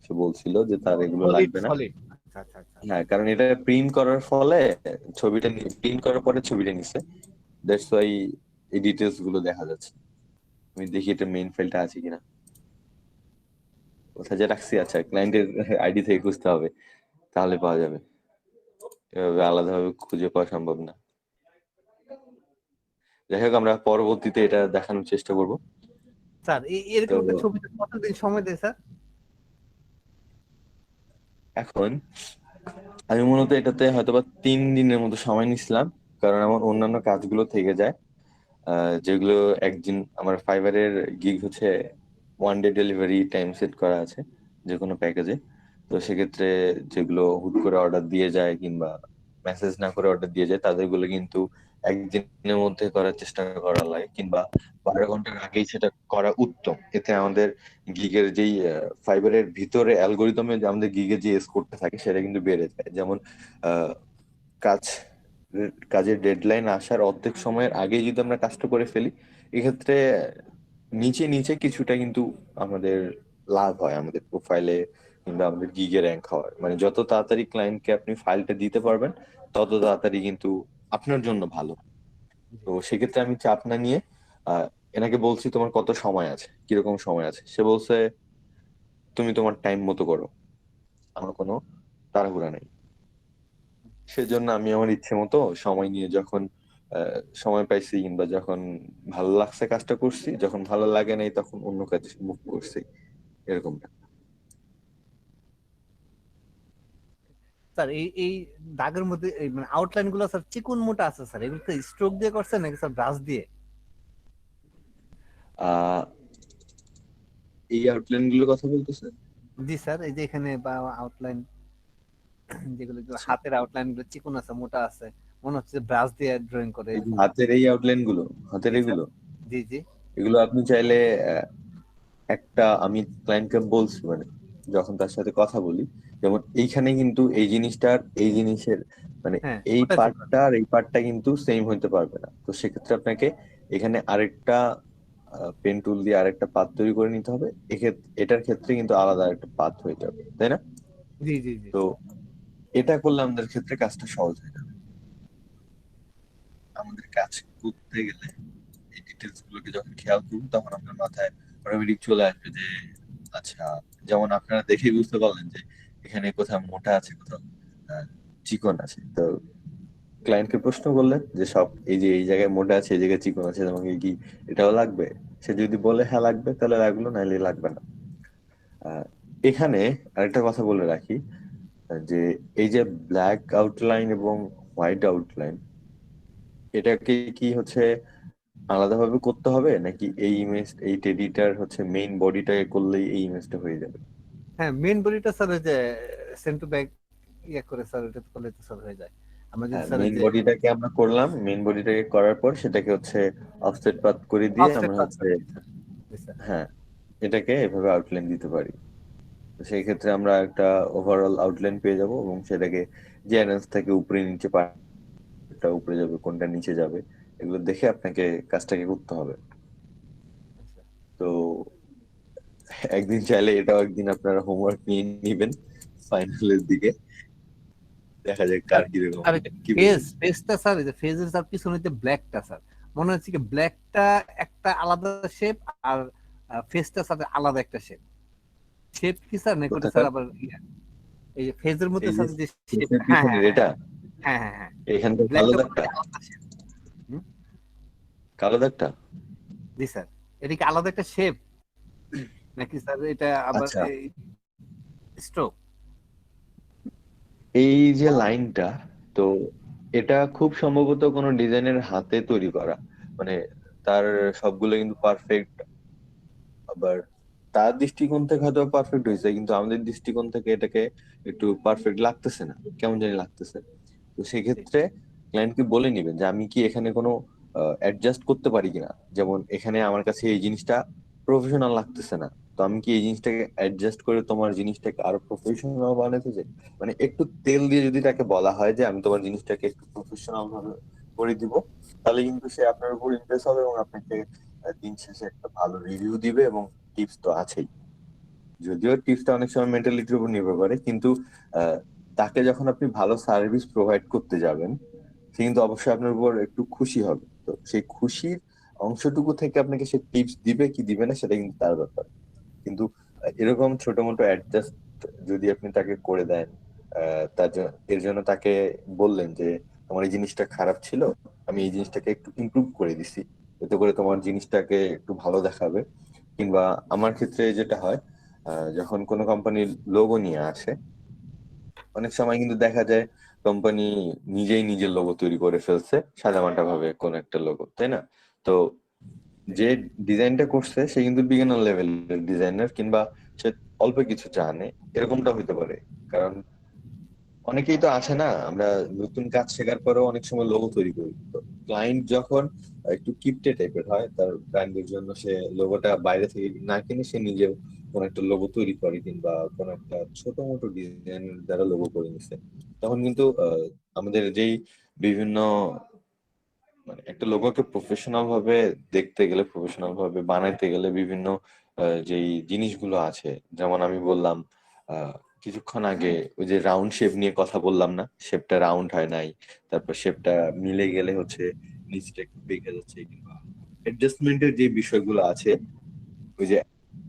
সে বলছিল যে তার এগুলো সলিড লাগবে না। সলিড। আচ্ছা আচ্ছা আচ্ছা। হ্যাঁ, কারণ এটা প্রিন্ট করার ফলে ছবিটা প্রিন্ট করার পরে ছবিটা নিছে, দ্যাটস ওয়াই এই ডিটেলস গুলো দেখা যাচ্ছে। আমি দেখি এটা মেইন ফাইলটা আছে কিনা, কোথায় যে রাখছি। আচ্ছা, ক্লায়েন্টের আইডি থেকে খুঁজতে হবে, তাহলে পাওয়া যাবে, এভাবে আলাদাভাবে খুঁজে পাওয়া সম্ভব না। যাই হোক, আমরা পরবর্তীতে এটা দেখানোর চেষ্টা করব। স্যার এরকম তো একটা ছবিতে কতদিন সময় দেয় স্যার? এখন আমি মূলত এটাতে হয়তোবা 3 দিনের মতো সময় নিছিলাম, কারণ আমার অন্যান্য কাজগুলো থেকে যায়, যেগুলো একদিন আমার ফাইবারের গিগ হচ্ছে 1 ডে ডেলিভারি টাইম সেট করা আছে যে কোনো প্যাকেজে। তো সেক্ষেত্রে যেগুলো হুট করে অর্ডার দিয়ে যায় কিংবা মেসেজ না করে অর্ডার দিয়ে যায়, তাদেরগুলো কিন্তু একদিনের মধ্যে করার চেষ্টা করা লাগে, কিংবা 12 ঘন্টার আগেই সেটা করা উত্তম। এতে আমাদের গিগের যেই ফাইবারের ভিতরে অ্যালগোরিদমে যে আমাদের গিগের যে স্কোরটা থাকে সেটা কিন্তু বেড়ে যায়। যেমন আহ, কাজ কাজের ডেডলাইন আসার অর্ধেক সময়ের আগে যদি আমরা কাজটা করে ফেলি, এক্ষেত্রে নিচে নিচে কিছুটা কিন্তু আমাদের লাভ হয় আমাদের প্রোফাইলে, কিংবা আমাদের গিগে র্যাঙ্ক হওয়ার। মানে যত তাড়াতাড়ি ক্লায়েন্টকে আপনি ফাইলটা দিতে পারবেন, তত তাড়াতাড়ি কিন্তু আপনার জন্য ভালো। তো সেক্ষেত্রে আমি চাপ না নিয়ে এনাকে বলছি তোমার কত সময় আছে, কিরকম সময় আছে। সে বলছে তুমি তোমার টাইম মতো করো। আমার কোনো তাড়াহুড়া নেই। সেজন্য আমি আমার ইচ্ছে মতো সময় নিয়ে যখন সময় পাইছি কিংবা যখন ভালো লাগছে কাজটা করছি, যখন ভালো লাগে নাই তখন অন্য কাজে মুভ করছি, এরকম। স্যার এই এই দাগের মধ্যে মানে আউটলাইন গুলো স্যার চিকুন মোটা আছে স্যার, এগুলো স্ট্রোক দিয়ে করছেন নাকি স্যার ব্রাশ দিয়ে? এই আউটলাইন গুলোর কথা বলতেছেন? জি স্যার, এই যে এখানে বা আউটলাইন যেগুলো হাতের আউটলাইন গুলো চিকুন আছে, মোটা আছে, মনে হচ্ছে ব্রাশ দিয়ে ড্রয়িং করে। হাতের এই আউটলাইন গুলো, হাতের এগুলো, জি জি এগুলো আপনি চাইলে একটা, আমি ক্লায়েন্টকে বলছি মানে যখন তার সাথে কথা বলি, যেমন এইখানে কিন্তু এই জিনিসটার এই জিনিসের মানে হ্যাঁ, এই ওটা পার্টটা আর এই পার্টটা কিন্তু সেম হইতে পারবে না। তো সেক্ষেত্রে আপনাকে এখানে আরেকটা পেন টুল দিয়ে আরেকটা পাত তৈরি করে নিতে হবে। এটার ক্ষেত্রে কিন্তু আলাদা একটা পাত হয়ে যাবে, তাই না? জি জি জি। তো এটা করলে আমাদের ক্ষেত্রে কাজটা সহজ হয়ে যাবে। আমাদের কাজ করতে গেলে এই ডিটেলস গুলোকে যখন খেয়াল করুন তখন আপনার মাথায় অটোমেটিক চলে আসবে যে আচ্ছা, যেমন আপনারা দেখেই বুঝতে পারলেন যে এখানে কোথাও মোটা আছে, কোথাও চিকন আছে। তো ক্লায়েন্টকে প্রশ্ন করলেন যে সব এই যে এই জায়গায় মোটা আছে, এই জায়গায় চিকন আছে, তোমাকে কি এটাও লাগবে? সে যদি বলে হ্যাঁ লাগবে, তাহলে লাগলো, নাইলে লাগবে না। এখানে আরেকটা কথা বলে রাখি যে এই যে ব্ল্যাক আউটলাইন এবং হোয়াইট আউটলাইন, এটাকে কি হচ্ছে আলাদাভাবে করতে হবে নাকি এই ইমেজ এই টেডিটার হচ্ছে মেইন বডিটাকে করলেই এই ইমেজটা হয়ে যাবে? হ্যাঁ, মেইন বডিটা স্যার ওই যে সেন্ট টু ব্যাক ইয়ে করে স্যার ওটা করলে তো স্যার হয়ে যায়। আমরা যদি হ্যাঁ, স্যার ওই মেইন যে বডিটাকে আমরা করলাম, মেইন বডিটাকে করার পর সেটাকে হচ্ছে অফসেট পাথ করে দিয়ে অফসেট আমরা পাস হচ্ছে করে স্যার। হ্যাঁ এটাকে এভাবে আউটলাইন দিতে পারি। তো সেই ক্ষেত্রে আমরা একটা ওভারঅল আউটলাইন পেয়ে যাব এবং সেটাকে যে অ্যারেঞ্জ থেকে উপরে নিচে কোনটা উপরে যাবে কোনটা নিচে যাবে এগুলো দেখে আপনাকে কাজটাকে করতে হবে। তো একদিন চাইলে এটাও একদিন আপনারা হোমওয়ার্ক নিয়ে নিবেন ফাইনালের দিকে, দেখা যাক কার কিরকম আর কি ফেসটা স্যার, এই যে ফেসের স্যার পিছনে যে ব্ল্যাকটা স্যার, মনে হচ্ছে কি ব্ল্যাকটা একটা আলাদা শেপ আর ফেসটা স্যার আলাদা একটা শেপ। শেপ কি স্যার নাকি ওটা স্যার আবার এই যে ফেজের মধ্যে এই যে স্যার যে শেপ। হ্যাঁ পিছনের হ্যাঁ এটা হ্যাঁ হ্যাঁ হ্যাঁ, এখান থেকে কালো দাগটা, কালো দাগটা। জি স্যার, এটা কি আলাদা একটা শেপ নাকি স্যার এটা আবার আচ্ছা, স্ট্রোক? এই যে লাইনটা, তো এটা খুব সম্ভবত কোনো ডিজাইনের হাতে তৈরি করা, মানে তার সবগুলো কিন্তু পারফেক্ট, আবার তার দৃষ্টিকোণ থেকে হয়তো পারফেক্ট হয়েছে কিন্তু আমাদের দৃষ্টিকোণ থেকে এটাকে একটু পারফেক্ট লাগতেছে না, কেমন জানি লাগতেছে। তো সেক্ষেত্রে ক্লায়েন্টকে বলে নিবেন যে আমি কি এখানে কোনো অ্যাডজাস্ট করতে পারি কিনা, যেমন এখানে আমার কাছে এই জিনিসটা প্রফেশনাল লাগতেছে না, তো আমি কি এই জিনিসটাকে অ্যাডজাস্ট করে তোমার জিনিসটাকে আরো প্রফেশনাল বানাতে চাই। মানে একটু তেল দিয়ে যদি তাকে বলা হয় যে আমি তোমার জিনিসটাকে একটু প্রফেশনাল ভাবে করে দিব, তাহলে কিন্তু সে আপনার উপর ইমপ্রেস হবে এবং আপনাকে দিন শেষে একটা ভালো রিভিউ দিবে। এবং টিপস তো আছেই, যদিও টিপসটা অনেক সময় মেন্টালিটির উপর নির্ভর করে, কিন্তু তাকে যখন আপনি ভালো সার্ভিস প্রোভাইড করতে যাবেন সে কিন্তু অবশ্যই আপনার উপর একটু খুশি হবে। তো সেই খুশির অংশটুকু থেকে আপনাকে সে টিপস দিবে কি দিবে না সেটা কিন্তু তার ব্যাপার। কিন্তু এরকম ছোট মোটো অ্যাডজাস্ট যদি আপনি তাকে করে দেন, এর জন্য তাকে বললেন যে তোমার এই জিনিসটা খারাপ ছিল, আমি এই জিনিসটাকে একটু ইমপ্রুভ করে দিছি, এতে করে তোমার জিনিসটাকে একটু ভালো দেখাবে। কিংবা আমার ক্ষেত্রে যেটা হয়, যখন কোনো কোম্পানির লোগো নিয়ে আসে অনেক সময় কিন্তু দেখা যায় কোম্পানি নিজেই নিজের লোগো তৈরি করে ফেলছে সাদামাটা ভাবে কোন একটা লোগো, তাই না? তো যে ডিজাইনটা করছে সে কিন্তু বিগিনার লেভেলের ডিজাইনার, কিংবা সে অল্প কিছু জানে, এরকমটা হইতে পারে। কারণ অনেকেই তো আছে না, আমরা নতুন কাজ শেখার পরেও অনেক সময় লোগো তৈরি করি। তো ক্লায়েন্ট যখন একটু কিপটে টাইপের হয়, তার ব্র্যান্ডের জন্য সে লোগোটা বাইরে থেকে না কিনে সে নিজে কোন একটা লোগো তৈরি করে কিংবা কোন একটা ছোট মোটো ডিজাইন দ্বারা লোগো করে নিছে, তখন কিন্তু আমাদের যেই বিভিন্ন মানে একটা লোগোকে প্রফেশনাল ভাবে দেখতে গেলে, প্রফেশনাল ভাবে বানাইতে গেলে বিভিন্ন যেই জিনিসগুলো আছে, যেমন আমি বললাম আহ, কিছুক্ষণ আগে ওই যে রাউন্ড শেপ নিয়ে কথা বললাম না, শেপটা রাউন্ড হয় নাই, তারপর শেপটা মিলে গেলে হচ্ছে নিচটা একটু বেঁকে যাচ্ছে, কিংবা অ্যাডজাস্টমেন্টের যে বিষয়গুলো আছে, ওই যে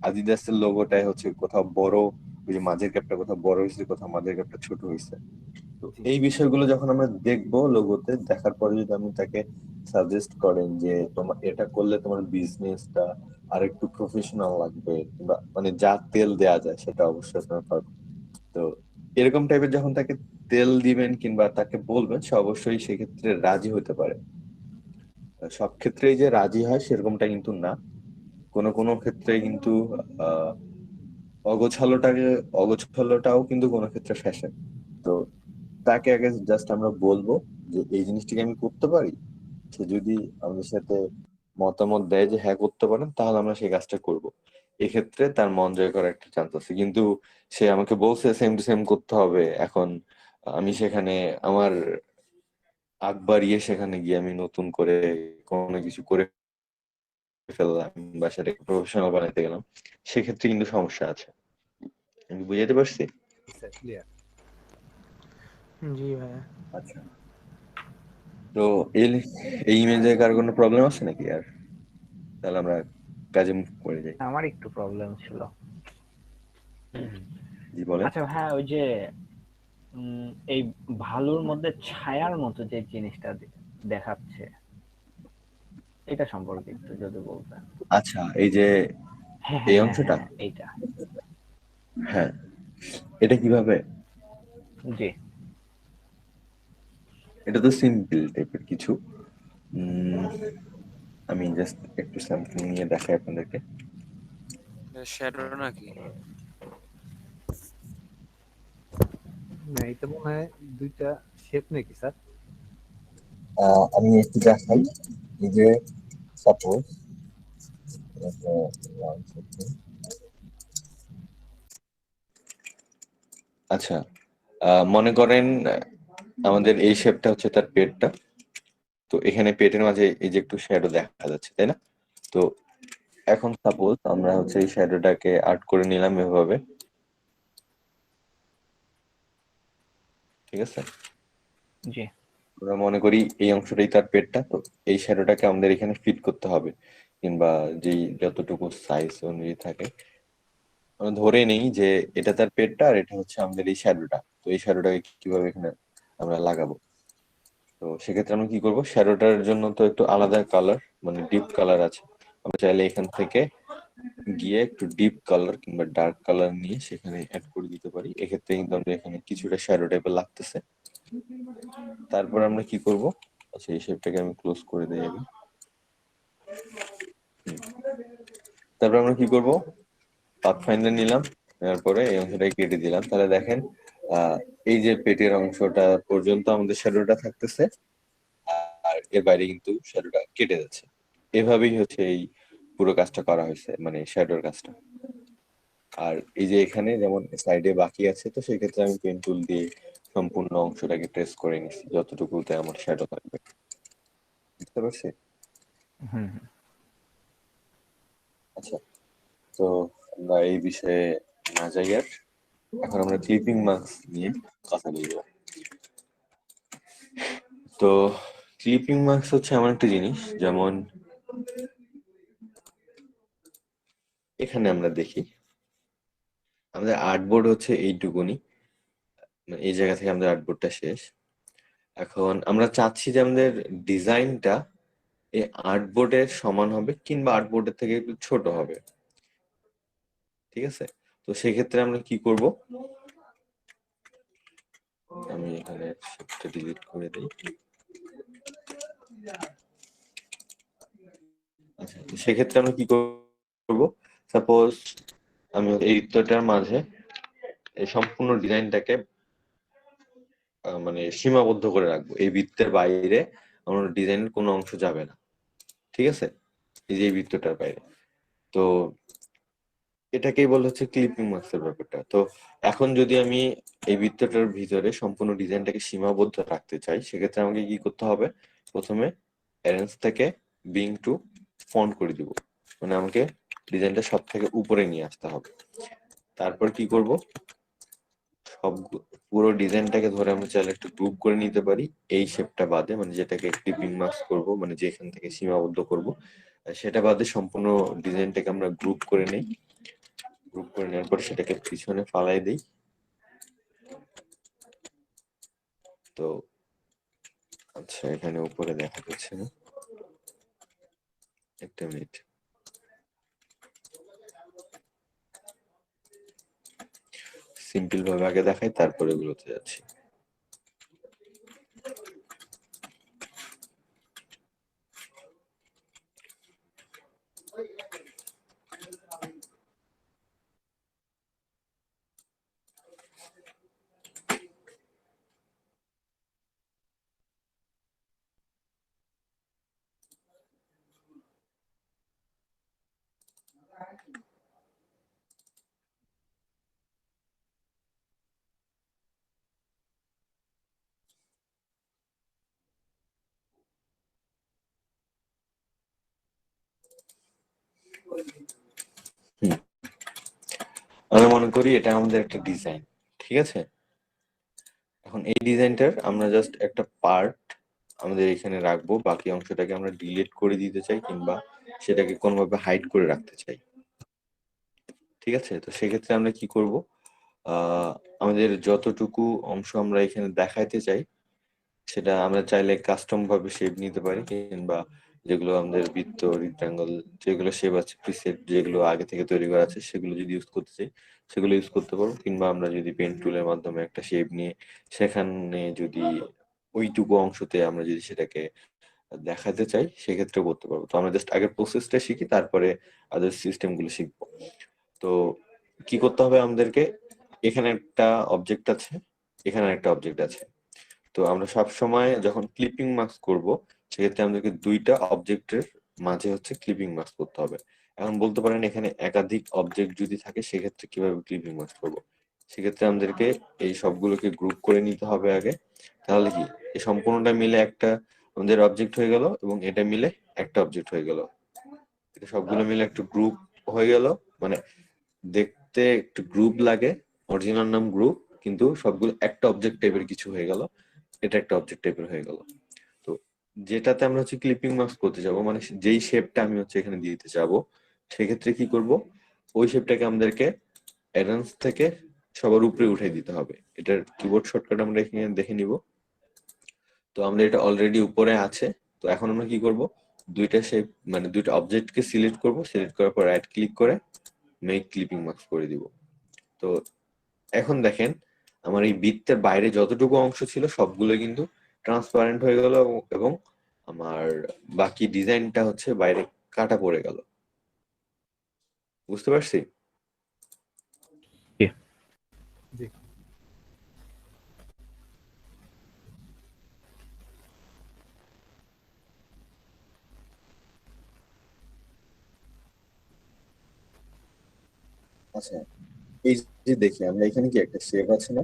আদিদাসের লোগোটায় হচ্ছে কোথাও বড় ওই যে মাঝের গ্যাপটা কোথাও বড় হয়েছে, কোথাও মাঝের গ্যাপটা ছোট হয়েছে। তো জি। এই বিষয়গুলো যখন আমরা দেখবো লোগোতে, দেখার পরে যদি আপনি তাকে সাজেস্ট করেন যে তোমার এটা করলে তোমার বিজনেসটা আর একটু প্রফেশনাল লাগবে, কিংবা মানে যা তেল দেয়া যায় সেটা অবশ্যই আপনার পারবেন। তো এরকম টাইপের যখন তাকে তেল দিবেন কিংবা তাকে বলবেন, সে অবশ্যই সেক্ষেত্রে রাজি হতে পারে। সব ক্ষেত্রেই যে রাজি হয় সেরকমটা কিন্তু না, কোনো কোনো ক্ষেত্রে কিন্তু আহ অগোছালোটাও কিন্তু কোনো ক্ষেত্রে ফ্যাশন। তো তাকে আগে জাস্ট আমরা বলবো যে এই জিনিসটাকে আমি করতে পারি। সে যদি আমাদের সাথে মতামত দেয় যে হ্যাঁ করতে পারেন, তাহলে আমরা সেই কাজটা করব। এক্ষেত্রে তার মন জয় করার একটা চান্স আছে। কিন্তু সে আমাকে বলছে সেম টু সেম করতে হবে, এখন আমি সেখানে আমার আগ বাড়িয়ে সেখানে গিয়ে আমি নতুন করে কোনো কিছু করে ফেললাম বা সেটাকে প্রফেশনাল বানাইতে গেলাম, সেক্ষেত্রে কিন্তু সমস্যা আছে। আমি বুঝাতে পারছি? Sir clear. জি ভাইয়া। আচ্ছা, তো এই এই ইমেজে কার কোনো প্রবলেম আছে নাকি? আর তাহলে আমরা কাজে মুভ করে যাই। আমার একটু প্রবলেম ছিল। জি বলেন। আচ্ছা হ্যাঁ, ওই যে এই ভালুর মধ্যে ছায়ার মতো যে জিনিসটা দেখাচ্ছে, এটা সম্পর্কে একটু যদি বলতেন। আচ্ছা, এই যে হ্যাঁ এই হ্যাঁ হ্যাঁ অংশটা, হ্যাঁ, এইটা। হ্যাঁ, এটা কিভাবে? জি। এটা তো সিম্পল টাইপের কিছু। আমি জাস্ট একটু স্যাম্পল নিয়ে দেখাই আপনাদেরকে। শ্যাডো নাকি? না, এটা মনে হয় দুইটা শেপ নাকি স্যার? আমি একটু দেখাই। এই যে সাপোজ আচ্ছা, মনে করেন আমাদের এই শেপটা হচ্ছে তার পেটটা। তো এখানে পেটের মাঝে এই যে একটু শ্যাডো দেখা যাচ্ছে, তাই না? তো এখন সাপোজ আমরা হচ্ছে এই শ্যাডোটাকে আর্ট করে নিলাম এভাবে, ঠিক আছে? জি। আমরা মনে করি এই অংশটাই তার পেটটা, তো এই শ্যাডোটাকে আমাদের এখানে ফিট করতে হবে, কিংবা যেই যতটুকু সাইজ অনুযায়ী থাকে। আমরা ধরে নেই যে এটা তার পেটটা আর এটা হচ্ছে আমাদের এই শ্যাডোটা। তো এই শ্যাডোটাকে কিভাবে এখানে আমরা লাগাবো? তো সেক্ষেত্রে আমরা কি করবো, শ্যাডোটার জন্য তো একটু আলাদা কালার, মানে ডিপ কালার আছে। আমরা চাইলে এখান থেকে গিয়ে একটু ডিপ কালার কিংবা ডার্ক কালার নিয়ে সেখানে অ্যাড করে দিতে পারি। এক্ষেত্রে কিন্তু আমরা এখানে কিছুটা শ্যাডো টাইপের লাগতেছে। তারপর আমরা কি করব, আচ্ছা এই শেপটাকে আমি ক্লোজ করে দিই আগে। তারপর আমরা কি করব, পাথফাইন্ডার নিলাম, নেওয়ার পরে এই অংশটাকে কেটে দিলাম। তাহলে দেখেন এই যে পেটের অংশটা পর্যন্ত আমাদের শ্যাডোটা থাকতেছে, আর এর বাইরে কিন্তু শ্যাডোটা কেটে যাচ্ছে। এভাবেই হচ্ছে এই পুরো কাজটা করা হয়েছে, মানে শ্যাডোর কাজটা। আর এই যে এখানে যেমন সাইডে বাকি আছে, তো সেই ক্ষেত্রে আমি পেন টুল দিয়ে সম্পূর্ণ অংশটাকে ট্রেস করে নিচ্ছি যতটুকুতে আমার শ্যাডো থাকবে। বুঝতে পারছি? হুম। আচ্ছা, তো আমরা এই বিষয়ে না যাই আর, এখন আমরা ক্লিপিং মার্কস নিয়ে কথা বলবো। তো ক্লিপিং মার্কস হচ্ছে এমন একটা জিনিস, যেমন এখানে আমরা দেখি আমাদের আর্টবোর্ড হচ্ছে এইটুকুনি, এই জায়গা থেকে আমাদের আর্টবোর্ডটা শেষ। এখন আমরা চাচ্ছি যে আমাদের ডিজাইনটা এই আর্টবোর্ডের সমান হবে কিংবা আর্টবোর্ডের থেকে একটু ছোট হবে, ঠিক আছে? তো সেক্ষেত্রে আমরা কি করব, আমি এখানে শেপটা ডিলিট করে দিই। আচ্ছা, তো সেক্ষেত্রে আমরা কি করব, সাপোজ আমি এই বৃত্তটার মাঝে এই সম্পূর্ণ ডিজাইনটাকে মানে সীমাবদ্ধ করে রাখবো। এই বৃত্তের বাইরে আমার ডিজাইনের কোনো অংশ যাবে না, ঠিক আছে? এই যে এই বৃত্তটার বাইরে। তো এটাকেই বলা হচ্ছে ক্লিপিং মার্কসের ব্যাপারটা। তো এখন যদি আমি এই বৃত্তটার ভিতরে সম্পূর্ণ ডিজাইনটাকে সীমাবদ্ধ রাখতে চাই, সেক্ষেত্রে আমাকে কি করতে হবে, প্রথমে অ্যারেঞ্জ থেকে বিং টু ফন্ট করে দিব, মানে আমাকে ডিজাইনটা সব থেকে উপরে নিয়ে আসতে হবে। তারপর কি করব, সব পুরো ডিজাইনটাকে ধরে আমরা চাইলে একটু গ্রুপ করে নিতে পারি এই শেপটা বাদে, মানে যেটাকে ক্লিপিং মার্কস করব, মানে যেখান থেকে সীমাবদ্ধ করব সেটা বাদে সম্পূর্ণ ডিজাইনটাকে আমরা গ্রুপ করে নেই। গ্রুপ করে নেওয়ার পর সেটাকে পিছনে ফালাই দিই। তো আচ্ছা, এখানে উপরে দেখা যাচ্ছে না, একটা মিনিট। সিম্পল ভাবে আগে দেখাই, তারপরে এগুলোতে যাচ্ছি। আমি মনে করি এটা আমাদের একটা ডিজাইন, ঠিক আছে? এখন এই ডিজাইনটার আমরা জাস্ট একটা পার্ট আমাদের এখানে রাখবো, বাকি অংশটাকে আমরা ডিলিট করে দিতে চাই কিংবা সেটাকে কোনোভাবে হাইড করে রাখতে চাই, ঠিক আছে? তো সেক্ষেত্রে আমরা কি করব, আমাদের যতটুকু অংশ আমরা এখানে দেখাইতে চাই সেটা আমরা চাইলে কাস্টম ভাবে শেপ নিতে পারি, কিংবা যেগুলো আমাদের বৃত্ত, রিক্ট্যাঙ্গল, যেগুলো শেপ আছে প্রিসেট, যেগুলো আগে থেকে তৈরি করা আছে সেগুলো যদি ইউজ করতে চাই সেগুলো ইউজ করতে পারবো, কিংবা আমরা যদি পেন টুলের মাধ্যমে একটা শেপ নিয়ে সেখানে যদি ওইটুকু অংশতে আমরা যদি সেটাকে দেখাতে চাই সেক্ষেত্রে করতে পারবো। তো আমরা জাস্ট আগে প্রসেসটা শিখি, তারপরে আদার সিস্টেম গুলো শিখবো। তো কি করতে হবে আমাদেরকে, এখানে একটা অবজেক্ট আছে, এখানে একটা অবজেক্ট আছে। তো আমরা সব সময় যখন ক্লিপিং মাস্ক করব সেক্ষেত্রে আমাদেরকে দুইটা অবজেক্টের মাঝে হচ্ছে ক্লিপিং মাস্ক করতে হবে। এখন বলতে পারেন এখানে একাধিক অবজেক্ট যদি থাকে সেক্ষেত্রে কিভাবে ক্লিপিং মাস্ক করব। সেক্ষেত্রে আমাদেরকে এই সবগুলোকে গ্রুপ করে নিতে হবে আগে, তাহলে কি এই সম্পূর্ণটা মিলে একটা আমাদের অবজেক্ট হয়ে গেল এবং এটা মিলে একটা অবজেক্ট হয়ে গেল। এটা সবগুলো মিলে একটা গ্রুপ হয়ে গেল, মানে দেখতে একটু গ্রুপ লাগে, অরিজিনাল নাম গ্রুপ, কিন্তু সবগুলো একটা অবজেক্ট টাইপের কিছু হয়ে গেল, এটা একটা অবজেক্ট টাইপের হয়ে গেল। তো যেটাতে আমরা হচ্ছে ক্লিপিং মাস্ক করতে যাব, মানে যেই শেপটা আমি হচ্ছে এখানে দিতে যাবো, সেক্ষেত্রে কি করব, ওই শেপটাকে আমাদেরকে অ্যারেঞ্জ থেকে সবার উপরে উঠাই দিতে হবে। এটার কিবোর্ড শর্টকাট আমরা এখানে দেখে নিব। তো আমরা এটা অলরেডি উপরে আছে। তো এখন আমরা কি করব, দুইটা শেপ মানে দুইটা অবজেক্টকে সিলেক্ট করব, সিলেক্ট করার পর রাইট ক্লিক করে মেক ক্লিপিং মাস্ক করে দিব। তো এখন দেখেন আমার এই বৃত্তের বাইরে যতটুকু অংশ ছিল সবগুলো কিন্তু ট্রান্সপারেন্ট হয়ে গেল এবং আমার বাকি ডিজাইনটা হচ্ছে বাইরে কাটা পড়ে গেল। বুঝতে পারছি? জি। আচ্ছা, এই যে দেখি আমরা এখানে কি একটা শেপ আছে না,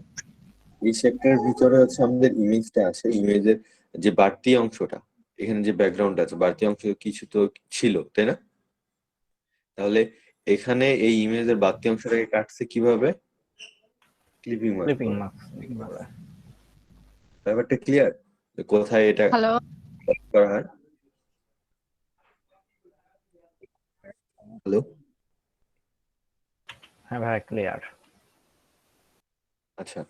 এই শেপটার ভিতরে হচ্ছে আমাদের ইমেজটা আছে, ইমেজের যে বাড়তি অংশটা, এখানে যে ব্যাকগ্রাউন্ড আছে বাড়তি অংশ কিছু তো ছিল, তাই না? তাহলে এখানে এই ইমেজের বাড়তি অংশটাকে কাটছে কিভাবে, ক্লিপিং মাস্ক ক্লিপিং করে। মাস্ক ব্যাপারটা ক্লিয়ার কোথায় এটা হ্যালো করা হয়? হ্যালো, হ্যাঁ ভাই ক্লিয়ার। আচ্ছা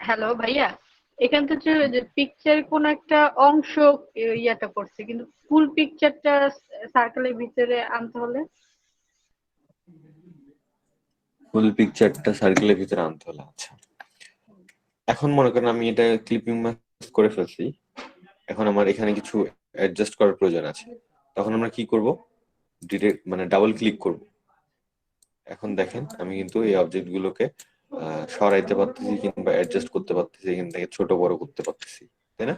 হ্যালো ভাইয়া, এখান থেকে যে পিকচার কোন একটা অংশ ইয়াটা করছে, কিন্তু ফুল পিকচারটা সার্কেলের ভিতরে আনতে হলে ফুল পিকচারটা সার্কেলের ভিতরে আনতে হলে, আচ্ছা এখন মনে করেন আমি এটা ক্লিপিং মাস্ক করে ফেলছি, এখন আমার এখানে কিছু অ্যাডজাস্ট করার প্রয়োজন আছে, তখন আমরা কি করব, ডিরেক্ট মানে ডাবল ক্লিক করব। এখন দেখেন আমি কিন্তু এই অবজেক্ট গুলোকে সরাইতে পারতেছি কিংবা অ্যাডজাস্ট করতে পারতেছি, এখান থেকে ছোট বড় করতে পারতেছি, তাই না?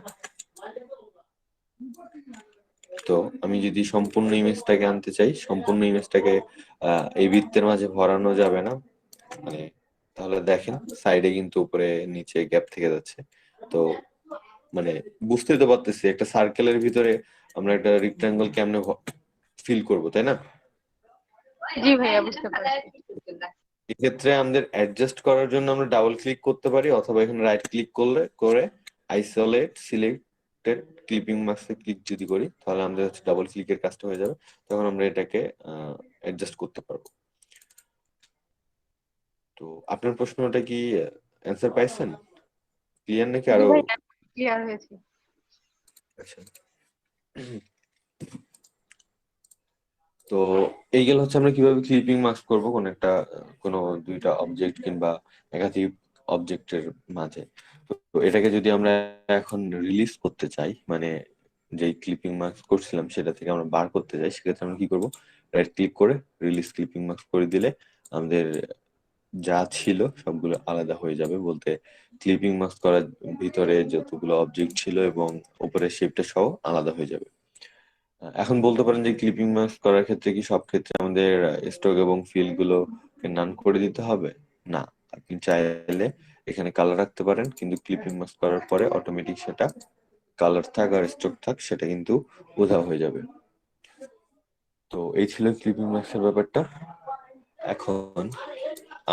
তো আমি যদি সম্পূর্ণ ইমেজটাকে আনতে চাই, সম্পূর্ণ ইমেজটাকে এই বৃত্তের মাঝে ভরানো যাবে না, মানে তাহলে দেখেন সাইডে কিন্তু উপরে নিচে গ্যাপ থেকে যাচ্ছে। তো মানে বুঝতেই তো পারতেছি একটা সার্কেলের ভিতরে আমরা একটা রেক্টাঙ্গল কেমনে ফিল করব, তাই না? জি ভাইয়া বুঝতে পারছি। এক্ষেত্রে আমাদের অ্যাডজাস্ট করার জন্য আমরা ডাবল ক্লিক করতে পারি, অথবা এখানে রাইট ক্লিক করে আইসোলেট সিলেক্টেড ক্লিপিং মাস্কে ক্লিক যদি করি তাহলে আমাদের হচ্ছে ডাবল ক্লিকের কাজটা হয়ে যাবে, তখন আমরা এটাকে অ্যাডজাস্ট করতে পারবো। তো আপনার প্রশ্নটা কি অ্যান্সার পাইছেন? ক্লিয়ার নাকি জি আরো? ভাই, ক্লিয়ার হয়েছে। আচ্ছা, তো এইগুলো হচ্ছে আমরা কিভাবে ক্লিপিং মাস্ক করব কোনো দুইটা অবজেক্ট কিংবা একাধিক অবজেক্টের মাঝে। তো এটাকে যদি আমরা এখন রিলিজ করতে চাই, মানে যেই ক্লিপিং মাস্ক করছিলাম সেটা থেকে আমরা বার করতে চাই, সেক্ষেত্রে আমরা কি করব, রাইট ক্লিক করে রিলিজ ক্লিপিং মাস্ক করে দিলে আমাদের যা ছিল সবগুলো আলাদা হয়ে যাবে। বলতে ক্লিপিং মাস্ক করার ভিতরে যতগুলো অবজেক্ট ছিল এবং উপরের শেপটা সহ আলাদা হয়ে যাবে। এখন বলতে পারেন যে ক্লিপিং মাস্ক করার ক্ষেত্রে কি সব ক্ষেত্রে আমাদের স্ট্রোক এবং ফিল গুলোকে নান করে দিতে হবে? না, আপনি চাইলে এখানে কালার রাখতে পারেন, কিন্তু ক্লিপিং মাস্ক করার পরে অটোমেটিক সেটা কালার থাক আর স্ট্রোক থাক সেটা কিন্তু উধাও হয়ে যাবে। তো এই ছিল ক্লিপিং মাস্কের ব্যাপারটা। এখন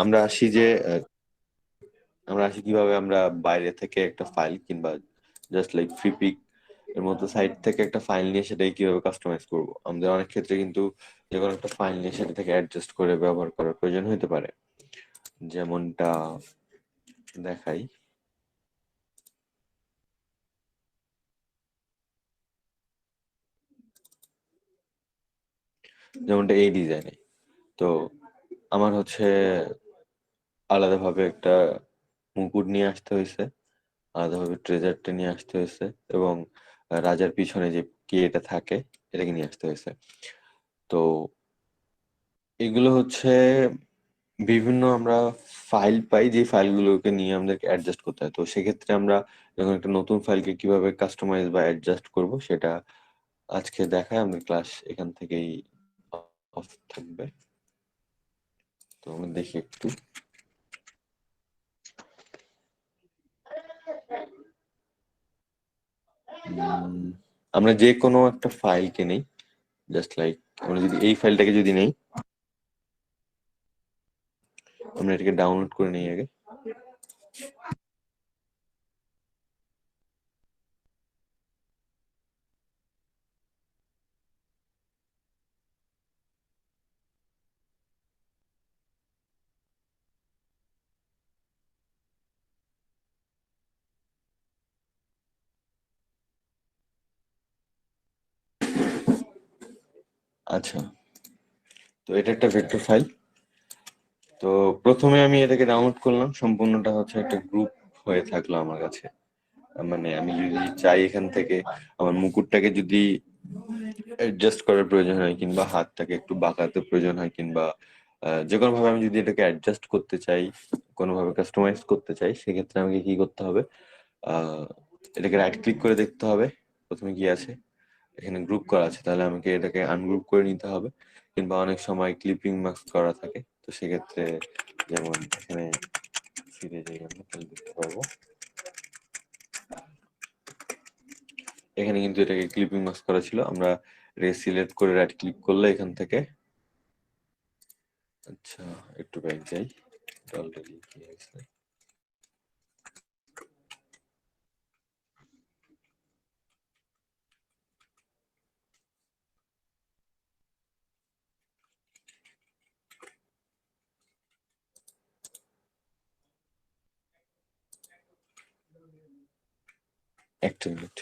আমরা আসি যে কিভাবে আমরা বাইরে থেকে একটা ফাইল কিংবা জাস্ট লাইক ফ্রিপিক এর মতো সাইট থেকে একটা ফাইল নিয়ে সেটাই কিভাবে কাস্টমাইজ করব। আমাদের অনেক ক্ষেত্রে কিন্তু যে কোনো একটা ফাইল নিয়ে সেটা থেকে অ্যাডজাস্ট করে ব্যবহার করার প্রয়োজন হতে পারে। যেমনটা দেখাই, যেমনটা এই ডিজাইনে। তো আমার হচ্ছে আলাদাভাবে একটা মুকুট নিয়ে আসতে হয়েছে, আলাদাভাবে ট্রেজারটা নিয়ে আসতে হয়েছে, এবং রাজার পিছনে যে কি এটা থাকে এটাকে নিয়ে আসতে হয়েছে। তো এগুলো হচ্ছে বিভিন্ন আমরা ফাইল পাই, যে ফাইলগুলোকে নিয়ে আমাদেরকে অ্যাডজাস্ট করতে হয়। তো সেক্ষেত্রে আমরা যখন একটা নতুন ফাইলকে কিভাবে কাস্টমাইজ বা অ্যাডজাস্ট করব সেটা আজকে দেখায়। আমাদের ক্লাস এখান থেকেই অফ থাকবে। তো আমরা দেখি একটু। আমরা যে কোনো একটা ফাইলকে নেই, জাস্ট লাইক আমরা যদি এই ফাইলটাকে যদি নেই, আমরা এটাকে ডাউনলোড করে নিই আগে। আচ্ছা, তো এটা একটা ভেক্টর ফাইল। তো প্রথমে আমি এটাকে ডাউনলোড করলাম, সম্পূর্ণটা হচ্ছে একটা গ্রুপ হয়ে থাকলো আমার কাছে। মানে আমি যদি চাই এখান থেকে আমার মুকুটটাকে যদি অ্যাডজাস্ট করার প্রয়োজন হয়, কিংবা হাতটাকে একটু বাঁকাতে প্রয়োজন হয়, কিংবা যে কোনো ভাবে আমি যদি এটাকে অ্যাডজাস্ট করতে চাই, কোনোভাবে কাস্টমাইজ করতে চাই, সেক্ষেত্রে আমাকে কি করতে হবে, এটাকে রাইট ক্লিক করে দেখতে হবে প্রথমে কি আছে। এখানে গ্রুপ করা আছে, তাহলে আমাকে এটাকে আনগ্রুপ করে নিতে হবে। কিংবা অনেক সময় ক্লিপিং মাস্ক করা থাকে, তো সেক্ষেত্রে যেমন এখানে ফিরে যাই আমরা, তাহলে দেখতে পারবো এখানে কিন্তু এটাকে ক্লিপিং মাস্ক করা ছিল। আমরা সিলেক্ট করে রাইট ক্লিক করলে এখান থেকে, আচ্ছা একটু ব্যাক যাই, অলরেডি কি হয়েছে। একটা মিনিট।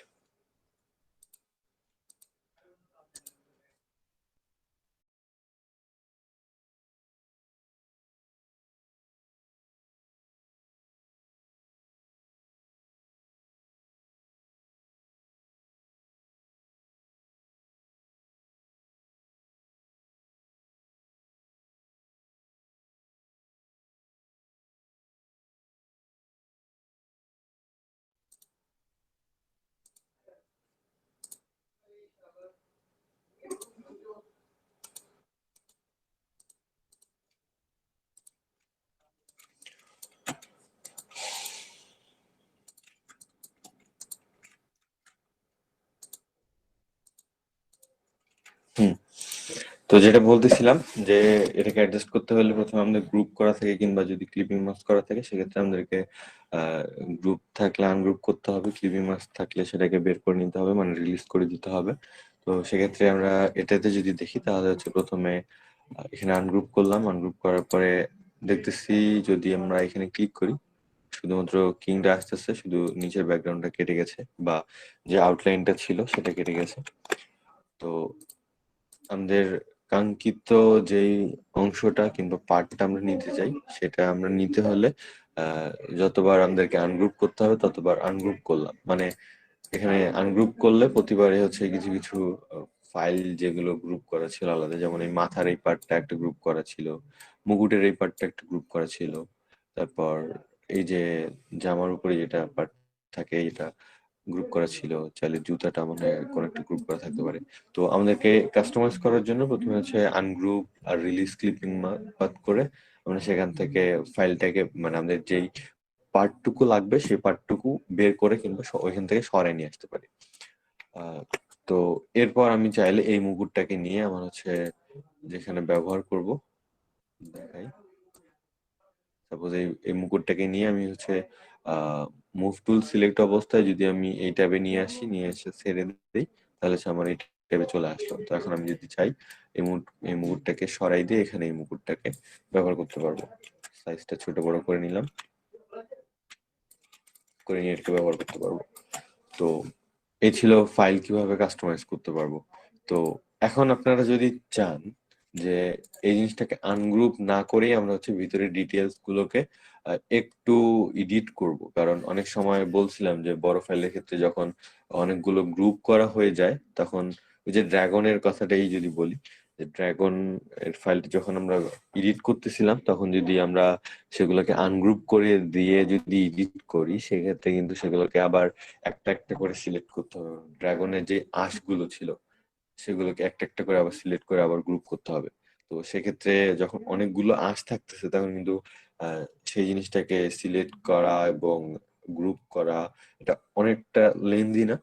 তো যেটা বলতেছিলাম যে এটাকে অ্যাডজাস্ট করতে হলে প্রথমে আমাদের গ্রুপ করা থাকে, কিংবা যদি ক্লিপিং মাস্ক করা থাকে সেক্ষেত্রে আমাদেরকে গ্রুপ থাকলে আনগ্রুপ করতে হবে, ক্লিপিং মাস্ক থাকলে সেটাকে বের করে নিতে হবে, মানে রিলিজ করে দিতে হবে। তো সেক্ষেত্রে আমরা এটাতে যদি দেখি তাহলে হচ্ছে প্রথমে এখানে আনগ্রুপ করলাম, আনগ্রুপ করার পরে দেখতেছি যদি আমরা এখানে ক্লিক করি শুধুমাত্র কিংটা আসতেছে, শুধু নিচের ব্যাকগ্রাউন্ডটা কেটে গেছে বা যে আউটলাইনটা ছিল সেটা কেটে গেছে। তো আমাদের কাঙ্ক্ষিত যেই অংশটা কিংবা পার্টটা আমরা নিতে চাই সেটা আমরা নিতে হলে যতবার আমাদেরকে আনগ্রুপ করতে হবে ততবার আনগ্রুপ করলাম। মানে এখানে আনগ্রুপ করলে প্রতিবারই হচ্ছে কিছু কিছু ফাইল যেগুলো গ্রুপ করা ছিল আলাদা, যেমন এই মাথার এই পার্টটা একটা গ্রুপ করা ছিল, মুকুটের এই পার্টটা একটা গ্রুপ করা ছিল, তারপর এই যে জামার উপরে যেটা পার্ট থাকে এটা গ্রুপ করা ছিল, চাইলে জুতাটা মানে কোন একটা গ্রুপ করা থাকতে পারে। তো আমাদেরকে কাস্টমাইজ করার জন্য প্রথমে হচ্ছে আনগ্রুপ আর রিলিজ ক্লিপিং বাদ করে আমরা সেখান থেকে ফাইলটাকে মানে আমাদের যেই পার্টটুকু লাগবে সেই পার্টটুকু বের করে কিংবা ওইখান থেকে সরাই নিয়ে আসতে পারি। তো এরপর আমি চাইলে এই মুকুটটাকে নিয়ে আমার হচ্ছে যেখানে ব্যবহার করব দেখাই, সাপোজ এই মুকুটটাকে নিয়ে আমি হচ্ছে মুভ টুল সিলেক্ট অবস্থায় যদি আমি এই ট্যাবে নিয়ে আসি, নিয়ে এসে ছেড়ে দিই, তাহলে আমার এই ট্যাবে চলে আসলো। তো এখন আমি যদি চাই এই মুকুটটাকে সরাই দিয়ে এখানে এই মুকুটটাকে ব্যবহার করতে পারবো। সাইজটা ছোট বড় করে নিলাম, করে নিয়ে এটাকে ব্যবহার করতে পারবো। তো এই ছিল ফাইল কিভাবে কাস্টমাইজ করতে পারবো। তো এখন আপনারা যদি চান যে এই জিনিসটাকে আনগ্রুপ না করেই আমরা হচ্ছে ভিতরে ডিটেলস গুলোকে একটু এডিট করব, কারণ অনেক সময় বলছিলাম যে বড় ফাইলের ক্ষেত্রে যখন অনেকগুলো গ্রুপ করা হয়ে যায় তখন ওই যে ড্রাগনের কথাটাই যদি বলি, যে ড্রাগন এর ফাইলটা যখন আমরা এডিট করতেছিলাম তখন যদি আমরা সেগুলোকে আনগ্রুপ করে দিয়ে যদি এডিট করি সেক্ষেত্রে কিন্তু সেগুলোকে আবার একটা একটা করে সিলেক্ট করতে হবে। ড্রাগনের যে আঁশগুলো ছিল সেগুলোকে একটা একটা করে আবার সিলেক্ট করে আবার গ্রুপ করতে হবে। তো সেক্ষেত্রে যখন অনেকগুলো আঁশ থাকতেছে তখন কিন্তু সেই জিনিসটাকে সিলেক্ট করা এবং গ্রুপ করা এটা অনেকটা লেন্দি না?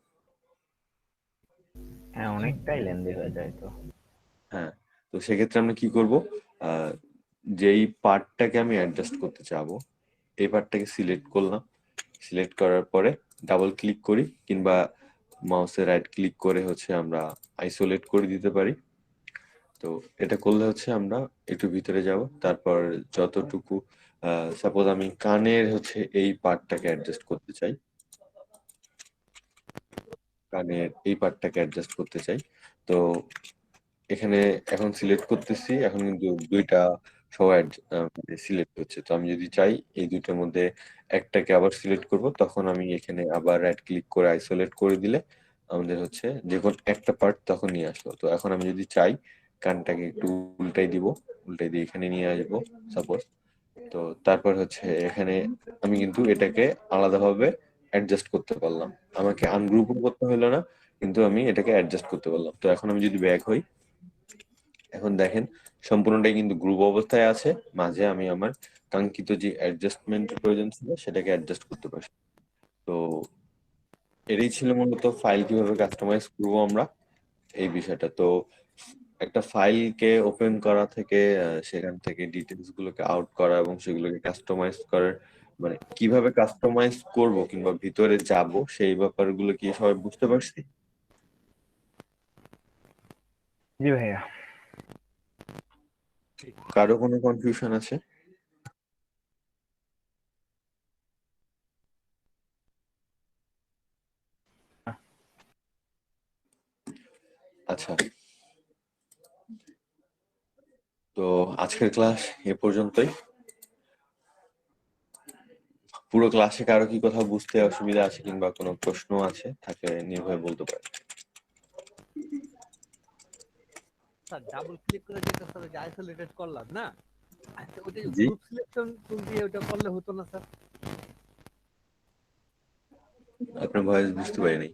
হ্যাঁ, অনেকটাই লেন্দি হয়ে যায়। তো হ্যাঁ, তো সেক্ষেত্রে আমরা কি করব, যেই পার্টটাকে আমি অ্যাডজাস্ট করতে চাবো এই পার্টটাকে সিলেক্ট করলাম, সিলেক্ট করার পরে ডাবল ক্লিক করি কিংবা মাউসে রাইট ক্লিক করে হচ্ছে আমরা আইসোলেট করে দিতে পারি। তো এটা করলে হচ্ছে আমরা একটু ভিতরে যাব, তারপর যতটুকু সাপোজ আমি কানের হচ্ছে এই পার্টটাকে অ্যাডজাস্ট করতে চাই, কানের এই পার্টটাকে অ্যাডজাস্ট করতে চাই। তো এখানে এখন সিলেক্ট করতেছি, এখন কিন্তু দুইটা সবাই সিলেক্ট হচ্ছে। তো আমি যদি চাই এই দুইটার মধ্যে একটাকে আবার সিলেক্ট করব, তখন আমি এখানে আবার রাইট ক্লিক করে আইসোলেট করে দিলে আমাদের হচ্ছে যে কোনো একটা পার্ট তখন নিয়ে আসলো। তো এখন আমি যদি চাই কানটাকে একটু উল্টাই দিব, উল্টাই দিয়ে এখানে নিয়ে আসবো সাপোজ। তো তারপর হচ্ছে এখানে আমি কিন্তু এটাকে আলাদাভাবে অ্যাডজাস্ট করতে পারলাম, আমাকে আনগ্রুপও করতে হলো না, কিন্তু আমি এটাকে অ্যাডজাস্ট করতে পারলাম। তো এখন আমি যদি ব্যাক হই, এখন দেখেন সম্পূর্ণটাই কিন্তু গ্রুপ অবস্থায় আছে, মাঝে আমি আমার কাঙ্ক্ষিত যে অ্যাডজাস্টমেন্টের প্রয়োজন ছিল সেটাকে অ্যাডজাস্ট করতে পারছি। তো এটাই ছিল মূলত ফাইল কিভাবে কাস্টমাইজ করবো আমরা এই বিষয়টা। তো একটা ফাইলকে ওপেন করা থেকে সেখান থেকে ডিটেলস গুলোকে আউট করা এবং সেগুলোকে কাস্টমাইজ করার মানে কিভাবে কাস্টমাইজ করব কিংবা ভিতরে যাব সেই ব্যাপারগুলো কি সবাই বুঝতে পারছি? জি ভাইয়া। কারো কোনো কনফিউশন আছে? আচ্ছা, তো আজকের ক্লাস এ পর্যন্তই। পুরো ক্লাসে কারো কি কথা বুঝতে অসুবিধা আছে কিংবা কোনো প্রশ্ন আছে তাকে নির্ভয়ে বলতে পারে। স্যার ডাবল ক্লিক করে যেটা স্যার যে আইসোলেটেড করলাম না, আচ্ছা ওটা জি, গ্রুপ সিলেকশন টুল দিয়ে ওটা করলে হতো না স্যার? আপনার ভয়েস বুঝতে পারিনি।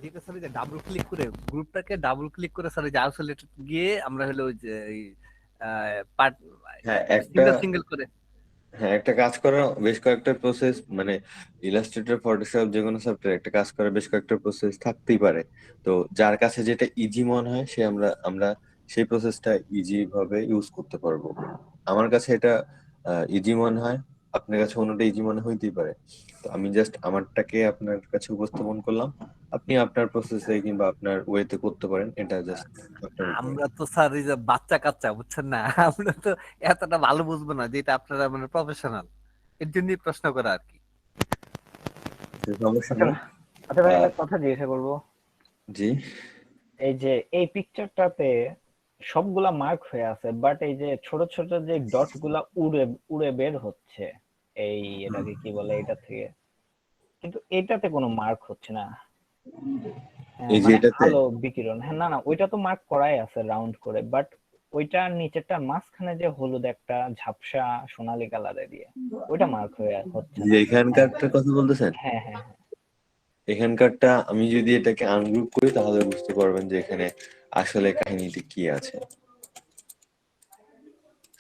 যেটা স্যার যে ডাবল ক্লিক করে গ্রুপটাকে ডাবল ক্লিক করে স্যার যে আইসোলেটেড গিয়ে আমরা হলো ওই যে পার্ট হ্যাঁ সিঙ্গেল সিঙ্গেল করে একটা কাজ করার বেশ কয়েকটা প্রসেস মানে ইলাস্ট্রেটর, ফটোশপ যে কোনো সফটওয়্যার একটা কাজ করার বেশ কয়েকটা প্রসেস থাকতেই পারে। তো যার কাছে যেটা ইজি মনে হয় সে আমরা সেই প্রসেসটা ইজি ভাবে ইউজ করতে পারবো। আমার কাছে এটা ইজি মনে হয়, আপনার কাছে অন্যটা ইজি মনে হইতেই পারে। তো আমি জাস্ট আমারটাকে আপনার কাছে উপস্থাপন করলাম, আপনি আপনার প্রসেসে কিংবা আপনার ওয়েতে করতে পারেন, এটা জাস্ট আপনার উপর। আমরা তো স্যার এই যে বাচ্চা কাচ্চা বুঝছেন না, আমরা তো এতটা ভালো বুঝবো না, যেটা আপনারা মানে প্রফেশনাল, এর জন্যই প্রশ্ন করা আর কি। সমস্যা আচ্ছা নেই। আচ্ছা ভাই, আহ, একটা কথা জিজ্ঞাসা করবো। জি, এই যে এই পিকচারটাতে সবগুলা মার্ক হয়ে আছে, বাট এই যে ছোট ছোট যে ডট গুলা উড়ে উড়ে বের হচ্ছে, এই এটাকে কি বলে এটা থেকে, কিন্তু এটাতে কোনো মার্ক হচ্ছে না। এই যে মানে এটাতে আলো বিকিরণ, হ্যাঁ না না ওইটা তো মার্ক করাই আছে রাউন্ড করে, বাট ওইটার নিচেরটার মাঝখানে যে হলুদ একটা ঝাপসা সোনালী কালারে দিয়ে, ওইটা মার্ক হয়ে হচ্ছে যে না। এখানকারটার কথা বলতেছেন, হ্যাঁ হ্যাঁ হ্যাঁ। এখানকারটা আমি যদি এটাকে আনগ্রুপ করি তাহলে বুঝতে পারবেন যে এখানে আসলে কাহিনীটি কি আছে।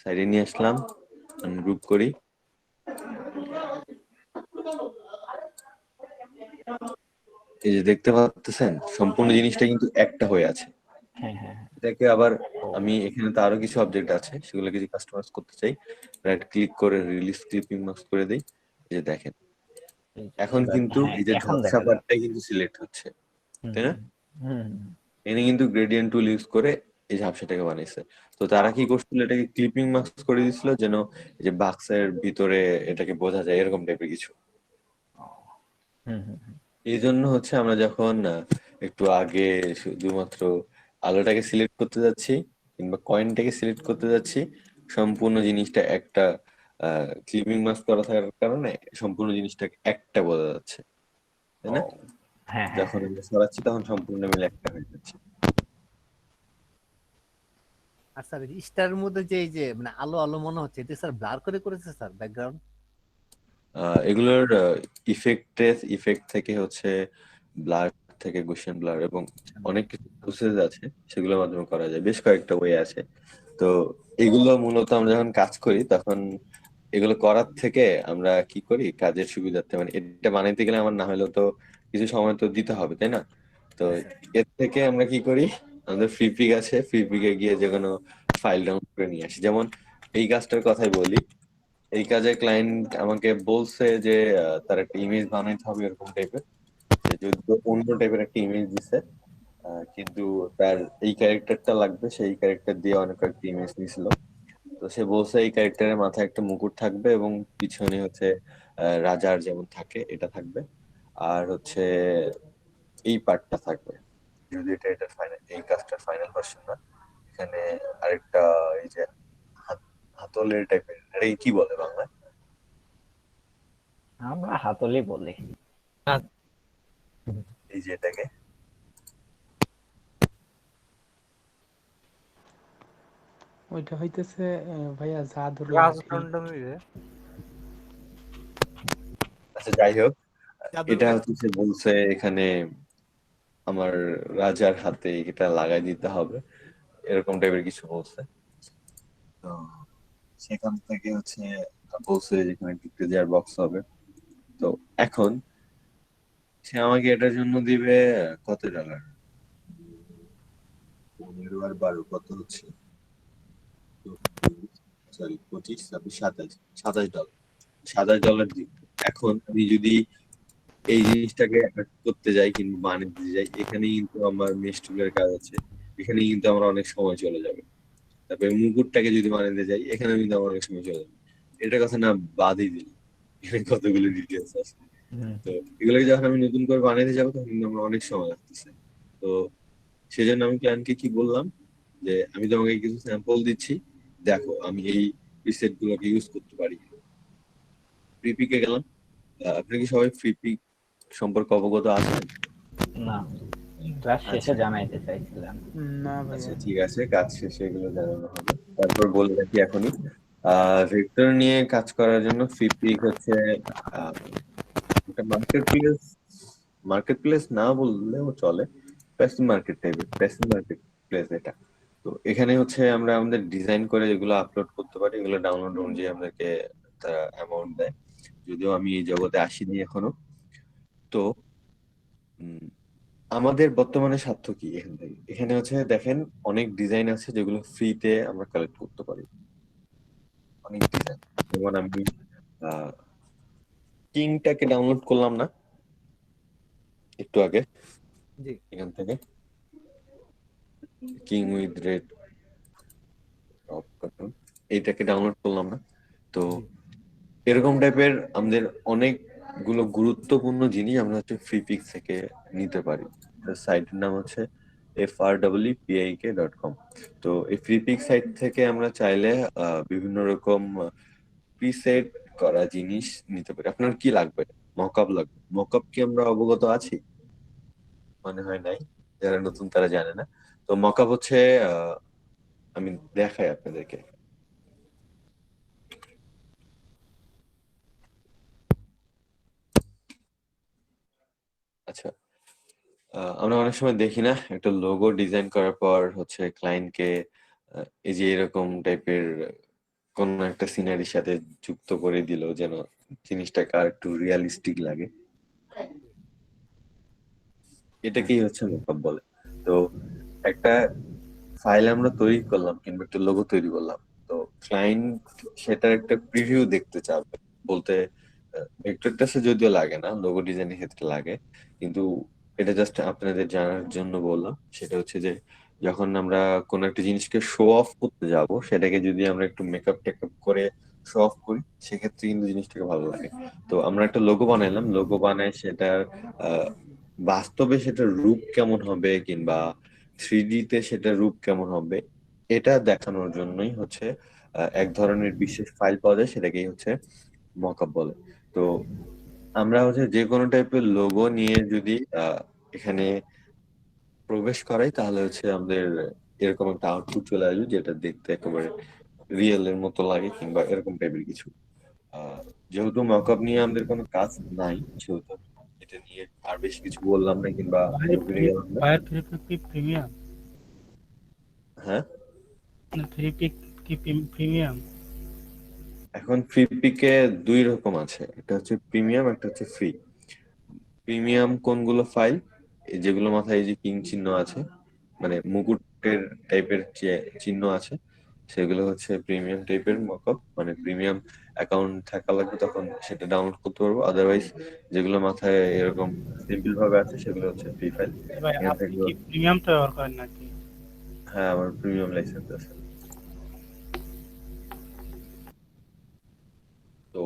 সাইডে নিয়ে আসলাম, আনগ্রুপ করি। এই যে দেখতে পাচ্ছেন সম্পূর্ণ জিনিসটা কিন্তু একটা হয়ে আছে। হ্যাঁ হ্যাঁ হ্যাঁ। এটাকে আবার আমি এখানে তো আরো কিছু অবজেক্ট আছে, সেগুলোকে যদি কাস্টমাইজ করতে চাই, রাইট ক্লিক করে রিলিজ ক্লিপিং মাস্ক করে দেই। এই যে দেখেন এখন কিন্তু হ্যাঁ, এই যে এখন ঝাপসা দেখা যায়। পার্টটাই কিন্তু সিলেক্ট হচ্ছে, হুম তাই না? হুম হুম। এখানে কিন্তু গ্রেডিয়েন্ট টুল ইউজ করে এই ঝাপসাটাকে বানাইছে। তো তারা কি করছিল, এটাকে ক্লিপিং মাস্ক করে দিছিল যেন এই যে বাক্সের ভিতরে এটাকে বোঝা যায় এরকম টাইপের কিছু। হুম হুম হুম। এই জন্য হচ্ছে আমরা যখন একটু আগে শুধুমাত্র আলোটাকে সিলেক্ট করতে যাচ্ছি কিংবা কয়েনটাকে সিলেক্ট করতে যাচ্ছি, সম্পূর্ণ জিনিসটা একটা ক্লিপিং মাস্ক করা থাকার কারণে সম্পূর্ণ জিনিসটাকে একটা বোঝা যাচ্ছে, তাই না? হ্যাঁ হ্যাঁ যখন আমরা সরাচ্ছি তখন সম্পূর্ণ মিলে একটা হয়ে যাচ্ছে। আর স্যার স্টারের মধ্যে যে এই যে মানে আলো আলো মনে হচ্ছে, এটা স্যার ব্লার করে করেছে স্যার ব্যাকগ্রাউন্ড? এগুলোর ইফেক্ট থেকে হচ্ছে ব্লার থেকে গোশিয়ান ব্লার এবং অনেক কিছু প্রসেস আছে, সেগুলোর মাধ্যমে করা যায়, বেশ কয়েকটা ওয়ে আছে। তো এগুলো মূলত আমরা যখন কাজ করি তখন এগুলো করার থেকে আমরা কি করি, কাজের সুবিধার্থে মানে এটা বানাইতে গেলে আমার না হলেও তো কিছু সময় তো দিতে হবে, তাই না? তো এর থেকে আমরা কি করি, আমাদের ফ্রি পিক আছে, ফ্রি পিকে গিয়ে যে কোনো ফাইল ডাউনলোড করে নিয়ে আসি। যেমন এই কাজটার কথাই বলি, এই কাজে ক্লায়েন্ট আমাকে বলছে যে তার একটা ইমেজ বানাইতে হবে এরকম টাইপের, যদিও অন্য টাইপের একটা ইমেজ দিছে, কিন্তু তার এই ক্যারেক্টারটা লাগবে, সেই ক্যারেক্টার দিয়ে অনেক কয়েকটা ইমেজ নিয়েছিল। তো সে বলছে এই ক্যারেক্টারের মাথায় একটা মুকুট থাকবে এবং পিছনে হচ্ছে রাজার যেমন থাকে এটা থাকবে, আর হচ্ছে এই পার্টটা থাকবে। যদি এটার ফাইনাল, এই কাজটার ফাইনাল ভার্সন না, এখানে আরেকটা এই যে হাতলের টাইপের, এটা কি বলে বাংলায়? আমরা হাতলি বলি। এই যে এটাকে ওইটা হইতেছে ভাইয়া জাদুর আচ্ছা যাই হোক, এটা হচ্ছে সে বলছে এখানে আমার রাজার হাতে এটা লাগাই দিতে হবে, এরকম টাইপের কিছু বলছে। তো সেখান থেকে হচ্ছে বলছে যেখানে টিকতে দেওয়ার বক্স হবে। তো এখন সে আমাকে এটার জন্য দিবে কত ডলার, 15 আর 12 কত হচ্ছে, সরি 25, 26, 27 ডলার, $27 দিবে। এখন আমি যদি এই জিনিসটাকে করতে যাই কিংবা বানাতে যাই, এখানে কিন্তু আমার মেশ টুলের কাজ আছে, এখানে কিন্তু আমার অনেক সময় চলে যাবে। তারপরে মুকুটটাকে যদি বানাতে যাই, এখানে কিন্তু আমার অনেক সময় চলে যাবে। এটা কথা না বাদই দিল, এখানে কতগুলো ডিটেলস আছে। তো এগুলোকে যখন আমি নতুন করে বানাতে যাবো তখন কিন্তু আমার অনেক সময় লাগতেছে। তো সেজন্য আমি ক্লায়েন্টকে কি বললাম যে আমি তোমাকে কিছু স্যাম্পল দিচ্ছি, দেখো আমি এই প্রিসেট গুলোকে ইউজ করতে পারি। ফ্রিপিকে গেলাম। আপনি কি সবাই ফ্রিপিক সম্পর্কে অবগত আছেন? না, ক্লাস শেষে জানাইতে চাইছিলাম। না আচ্ছা ভাইয়া। ঠিক আছে, কাজ শেষে এগুলো জানানো হবে। তারপর বলে রাখি এখনই, ভেক্টর নিয়ে কাজ করার জন্য ফ্রিপিক হচ্ছে একটা মার্কেট প্লেস না বললেও চলে, প্যাসিভ মার্কেট টাইপের, প্যাসিভ মার্কেট প্লেস এটা। তো এখানে হচ্ছে আমরা আমাদের ডিজাইন করে যেগুলো আপলোড করতে পারি, এগুলো ডাউনলোড অনুযায়ী আমাদেরকে তারা অ্যামাউন্ট দেয়, যদিও আমি এই জগতে আসিনি এখনো। তো আমাদের বর্তমানে স্বার্থ কি এখান থেকে, এখানে হচ্ছে দেখেন অনেক ডিজাইন আছে যেগুলো ফ্রিতে আমরা কালেক্ট করতে পারি, অনেক ডিজাইন। যেমন আমি কিংটাকে ডাউনলোড করলাম না একটু আগে জি এখান থেকে, কিং উইথ রেড এইটাকে ডাউনলোড করলাম না। তো এরকম টাইপের আমাদের অনেকগুলো গুরুত্বপূর্ণ জিনিস আমরা হচ্ছে ফ্রিপিক থেকে নিতে পারি। সাইটের নাম হচ্ছে frwpik.com। তো এই ফ্রিপিক সাইট থেকে আমরা চাইলে বিভিন্ন রকম প্রিসেট করা জিনিস নিতে পারি। আপনার কি লাগবে? মকআপ লাগবে। মকআপ কি আমরা অবগত আছি? মনে হয় নাই, যারা নতুন তারা জানে না। তো মকআপ হচ্ছে আমি দেখাই আপনাদেরকে। আচ্ছা, আমরা অনেক সময় দেখি না একটা লোগো ডিজাইন করার পর হচ্ছে ক্লায়েন্টকে এই যে এরকম টাইপের কোন একটা সিনারির সাথে যুক্ত করে দিল যেন জিনিসটাকে আর একটু রিয়ালিস্টিক লাগে, এটাকেই হচ্ছে মকআপ বলে। তো একটা ফাইল আমরা তৈরি করলাম কিংবা একটা লোগো তৈরি করলাম, তো ক্লায়েন্ট সেটার একটা প্রিভিউ দেখতে চাবে। বলতে ভেক্টরটাসে যদিও লাগে না, লোগো ডিজাইনের ক্ষেত্রে লাগে, কিন্তু এটা জাস্ট আপনাদের জানার জন্য বললাম। সেটা হচ্ছে যে যখন আমরা কোন একটা জিনিসকে শো অফ করতে যাব, সেটাকে যদি আমরা একটু মেকআপ টেকআপ করে শো অফ করি, সেক্ষেত্রে কিন্তু জিনিসটাকে ভালো লাগে। তো আমরা একটা লোগো বানাইলাম, লোগো বানায় সেটার বাস্তবে সেটার রূপ কেমন হবে কিংবা 3D তে সেটার রূপ কেমন হবে, এটা দেখানোর জন্যই হচ্ছে এক ধরনের বিশেষ ফাইল পাওয়া যায়, সেটাকেই হচ্ছে মকআপ বলে। তো আমরা হচ্ছে যে কোনো টাইপের লোগো নিয়ে যদি এখানে প্রবেশ করাই, তাহলে হচ্ছে আমাদের এরকম একটা আউটপুট চলে আসবে যেটা দেখতে একেবারে রিয়েল এর মতো লাগে কিংবা এরকম টাইপের কিছু। যেহেতু মকআপ নিয়ে আমাদের কোনো কাজ নাই, সেহেতু এটা নিয়ে আর বেশি কিছু বললাম না কিংবা গভীরে গেলাম না। ফায়ার ফ্রিপিক প্রিমিয়াম, হ্যাঁ, ফ্রিপিক কি প্রিমিয়াম? এখন ফ্রিপিকে দুই রকম আছে, একটা হচ্ছে প্রিমিয়াম, একটা হচ্ছে ফ্রি। প্রিমিয়াম কোনগুলো ফাইল? যেগুলো মাথায় এই যে কিং চিহ্ন আছে, মানে মুকুটের টাইপের যে চিহ্ন আছে, সেগুলো হচ্ছে প্রিমিয়াম টাইপের মকআপ। মানে প্রিমিয়াম অ্যাকাউন্ট থাকা লাগবে, তখন সেটা ডাউনলোড করতে পারবো। আদারওয়াইজ যেগুলো মাথায় এরকম সিম্পল ভাবে আছে, সেগুলো হচ্ছে ফ্রি ফাইল। ভাই এখান আপনি থেকে কি প্রিমিয়ামটা ব্যবহার করেন নাকি? হ্যাঁ, আমার প্রিমিয়াম লাইসেন্স আছে। তো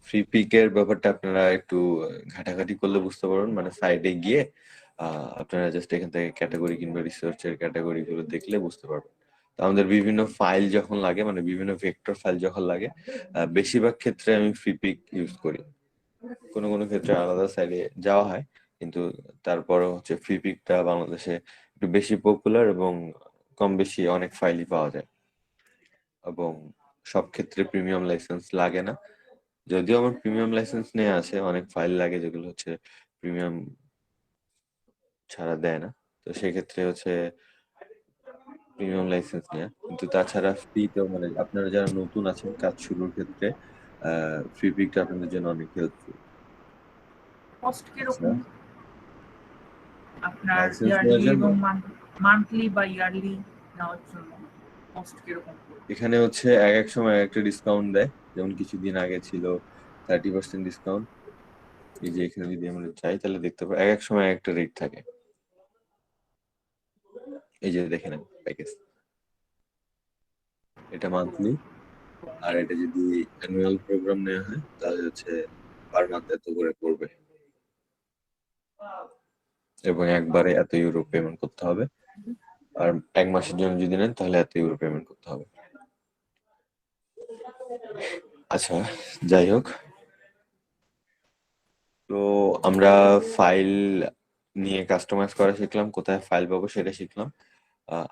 ফ্রি পিকের ব্যাপারটা আপনারা একটু ঘাটাঘাটি করলে বুঝতে পারবেন। মানে সাইডে গিয়ে আপনারা জাস্ট এখান থেকে ক্যাটাগরি কিংবা রিসার্চের ক্যাটাগরি গুলো দেখলে বুঝতে পারবেন। তো আমাদের বিভিন্ন ফাইল যখন লাগে, মানে বিভিন্ন ভেক্টর ফাইল যখন লাগে, বেশিরভাগ ক্ষেত্রে আমি ফ্রি পিক ইউজ করি। কোনো কোনো ক্ষেত্রে আলাদা সাইডে যাওয়া হয়, কিন্তু তারপরও হচ্ছে ফ্রি পিকটা বাংলাদেশে একটু বেশি পপুলার এবং কম বেশি অনেক ফাইলই পাওয়া যায়, এবং সব ক্ষেত্রে প্রিমিয়াম লাইসেন্স লাগে না। যদিও আমার প্রিমিয়াম লাইসেন্স নেওয়া আছে, অনেক ফাইল লাগে যেগুলো হচ্ছে প্রিমিয়াম ছাড়া দেয় না। তো সেক্ষেত্রে হচ্ছে প্রিমিয়াম লাইসেন্স নেওয়া। কিন্তু তাছাড়া ফ্রিতেও, মানে আপনারা যারা নতুন আছেন কাজ শুরুর ক্ষেত্রে, ফ্রি পিকটা আপনাদের জন্য অনেক হেল্পফুল। কস্ট কিরকম আপনার লাইসেন্স ইয়ারলি নেওয়ার জন্য এবং মান্থলি বা ইয়ারলি নেওয়ার জন্য কস্ট কিরকম? এখানে হচ্ছে এক এক সময় একটা ডিসকাউন্ট দেয়, যেমন কিছুদিন আগে ছিল 30% ডিসকাউন্ট। এই যে এখানে যদি আমরা চাই তাহলে দেখতে পাই এক এক সময় একটা রেট থাকে। এই যে দেখেন প্যাকেজ, এটা মান্থলি, আর এটা যদি অ্যানুয়াল প্রোগ্রাম নেওয়া হয় তাহলে হচ্ছে পার মান্থ এত করে পড়বে, এবং একবারে এত ইউরো পেমেন্ট করতে হবে। আর এক মাসের জন্য যদি নেন তাহলে এত ইউরো পেমেন্ট করতে হবে। আচ্ছা, যাই হোক, তো আমরা ফাইল নিয়ে কাস্টমাইজ করা শিখলাম, কোথায় ফাইল পাবো সেটা শিখলাম।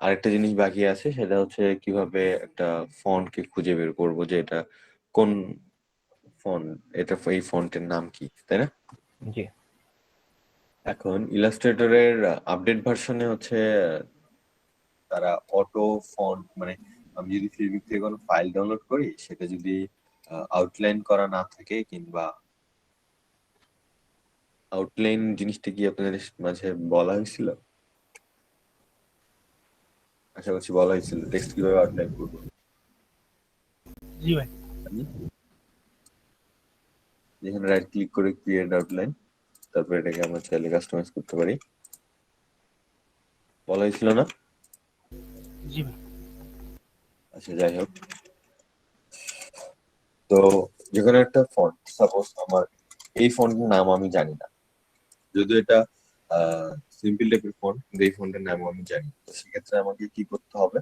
আরেকটা জিনিস বাকি আছে, সেটা হচ্ছে কিভাবে একটা ফন্টকে খুঁজে বের করবো যে এটা কোন ফন্ট, এটা এই ফন্টের নাম কি, তাই না? জি। এখন ইলাস্ট্রেটরের আপডেট ভার্সনে হচ্ছে তারা অটো ফন্ট, মানে আমি যদি ফেসবুক থেকে কোনো ফাইল ডাউনলোড করি, সেটা যদি আউটলাইন করা না থাকে, কিংবা আউটলাইন জিনিসটা কি আপনাদের মাঝে বলা হয়েছিল? আশা করছি বলা হয়েছিল টেক্সট কিভাবে আউটলাইন করবো। জি ভাই। যেখানে রাইট ক্লিক করে ক্রিয়েট আউটলাইন, তারপর এটাকে আমরা চাইলে কাস্টমাইজ করতে পারি। বলা হয়েছিল না? জি ভাই। আচ্ছা যাই হোক, তো যেখানে একটা ফন্ট, সাপোজ আমার এই ফন্টের নাম আমি জানি না, যদিও এটা সিম্পল টাইপের ফন্ট, কিন্তু এই ফন্টের নাম আমি জানি, তো সেক্ষেত্রে আমাকে কি করতে হবে,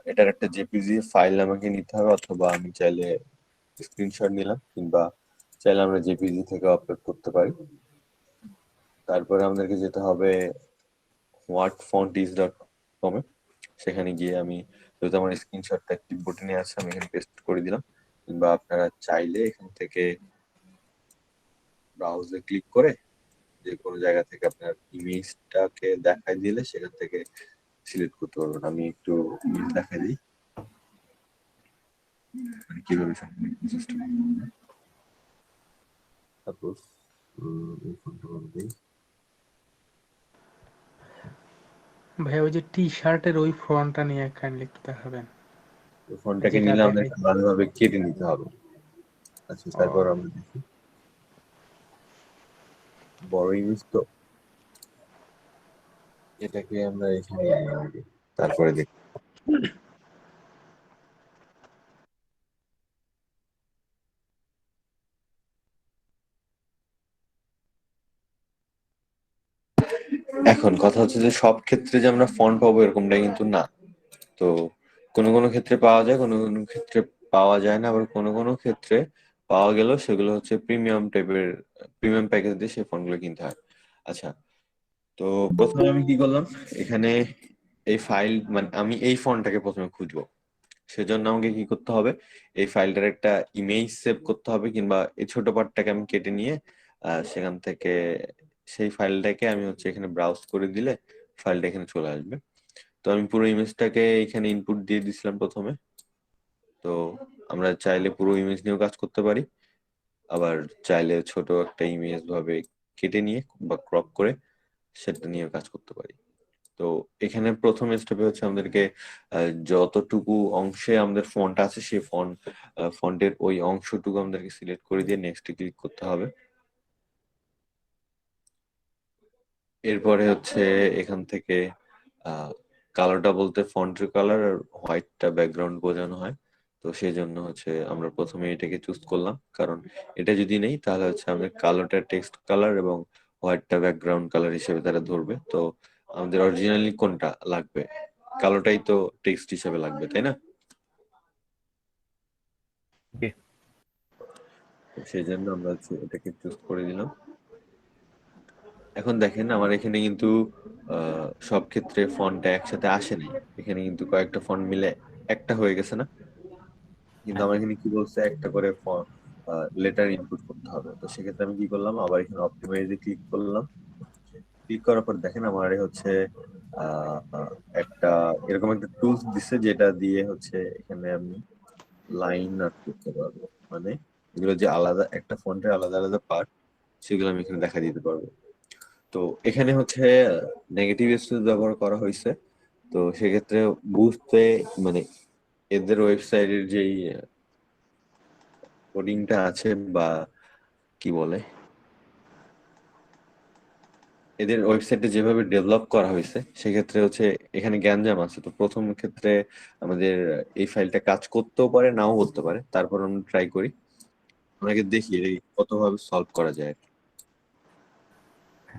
এটার একটা জেপিজি ফাইল আমাকে নিতে হবে, অথবা আমি চাইলে স্ক্রিনশট নিলাম, কিংবা চাইলে আমরা জেপিজি থেকে আপলোড করতে পারি। তারপরে আমাদেরকে যেতে হবে whatfontis.com এ, সেখানে গিয়ে আমি যেহেতু আমার স্ক্রিনশটটা ক্লিপবোর্ডে নিয়ে আছে আমি এখানে পেস্ট করে দিলাম, কিংবা আপনারা চাইলে এখান থেকে ব্রাউজে ক্লিক করে যে কোনো জায়গা থেকে আপনার ইমেজটাকে দেখাই দিলে সেখান থেকে সিলেক্ট করতে পারবেন। আমি একটু ইমেজ দেখাই দিই মানে কিভাবে সিস্টেম। সাপোজ এই ফোনটা বলতেই ভাই ওই যে টি শার্টের ওই ফ্রন্টটা নিয়ে কাইন্ডলি একটু দেখাবেন। ফোনটাকে যেটা নিলে আমাদের দেখাই ভালোভাবে কেটে নিতে হবে। আচ্ছা তারপর আমরা দেখি বড় ইমেজ, তো এটাকে আমরা এখানে আনি, তারপরে দেখি। এখন কথা হচ্ছে যে সব ক্ষেত্রে যে আমরা ফন্ট পাবো এরকমটা কিন্তু না। তো কোনো কোনো ক্ষেত্রে পাওয়া যায়, কোনো কোনো ক্ষেত্রে পাওয়া যায় না, আবার কোনো কোনো ক্ষেত্রে পাওয়া গেলেও সেগুলো হচ্ছে প্রিমিয়াম টাইপের, প্রিমিয়াম প্যাকেজ দিয়ে সেই ফন্টগুলো কিনতে হয়। আচ্ছা, তো প্রথমে আমি কি করলাম, এখানে এই ফাইল মানে আমি এই ফন্টটাকে প্রথমে খুঁজবো, সেজন্য আমাকে কি করতে হবে, এই ফাইলটার একটা ইমেজ সেভ করতে হবে, কিংবা এই ছোট পার্টটাকে আমি কেটে নিয়ে সেখান থেকে সেই ফাইলটাকে আমি হচ্ছে এখানে ব্রাউজ করে দিলে ফাইলটা এখানে চলে আসবে। তো আমি পুরো ইমেজটাকে এখানে ইনপুট দিয়ে দিছিলাম প্রথমে। তো আমরা চাইলে পুরো ইমেজ নিয়েও কাজ করতে পারি, আবার চাইলে ছোট একটা ইমেজ ভাবে কেটে নিয়ে বা ক্রপ করে সেটা নিয়ে কাজ করতে পারি। তো এখানে প্রথম স্টেপে হচ্ছে আমাদেরকে যতটুকু অংশে আমাদের ফন্ট আছে সেই ফন্টের ওই অংশটুকু আমাদেরকে সিলেক্ট করে দিয়ে নেক্সট ক্লিক করতে হবে। এরপরে হচ্ছে এখান থেকে কালারটা বলতে ফন্টের কালার আর হোয়াইটটা ব্যাকগ্রাউন্ড বোঝানো হয়। তো সেই জন্য হচ্ছে আমরা প্রথমে এটাকে চুজ করলাম, কারণ এটা যদি নেই তাহলে হচ্ছে আমাদের কালোটা টেক্সট কালার এবং হোয়াইটটা ব্যাকগ্রাউন্ড কালার হিসেবে তারা ধরবে। তো আমাদের অরিজিনালি কোনটা লাগবে, কালোটাই তো টেক্সট হিসেবে লাগবে, তাই না? সেই জন্য আমরা হচ্ছে এটাকে চুজ করে দিলাম। এখন দেখেন আমার এখানে কিন্তু সব ক্ষেত্রে ফন্টটা একসাথে আসে নাই, এখানে কিন্তু কয়েকটা ফন্ট মিলে একটা হয়ে গেছে না, কিন্তু আমার এখানে কি বলছে একটা করে লেটার ইনপুট করতে হবে। তো সেক্ষেত্রে আমি কি করলাম, আবার এখানে অপটিমাইজে ক্লিক করলাম। ক্লিক করার পর দেখেন আমার হচ্ছে আহ, একটা এরকম একটা টুলস দিচ্ছে, যেটা দিয়ে হচ্ছে এখানে আমি লাইন আর্ট করতে পারবো, মানে এগুলো যে আলাদা একটা ফন্টের আলাদা আলাদা পার্ট সেগুলো আমি এখানে দেখা দিতে পারবো। তো এখানে হচ্ছে নেগেটিভ স্পেস ব্যবহার করা হয়েছে। তো সেক্ষেত্রে বুঝতে মানে এদের ওয়েবসাইটের যেই কোডিংটা আছে বা কি বলে এদের ওয়েবসাইটে যেভাবে ডেভেলপ করা হয়েছে সেক্ষেত্রে হচ্ছে এখানে গ্যাঞ্জাম আছে। তো প্রথম ক্ষেত্রে আমাদের এই ফাইলটা কাজ করতেও পারে নাও করতে পারে, তারপর আমরা ট্রাই করি, আপনাকে দেখি এই কতভাবে সলভ করা যায়।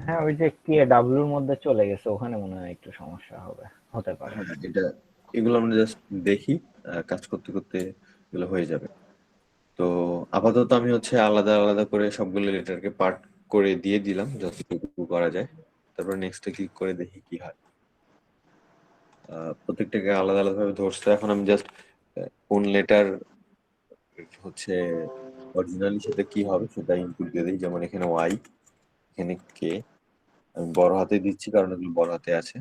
হ্যাঁ, ওই যে কে ডাব্লিউর মধ্যে চলে গেছে, ওখানে মনে হয় একটু সমস্যা হতে পারে। হ্যাঁ, এগুলো আমরা জাস্ট দেখি, কাজ করতে করতে এগুলো হয়ে যাবে। তো আপাতত আমি হচ্ছে আলাদা আলাদা করে সবগুলো লেটারকে পার্ট করে দিয়ে দিলাম যতটুকু করা যায়। তারপর নেক্সটে ক্লিক করে দেখি কি হয়। প্রত্যেকটাকে আলাদা আলাদা ভাবে ধরছে, এখন আমি জাস্ট কোন লেটার হচ্ছে অরিজিনালি সেটা কি হবে সেটা ইনপুট দিয়ে দিই। যেমন এখানে ওয়াই, এখানে কে, আমি বড় হাতে দিচ্ছি কারণ এগুলো বড় হাতে আছে।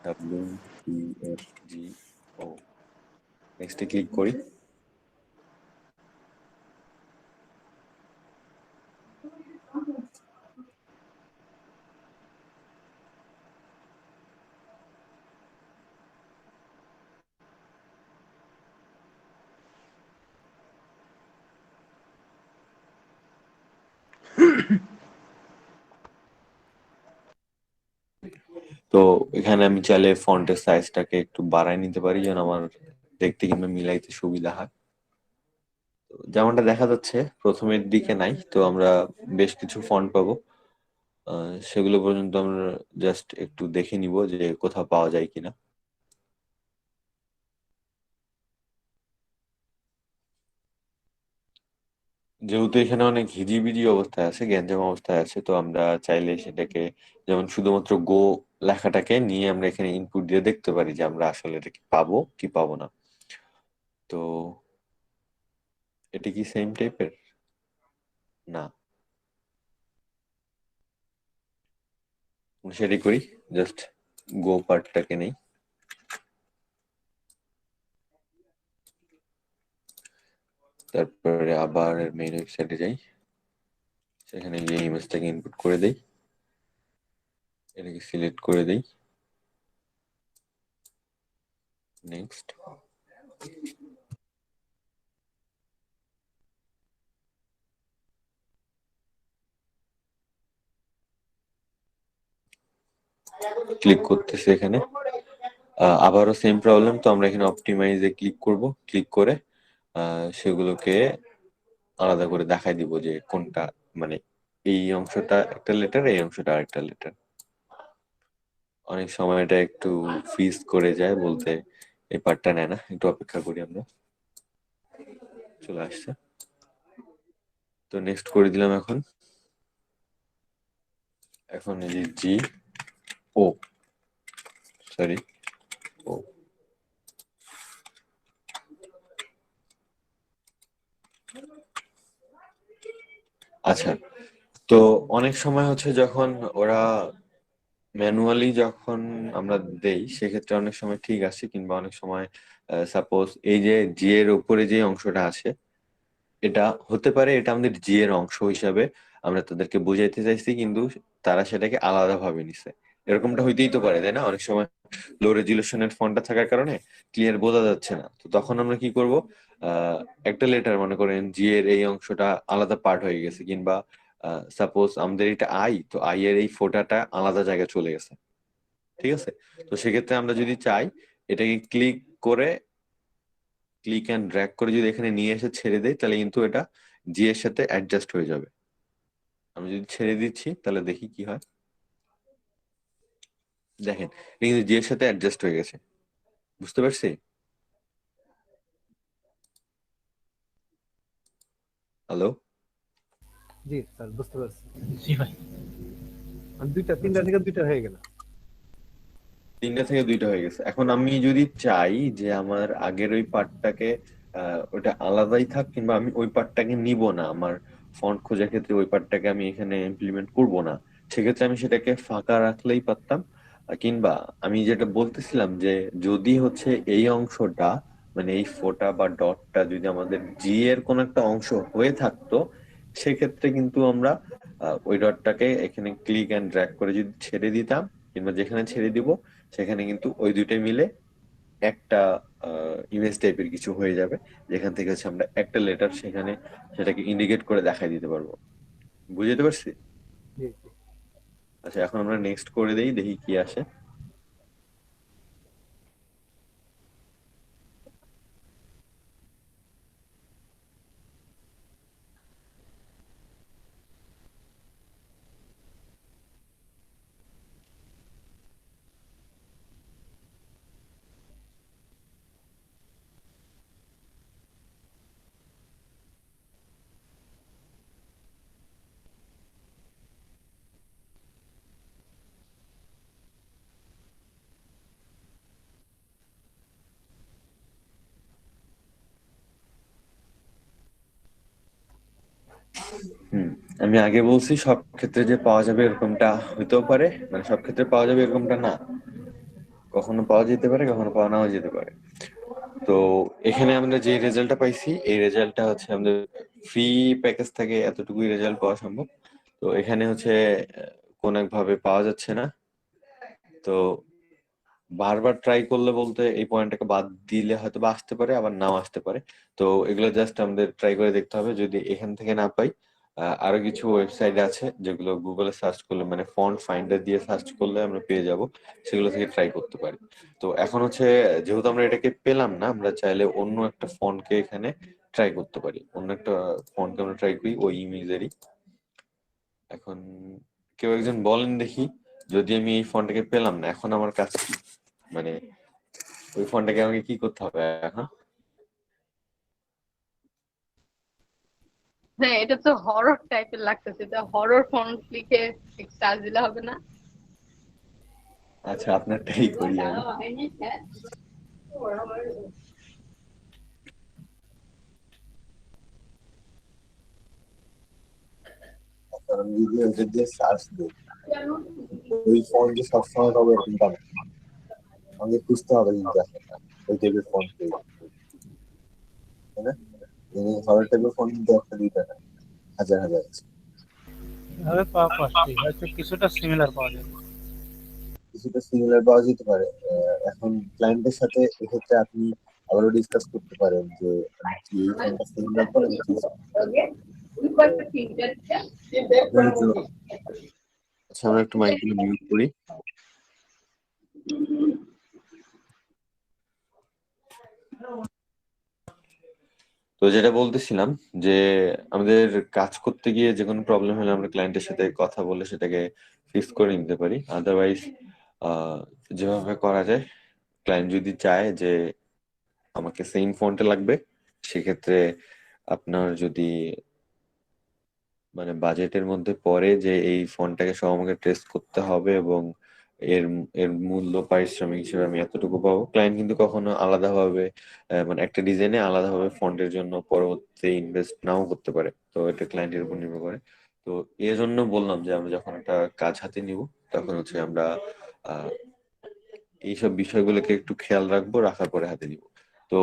ডাব্লিউ টি এফ জি ও, নেক্সটে ক্লিক করি। তো এখানে আমি চাইলে ফন্টের সাইজটাকে একটু বাড়ায় নিতে পারি যেন আমার দেখতে কিংবা মিলাইতে সুবিধা হয়। তো যেমনটা দেখা যাচ্ছে প্রথমের দিকে নাই, তো আমরা বেশ কিছু ফন্ট পাবো। সেগুলো পর্যন্ত আমরা জাস্ট একটু দেখে নিব যে কোথাও পাওয়া যায় কিনা। যেহেতু এখানে অনেক হিজিবিজি অবস্থায় আছে, গ্যাঞ্জাম অবস্থায় আছে, তো আমরা চাইলে সেটাকে যেমন শুধুমাত্র গো লেখাটাকে নিয়ে আমরা এখানে ইনপুট দিয়ে দেখতে পারি যে আমরা আসলে এটা কি পাবো কি পাবো না। তো এটা কি সেম টাইপের? না, সেটাই করি, জাস্ট গো পার্টটাকে নেই, তারপরে আবার মেইন ওয়েবসাইটে যাই, সেখানে গিয়ে ইমেজটাকে ইনপুট করে দেই, এটাকে সিলেক্ট করে দেই, নেক্সট। ক্লিক করতেছি এখানে, আবারও সেম প্রবলেম। তো আমরা এখানে অপটিমাইজে ক্লিক করব, ক্লিক করে সেগুলোকে আলাদা করে দেখাই দিব যে কোনটা, মানে এই অংশটা একটা লেটার, এই অংশটা আরেকটা লেটার। অনেক সময় এটা একটু ফ্রিজ করে যায়, বলতে এই পার্টটা নেয় না, একটু অপেক্ষা করি আমরা। চলে আসছে, তো নেক্সট করে দিলাম। এখন এখন এই যে জি ও সরি ও, আচ্ছা। তো অনেক সময় হচ্ছে যখন ওরা ম্যানুয়ালি যখন আমরা দেই সেক্ষেত্রে অনেক সময় ঠিক আছে, কিংবা অনেক সময় সাপোজ এই যে জি এর উপরে যে অংশটা আছে, এটা হতে পারে এটা আমাদের জি এর অংশ হিসাবে আমরা তাদেরকে বোঝাইতে চাইছি, কিন্তু তারা সেটাকে আলাদা ভাবে নিছে। এরকমটা হইতেই তো পারে, তাই না? অনেক সময় লো রেজুলেশনের ফন্টটা থাকার কারণে ক্লিয়ার বোঝা যাচ্ছে না, তো তখন আমরা কি করব, একটা লেটার মনে করেন জি এর এই অংশটা আলাদা পার্ট হয়ে গেছে, কিংবা সাপোজ আমাদের এটা আই, তো আই এর এই ফোঁটাটা আলাদা জায়গায় চলে গেছে, ঠিক আছে? তো সেক্ষেত্রে আমরা যদি চাই এটাকে ক্লিক অ্যান্ড ড্র্যাগ করে যদি এখানে নিয়ে এসে ছেড়ে দেই, তাহলে কিন্তু এটা জি এর সাথে অ্যাডজাস্ট হয়ে যাবে। আমি যদি ছেড়ে দিচ্ছি তাহলে দেখি কি হয়। দেখেন, এটা কিন্তু জি এর সাথে অ্যাডজাস্ট হয়ে গেছে, বুঝতে পারছি? হ্যালো, জি স্যার, বুঝতে পারছি। জি ভাই। তিনটা থেকে দুইটা হয়ে গেল। 3টা থেকে 2টা হয়ে গেছে। এখন আমি যদি চাই যে আমার আগের ওই পার্টটাকে ওটা আলাদাই থাক, কিংবা আমি ওই পার্টটাকে নিব না, আমার ফন্ট খোঁজার ক্ষেত্রে ওই পার্টটাকে আমি এখানে ইমপ্লিমেন্ট করব না, সেক্ষেত্রে আমি সেটাকে ফাঁকা রাখলেই পারতাম। কিংবা আমি যেটা বলতেছিলাম যে যদি হচ্ছে এই অংশটা, মানে এই ফোঁটা বা ডটটা যদি আমাদের জি এর কোন একটা অংশ হয়ে থাকতো, সেক্ষেত্রে কিন্তু আমরা ওই ডটটাকে এখানে ক্লিক অ্যান্ড ড্র্যাগ করে যদি ছেড়ে দিতাম, কিংবা যেখানে ছেড়ে দিব সেখানে কিন্তু ওই দুইটাই মিলে একটা ইমেজ টাইপের কিছু হয়ে যাবে, যেখান থেকে হচ্ছে আমরা একটা লেটার সেখানে সেটাকে ইন্ডিকেট করে দেখাই দিতে পারবো। বুঝতে পারছি? জি। আচ্ছা, এখন আমরা নেক্সট করে দেই, দেখি কি আসে। আমি আগে বলছি সব ক্ষেত্রে যে পাওয়া যাবে এরকমটা হইতেও পারে, মানে সব ক্ষেত্রে পাওয়া যাবে এরকমটা না, কখনো পাওয়া যেতে পারে, কখনো পাওয়া নাও যেতে পারে। তো এখানে আমরা যে রেজাল্টটা পাইছি, এই রেজাল্টটা হচ্ছে আমাদের ফ্রি প্যাকেজ থেকে এতটুকুই রেজাল্ট পাওয়া সম্ভব। তো এখানে হচ্ছে কোন এক ভাবে পাওয়া যাচ্ছে না, তো বারবার ট্রাই করলে বলতে এই পয়েন্টটাকে বাদ দিলে হয়তো বা আসতে পারে, আবার নাও আসতে পারে। তো এগুলো জাস্ট আমাদের ট্রাই করে দেখতে হবে, যদি এখান থেকে না পাই আরো কিছু ওয়েবসাইট আছে যেগুলো গুগলে সার্চ করলে মানে ফন্ট ফাইন্ডার দিয়ে সার্চ করলে আমরা পেয়ে যাব, সেগুলো থেকে ট্রাই করতে পারি। তো এখন হচ্ছে যেহেতু আমরা এটাকে পেলাম না, আমরা চাইলে অন্য একটা ফন্টকে এখানে ট্রাই করতে পারি। অন্য একটা ফন্টকে আমরা ট্রাই করি ওই ইমেজেরই। এখন কেউ একজন বলেন দেখি, যদি আমি এই ফন্টটাকে পেলাম না, এখন আমার কাছে কি, মানে ওই ফন্টটাকে আমাকে কি করতে হবে এখন? হ্যাঁ, এটা তো হরর টাইপের লাগতেছে, এটা হরর ফন্ট লিখে সার্চ দিলে হবে না? আচ্ছা, আপনারটাই করি আমি। আমি যদি ওটা দিয়ে সার্চ দিই, ওই ফন্ট যে সবসময় পাবো এরকমটা না, আমাকে খুঁজতে হবে কিন্তু এখন ওই টাইপের ফন্ট পেয়ে, তাই না? হরের টাইপের ফন্ট কিন্তু একটা দুইটা না, হাজার হাজার আছে। এভাবে পাওয়া কষ্টই, হয়তো কিছুটা সিমিলার পাওয়া যাবে। কিছুটা সিমিলার পাওয়া যেতে পারে। এখন ক্লায়েন্টের সাথে এক্ষেত্রে আপনি আবারও ডিসকাস করতে পারেন যে আমি কি এই ফোনটা সিমিলার করে নাকি। আচ্ছা, আমরা একটু মাইকগুলো মিউট করি। তো যেটা বলতেছিলাম যে আমাদের কাজ করতে গিয়ে যে কোনো প্রবলেম হলে আমরা ক্লায়েন্টের সাথে কথা বলে সেটাকে ফিক্স করে নিতে পারি। আদারওয়াইজ যেভাবে করা যায়, ক্লায়েন্ট যদি চায় যে আমাকে সেম ফন্টে লাগবে, সেক্ষেত্রে আপনার যদি মানে বাজেটের মধ্যে পড়ে যে এই ফন্টটাকে সব আমাকে টেস্ট করতে হবে এবং এর এর মূল্য পারিশ্রমিক হিসেবে আমি এতটুকু পাবো, ক্লায়েন্ট কিন্তু কখনো আলাদাভাবে মানে একটা ডিজাইনে আলাদাভাবে ফন্টের জন্য পরবর্তী ইনভেস্ট নাও করতে পারে। তো এটা ক্লায়েন্টের উপর নির্ভর করে। তো এর জন্য বললাম যে আমরা যখন একটা কাজ হাতে নিব, তখন হচ্ছে আমরা আহ এইসব বিষয়গুলোকে একটু খেয়াল রাখবো, রাখার পরে হাতে নিব। তো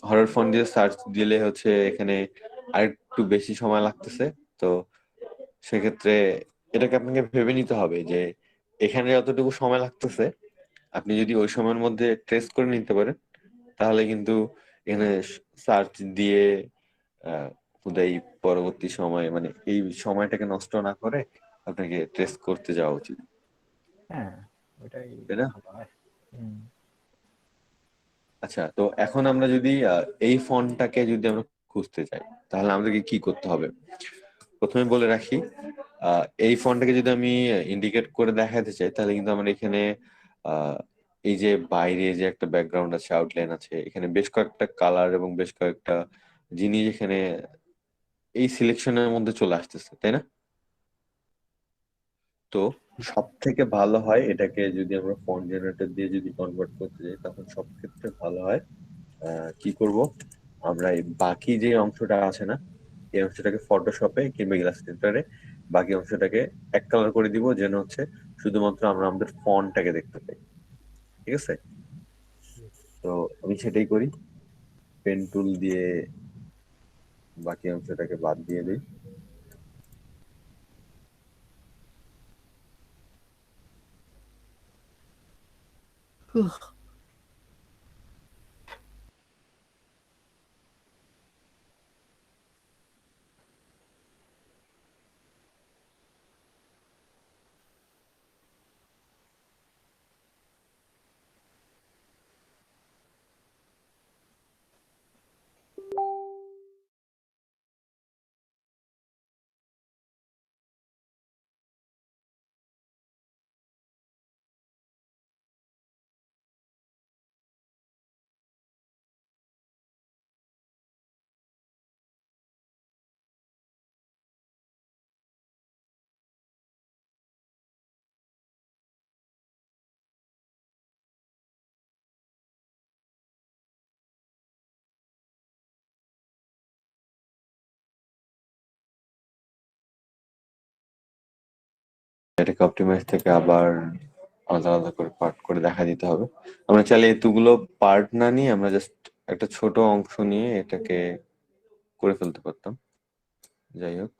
হরর ফন্ট দিয়ে সার্চ দিলে হচ্ছে এখানে আরেকটু বেশি সময় লাগতেছে। তো সেক্ষেত্রে এটাকে আপনাকে ভেবে নিতে হবে যে এখানে যতটুকু সময় লাগতেছে, আপনি যদি ওই সময়ের মধ্যে ট্রেস করে নিতে পারেন, তাহলে কিন্তু এখানে সার্চ দিয়ে হুদাই পরবর্তী সময় মানে এই সময়টাকে নষ্ট না করে আপনাকে ট্রেস করতে যাওয়া উচিত, হ্যাঁ, ওটাই তাই না? ভালো হয়। হুম। আচ্ছা, তো এখন আমরা যদি এই ফন্টটাকে যদি আমরা খুঁজতে চাই, তাহলে আমাদেরকে কি করতে হবে? প্রথমে বলে রাখি, এই ফন্টটাকে যদি আমি ইন্ডিকেট করে দেখাতে চাই, তাহলে কিন্তু আমার এখানে আহ, এই যে বাইরে যে একটা ব্যাকগ্রাউন্ড আছে, আউটলাইন আছে, এখানে বেশ কয়েকটা কালার এবং বেশ কয়েকটা জিনিস এখানে এই সিলেকশনের মধ্যে চলে আসতেছে, তাই না? তো সব থেকে ভালো হয় এটাকে যদি আমরা ফন্ট জেনারেটর দিয়ে যদি কনভার্ট করতে যাই, তখন সব ক্ষেত্রে ভালো হয় কি করব, আমরা এই বাকি যে অংশটা আছে না, এই অংশটাকে ফটোশপে কিংবা ইলাস্ট্রেটরে বাকি অংশটাকে এক কালার করে দিব, যেন হচ্ছে শুধুমাত্র আমরা আমাদের ফন্টটাকে দেখতে পাই। ঠিক আছে? তো আমি সেটাই করি, পেন টুল দিয়ে বাকি অংশটাকে বাদ দিয়ে দিই। এটাকে অপটিমাইজ থেকে আবার আলাদা আলাদা করে পার্ট করে দেখা দিতে হবে। আমরা চাইলে এতগুলো পার্ট না নিয়ে আমরা জাস্ট একটা ছোট অংশ নিয়ে এটাকে করে ফেলতে পারতাম। যাই হোক,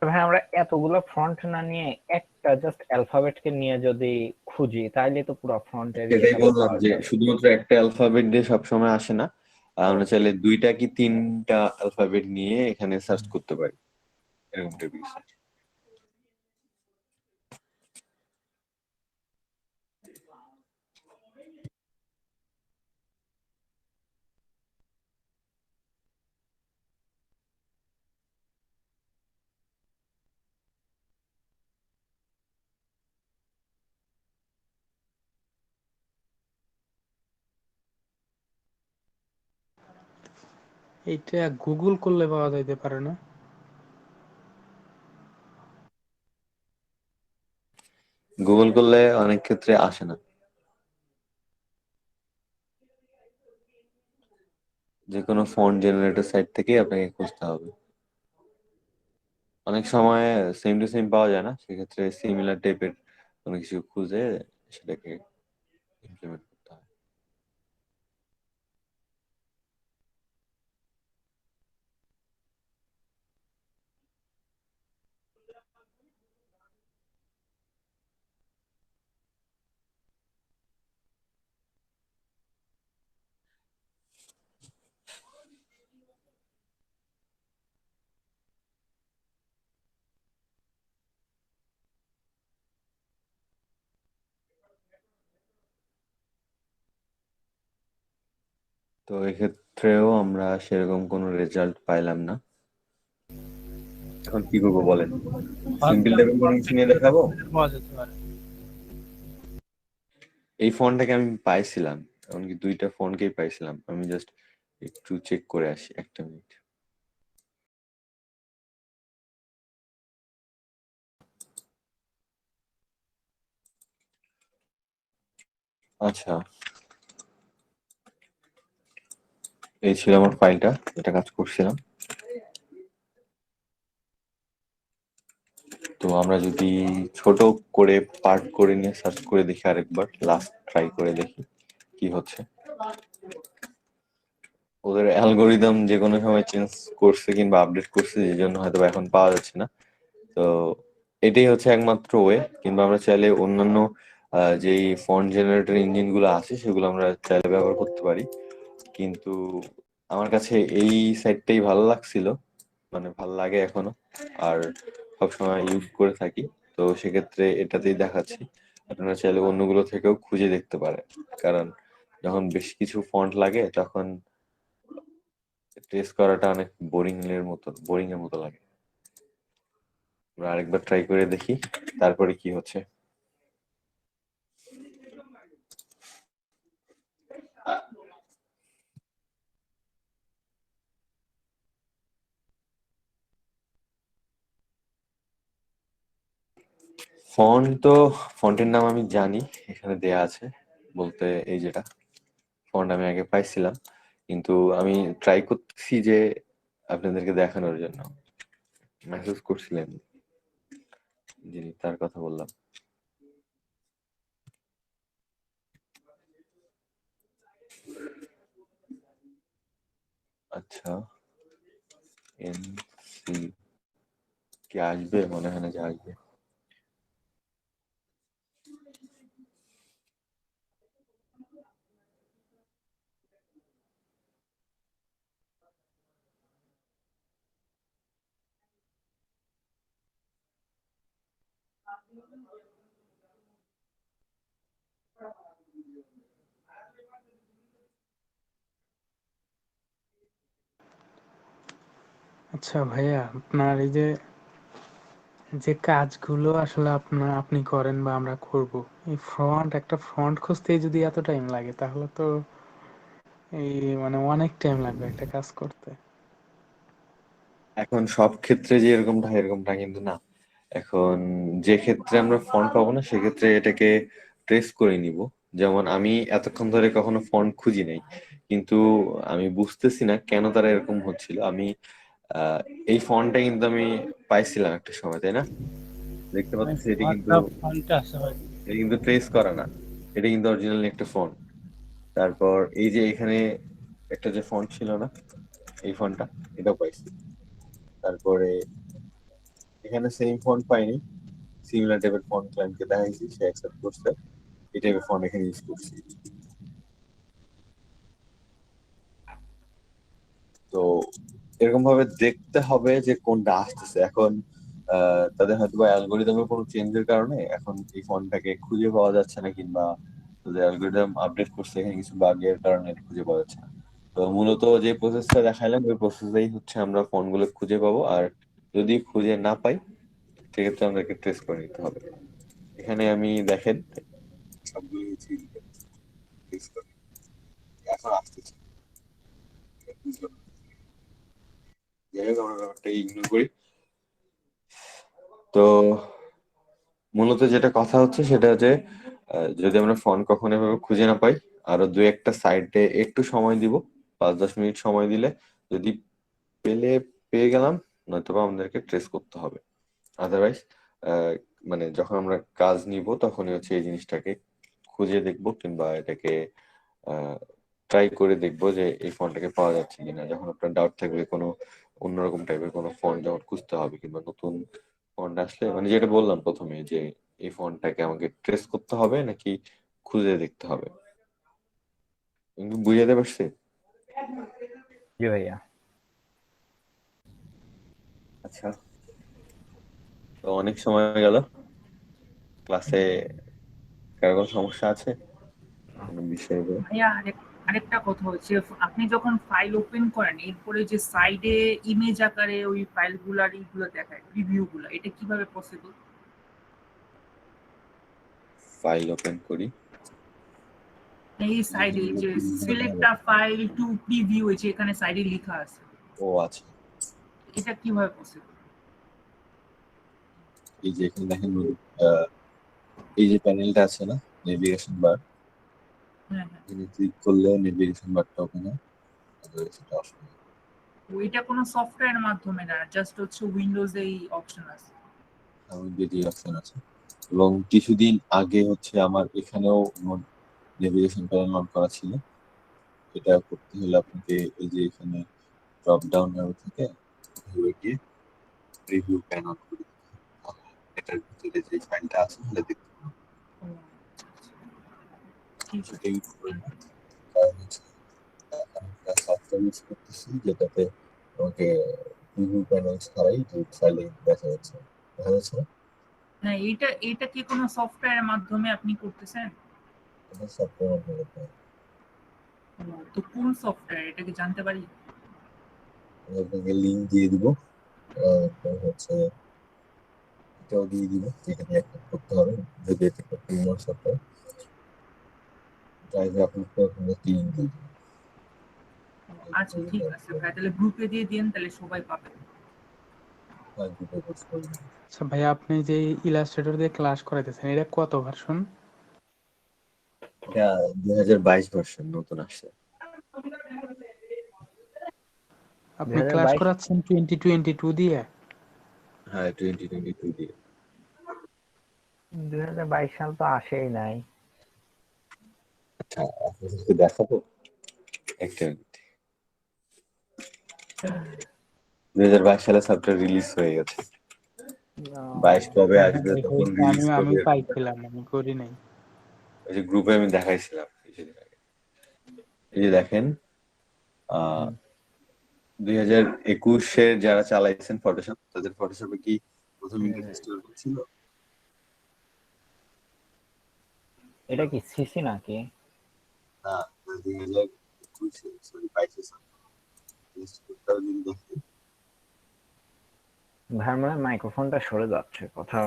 ভাই আমরা এতগুলো ফন্ট না নিয়ে একটা জাস্ট অ্যালফাবেটকে নিয়ে যদি খুঁজি তাহলে তো পুরো ফন্টের সেটাই ইয়েটা বললাম পাওয়া যে যাবে। শুধুমাত্র একটা অ্যালফাবেট দিয়ে সবসময় আসে না, আমরা চাইলে 2টা কি 3টা অ্যালফাবেট নিয়ে এখানে সার্চ করতে পারি, এরকম টাইপের কিছু। এইটা গুগল করলে পাওয়া যাইতে পারে না? গুগল করলে অনেক ক্ষেত্রে আসে না, যে কোনো ফন্ট জেনারেটর সাইট থেকেই আপনাকে খুঁজতে হবে। অনেক সময় সেম টু সেম পাওয়া যায় না, সেক্ষেত্রে সিমিলার টাইপের কোনো কিছু খুঁজে সেটাকে ইমপ্লিমেন্ট করতে হয়। তো এক্ষেত্রেও আমরা সেরকম কোনো রেজাল্ট পাইলাম না। এখন কি করবো বলেন? সিম্পল টাইপের কোনো কিছু নিয়ে দেখাবো? পাওয়া যেতে পারে। এই ফোনটাকে আমি পাইছিলাম, এমনকি 2টা ফোনকেই পাইছিলাম। আমি জাস্ট একটু চেক করে আসি, একটা মিনিট। আচ্ছা, এই ছিল আমার ফাইলটা, এটা কাজ করছিলাম। তো আমরা যদি ছোট করে পার্ট করে নিয়ে সার্চ করে দেখি, আরেকবার লাস্ট ট্রাই করে দেখি কি হচ্ছে। ওদের অ্যালগোরিদম যে কোনো সময় চেঞ্জ করছে কিংবা আপডেট করছে, যে জন্য হয়তো এখন পাওয়া যাচ্ছে না। তো এটাই হচ্ছে একমাত্র ওয়ে, কিংবা আমরা চাইলে অন্যান্য যেই ফন্ট জেনারেটর ইঞ্জিন গুলো আছে সেগুলো আমরা চাইলে ব্যবহার করতে পারি। কিন্তু আমার কাছে এই সাইটটাই ভালো লাগছিল, মানে ভালো লাগে এখনো, আর সবসময় ইউজ করে থাকি। তো সেক্ষেত্রে এটাতেই দেখাচ্ছি। আপনারা চাইলে অন্যগুলো থেকেও খুঁজে দেখতে পারেন, কারণ যখন বেশ কিছু ফন্ট লাগে তখন ট্রেস করাটা অনেক বোরিং এর মতো লাগে। আমরা আরেকবার ট্রাই করে দেখি তারপরে কি হচ্ছে। ফন্টের নাম আমি জানি, এখানে দেয়া আছে, বলতে এই যেটা ফন্ট আমি আগে পাইছিলাম, কিন্তু আমি ট্রাই করতেছি যে আপনাদেরকে দেখানোর জন্য। মেসেজ করছিলেন যিনি, তার কথা বললাম। আচ্ছা, এনসি কি আসবে? মনে হয় না যে আসবে। আচ্ছা ভাইয়া, আপনার এই যে যে কাজগুলো আসলে আপনি করেন বা আমরা করব, এই একটা ফ্রন্ট খুঁজতেই যদি এত টাইম লাগে, তাহলে তো এই মানে অনেক টাইম লাগবে একটা কাজ করতে। এখন সব ক্ষেত্রে যে এরকমটা কিন্তু না। এখন যে ক্ষেত্রে আমরা ফন্ট পাবো না, সেক্ষেত্রে এটাকে ট্রেস করে নিব। যেমন আমি এতক্ষণ ধরে কখনো ফন্ট খুঁজি নাই, কিন্তু আমি বুঝতেছি না কেন তারা এরকম হচ্ছিল। আমি আহ, এই ফন্টটা কিন্তু আমি পাইছিলাম একটা সময়, তাই না? দেখতে পাচ্ছি এটা কিন্তু ট্রেস করা না, এটা কিন্তু অরিজিনালি একটা ফন্ট। তারপর এই যে এখানে একটা যে ফন্ট ছিল না, এই ফন্টটা, এটাও পাইছি। তারপরে এখানে সেম ফন্ট পাইনি, সিমিলার টাইপের ফন্ট ক্লায়েন্টকে দেখাইছি, সে অ্যাকসেপ্ট করছে, এই টাইপের ফন্ট এখানে ইউজ করছি। তো এরকম ভাবে দেখতে হবে যে কোনটা আসতেছে। এখন তাদের হয়তো বা অ্যালগোরিদমের কোনো চেঞ্জের কারণে এখন এই ফন্টটাকে খুঁজে পাওয়া যাচ্ছে না, কিংবা তাদের অ্যালগোরিদম আপডেট করছে, এখানে কিছু বাগের কারণে এটা খুঁজে পাওয়া যাচ্ছে না। তো মূলত যে প্রসেসটা দেখাইলাম ওই প্রসেসেই হচ্ছে আমরা ফন্টগুলো খুঁজে পাবো, আর যদি খুঁজে না পাই সেক্ষেত্রে আমাদেরকে ট্রেস করে নিতে হবে। এখানে আমি দেখেন সবগুলো হচ্ছে trace করে। এখন আসতেছে, বুঝলাম না। যাই হোক আমরা ব্যাপারটা ইগনোর করি। তো মূলত যেটা কথা হচ্ছে সেটা হচ্ছে যদি আমরা ফন্ট কখনো এভাবে খুঁজে না পাই, আরো দু একটা সাইডে একটু সময় দিব, 5-10 মিনিট সময় দিলে যদি পেয়ে গেলাম, নয়তো বা আমাদেরকে ট্রেস করতে হবে। আদারওয়াইজ মানে যখন আমরা কাজ নিব তখনই হচ্ছে এই জিনিসটাকে খুঁজে দেখবো, কিংবা এটাকে ট্রাই করে দেখবো যে এই ফন্টটাকে পাওয়া যাচ্ছে কিনা। যখন আপনার ডাউট থাকবে কোনো অন্যরকম টাইপের কোনো ফন্ট যখন খুঁজতে হবে, কিংবা নতুন ফন্ট আসলে, মানে যেটা বললাম প্রথমে যে এই ফন্টটাকে আমাকে ট্রেস করতে হবে নাকি খুঁজে দেখতে হবে, বুঝাতে পারছি? জি ভাইয়া। আচ্ছা, তো অনেক সময় হয়ে গেল ক্লাসে, কারো কোনো সমস্যা আছে কোনো বিষয়ে? ভাইয়া আরেকটা কথা হচ্ছে, আপনি যখন ফাইল ওপেন করেন এরপরে যে সাইডে ইমেজ আকারে ওই ফাইলগুলার এইগুলো দেখায় প্রিভিউ গুলো, এটা কিভাবে পসিবল? ফাইল ওপেন করি, এই সাইডে যে select a file to preview, এই যে এখানে সাইডে লেখা আছে, ও আচ্ছা, এটা কিভাবে পসিবল? এই যে এখানে দেখেন এই যে প্যানেলটা আছে না, নেভিগেশন বার, হ্যাঁ হ্যাঁ, এখানে ক্লিক করলে নেভিগেশন বারটা ওপেন হয়, সেটা অফ হয়। ওইটা কোনো সফটওয়্যারের মাধ্যমে না, জাস্ট হচ্ছে উইন্ডোজ এই অপশন আছে। যে অপশন আছে, এবং কিছুদিন আগে হচ্ছে আমার এখানেও নেভিগেশন প্যানেল অন করা ছিল। এটা করতে হলে আপনাকে এই যে এখানে ড্রপ ডাউন মেনু থেকে গিয়ে রিভিউ প্যান অন করে দিতে হবে। এটার ভিতরে যে ফাইলটা আছে সেটা দেখতে পাবেন। সেটা ইউজ করে না, কারণ হচ্ছে একটা সফটওয়্যার ইউজ করতেছি যেটাতে আমাকে রিভিউ প্যানেল ছাড়াই যে ফাইলে দেখা যাচ্ছে না? হ্যাঁ, এটা কি কোনো সফটওয়্যারের মাধ্যমে আপনি করতেছেন? এটা সফটওয়্যার মাধ্যমে করতে হয়। তো কোন সফটওয়্যার, এটা কি জানতে পারি? আমি আপনাকে লিঙ্ক দিয়ে দিব, হচ্ছে এটাও দিয়ে দিব, যেখানে অ্যাক্টিভ করতে হবে যদি এটা একটা প্রিমিয়াম সফটওয়্যার। ড্রাইভে আপনাকে ওখানে লিঙ্ক দিয়ে দিব। আচ্ছা ঠিক আছে ভাই, তাহলে গ্রুপে দিয়ে দিন, তাহলে সবাই পাবে। আচ্ছা ভাই, আপনি যে ইলাস্ট্রেটর দিয়ে ক্লাস করাইতেছেন এটা কত ভার্সন? এটা 2022 ভার্সন নতুন আসছে। আপনি ক্লাস করাচ্ছেন 2022 দিয়ে? হ্যাঁ 2022 দিয়ে। 2022 সাল তো আসেই নাই। আচ্ছা আপনাদেরকে দেখাবো একটা মিনিট। 2022 সালে সফটওয়্যার রিলিজ হয়ে গেছে, 22 কবে আসবে তখন রিলিজ আমি করবে। পাইছিলাম, আমি করি নাই। ওই যে গ্রুপে আমি দেখাইছিলাম কিছুদিন আগে। এই যে দেখেন 2021-এর যারা চালাইছেন ফটোশপ, তাদের ফটোশপে কি প্রথম ইন্টারফেস ছিল? এটা কি সিসি নাকি? না 2021 সরি 22 ভাই মনে হয় মাইক্রোফোনটা সরে যাচ্ছে কথা।